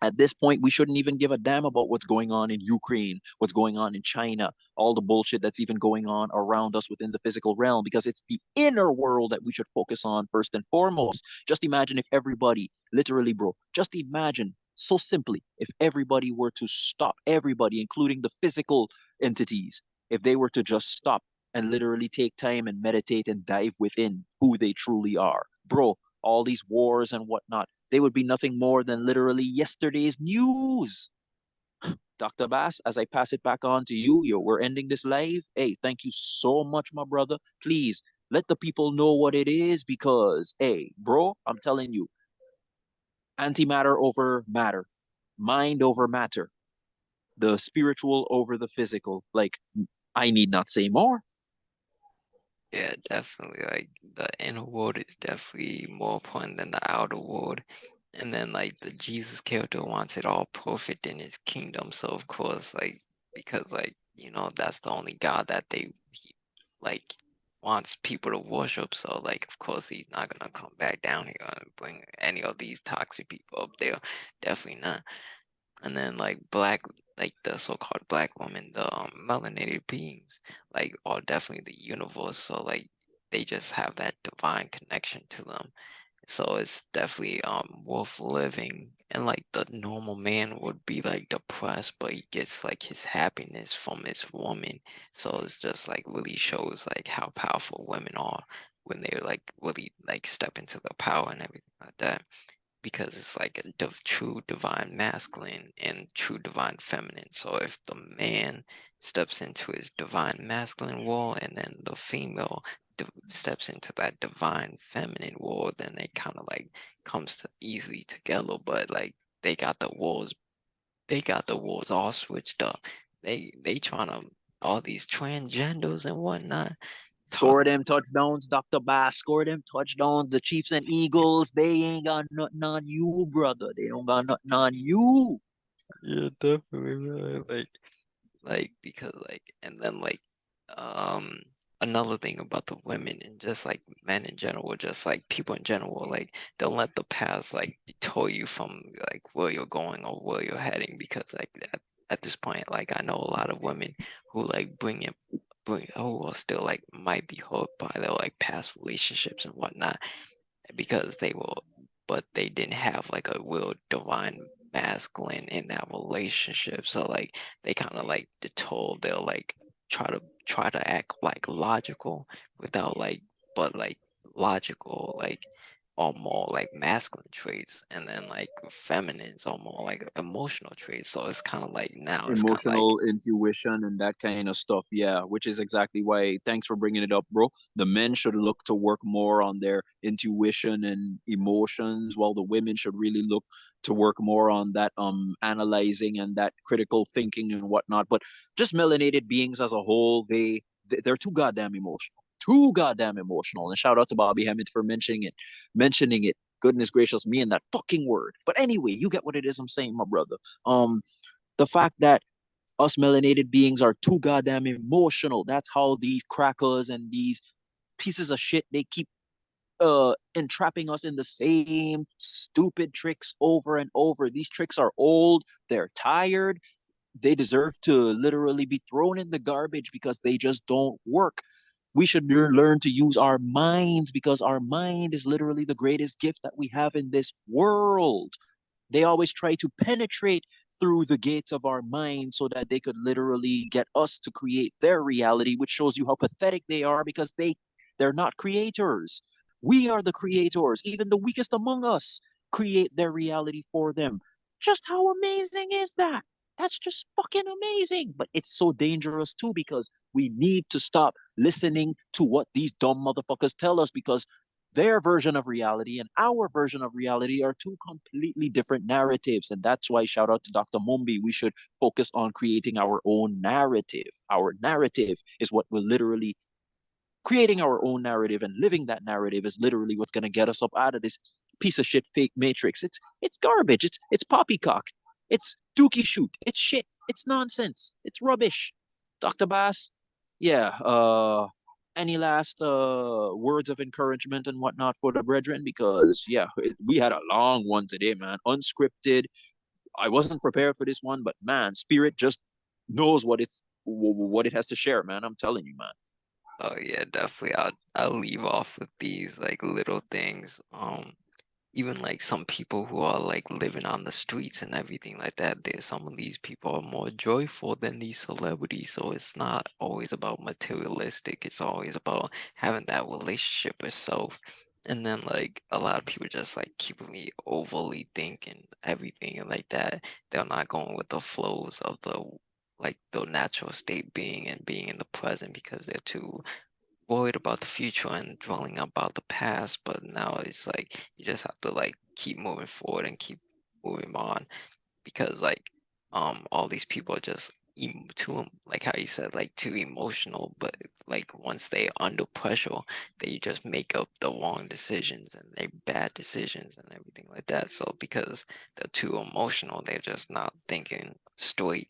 At this point, we shouldn't even give a damn about what's going on in Ukraine, what's going on in China, all the bullshit that's even going on around us within the physical realm, because it's the inner world that we should focus on first and foremost. Just imagine if everybody, literally, bro, just imagine so simply if everybody were to stop, everybody, including the physical entities, if they were to just stop and literally take time and meditate and dive within who they truly are. Bro, all these wars and whatnot, they would be nothing more than literally yesterday's news. Dr. Bass, as I pass it back on to you, we're ending this live. Hey, thank you so much, my brother. Please let the people know what it is, because, hey, bro, I'm telling you, antimatter over matter, mind over matter, the spiritual over the physical. Like, I need not say more. Yeah, definitely. Like the inner world is definitely more important than the outer world. And then like the Jesus character wants it all perfect in his kingdom. So of course, like because like, that's the only God that he, like wants people to worship. So like of course he's not gonna come back down here and bring any of these toxic people up there. Definitely not. And then like the so-called black women, the melanated beings, like are definitely the universe. So like they just have that divine connection to them. So it's definitely worth living. And like the normal man would be like depressed, but he gets like his happiness from his woman. So it's just like really shows like how powerful women are when they like really like step into their power and everything like that, because it's like a true divine masculine and true divine feminine. So if the man steps into his divine masculine world and then the female steps into that divine feminine world, then they kind of like comes to easily together. But like they got the wars, they got the wars all switched up. They trying to all these transgenders and whatnot. Score Talking them touchdowns, Dr. Bass. Score them touchdowns. The Chiefs and Eagles, they ain't got nothing on you, brother. They don't got nothing on you. Yeah, definitely, man. Like because like and then like um another thing about the women and just like men in general, just like people in general, like don't let the past like detour you from like where you're going or where you're heading, because like at this point, like I know a lot of women who like bring who are still like might be hurt by their like past relationships and whatnot, because they will, but they didn't have like a real divine masculine in that relationship. So like they kind of like told they'll like try to act like logical without like, but like logical like are more like masculine traits, and then like feminines are more like emotional traits. So it's kind of like now it's kind of like Emotional intuition and that kind of stuff. Yeah, which is exactly why. Thanks for bringing it up, bro. The men should look to work more on their intuition and emotions, while the women should really look to work more on that analyzing and that critical thinking and whatnot. But just melanated beings as a whole, they're too goddamn emotional. Too goddamn emotional. And shout out to Bobby Hammond for mentioning it. Mentioning it. Goodness gracious, me and that fucking word. But anyway, you get what it is I'm saying, my brother. Um, the fact that us melanated beings are too goddamn emotional. That's how these crackers and these pieces of shit, they keep entrapping us in the same stupid tricks over and over. These tricks are old, they're tired, they deserve to literally be thrown in the garbage because they just don't work. We should learn to use our minds because our mind is literally the greatest gift that we have in this world. They always try to penetrate through the gates of our mind so that they could literally get us to create their reality, which shows you how pathetic they are because they're not creators. We are the creators. Even the weakest among us create their reality for them. Just how amazing is that? That's just fucking amazing. But it's so dangerous too because we need to stop listening to what these dumb motherfuckers tell us because their version of reality and our version of reality are two completely different narratives. And that's why, shout out to Dr. Mumbi, we should focus on creating our own narrative. Our narrative is what will literally creating our own narrative, and living that narrative is literally what's going to get us up out of this piece of shit fake matrix. It's garbage. It's poppycock. It's dookie shoot. It's shit. It's nonsense. It's rubbish. Dr. Bass, yeah, any last words of encouragement and whatnot for the brethren? Because yeah, we had a long one today, man. Unscripted. I wasn't prepared for this one, but man, spirit just knows what it has to share, man. I'm telling you, man. Oh yeah, definitely. I'll leave off with these like little things. Even like some people who are like living on the streets and everything like that, there's some of these people are more joyful than these celebrities. So it's not always about materialistic. It's always about having that relationship with self. And then like a lot of people just like keep really overly thinking everything and like that. They're not going with the flows of the like the natural state being and being in the present because they're too worried about the future and dwelling about the past, but now it's like you just have to like keep moving forward and keep moving on because like all these people are just too like how you said like too emotional, but like once they under pressure, they just make up the wrong decisions and they bad decisions and everything like that. So because they're too emotional, they're just not thinking straight.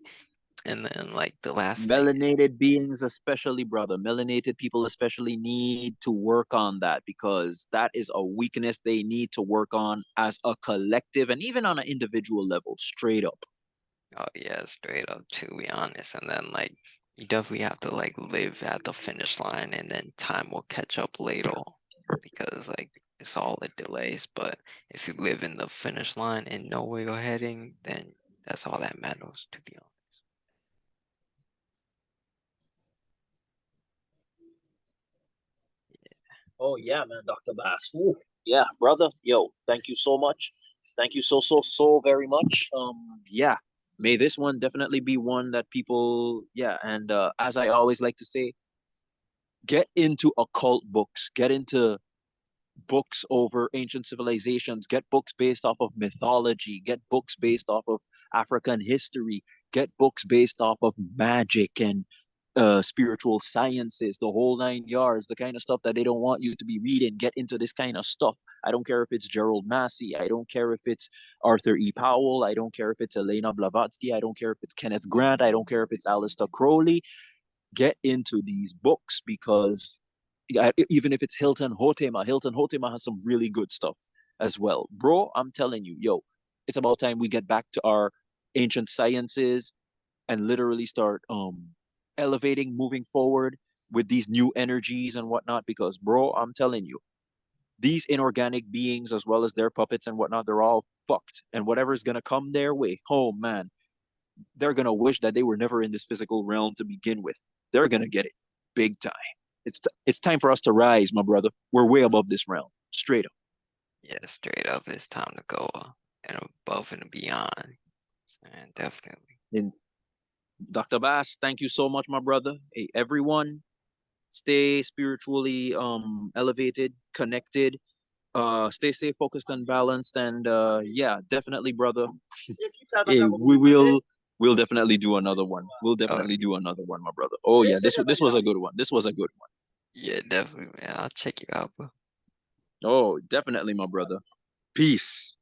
And then like the last thing. Melanated beings, especially, brother, melanated people, especially, need to work on that because that is a weakness they need to work on as a collective and even on an individual level, straight up. Oh yeah, straight up to be honest. And then like you definitely have to like live at the finish line and then time will catch up later because like it's all the delays. But if you live in the finish line and know where you're heading, then that's all that matters, to be honest. Oh yeah, man, Dr. Bass. Ooh, yeah, brother. Yo, thank you so much. Thank you so very much. Yeah. May this one definitely be one that people, yeah, and as I always like to say, get into occult books, get into books over ancient civilizations, get books based off of mythology, get books based off of African history, get books based off of magic and spiritual sciences, the whole nine yards, the kind of stuff that they don't want you to be reading. Get into this kind of stuff. I don't care if it's Gerald Massey. I don't care if it's Arthur E. Powell. I don't care if it's Elena Blavatsky. I don't care if it's Kenneth Grant. I don't care if it's Aleister Crowley. Get into these books because yeah, even if it's Hilton Hotema has some really good stuff as well. Bro, I'm telling you, yo, it's about time we get back to our ancient sciences and literally start elevating, moving forward with these new energies and whatnot. Because, bro, I'm telling you, these inorganic beings, as well as their puppets and whatnot, they're all fucked. And whatever's gonna come their way, oh man, they're gonna wish that they were never in this physical realm to begin with. They're gonna get it big time. It's time for us to rise, my brother. We're way above this realm, straight up. Yeah, straight up it's time to go and above and beyond. And definitely. And Dr. Bass, thank you so much, my brother. Hey, everyone, stay spiritually elevated, connected. Stay safe, focused, and balanced. And yeah, definitely, brother. Hey, we'll definitely do another one. We'll Oh definitely do another one, my brother. Oh yeah, this was a good one. This was a good one. yeah, definitely, man. I'll check you out, bro. Oh, definitely, my brother. Peace.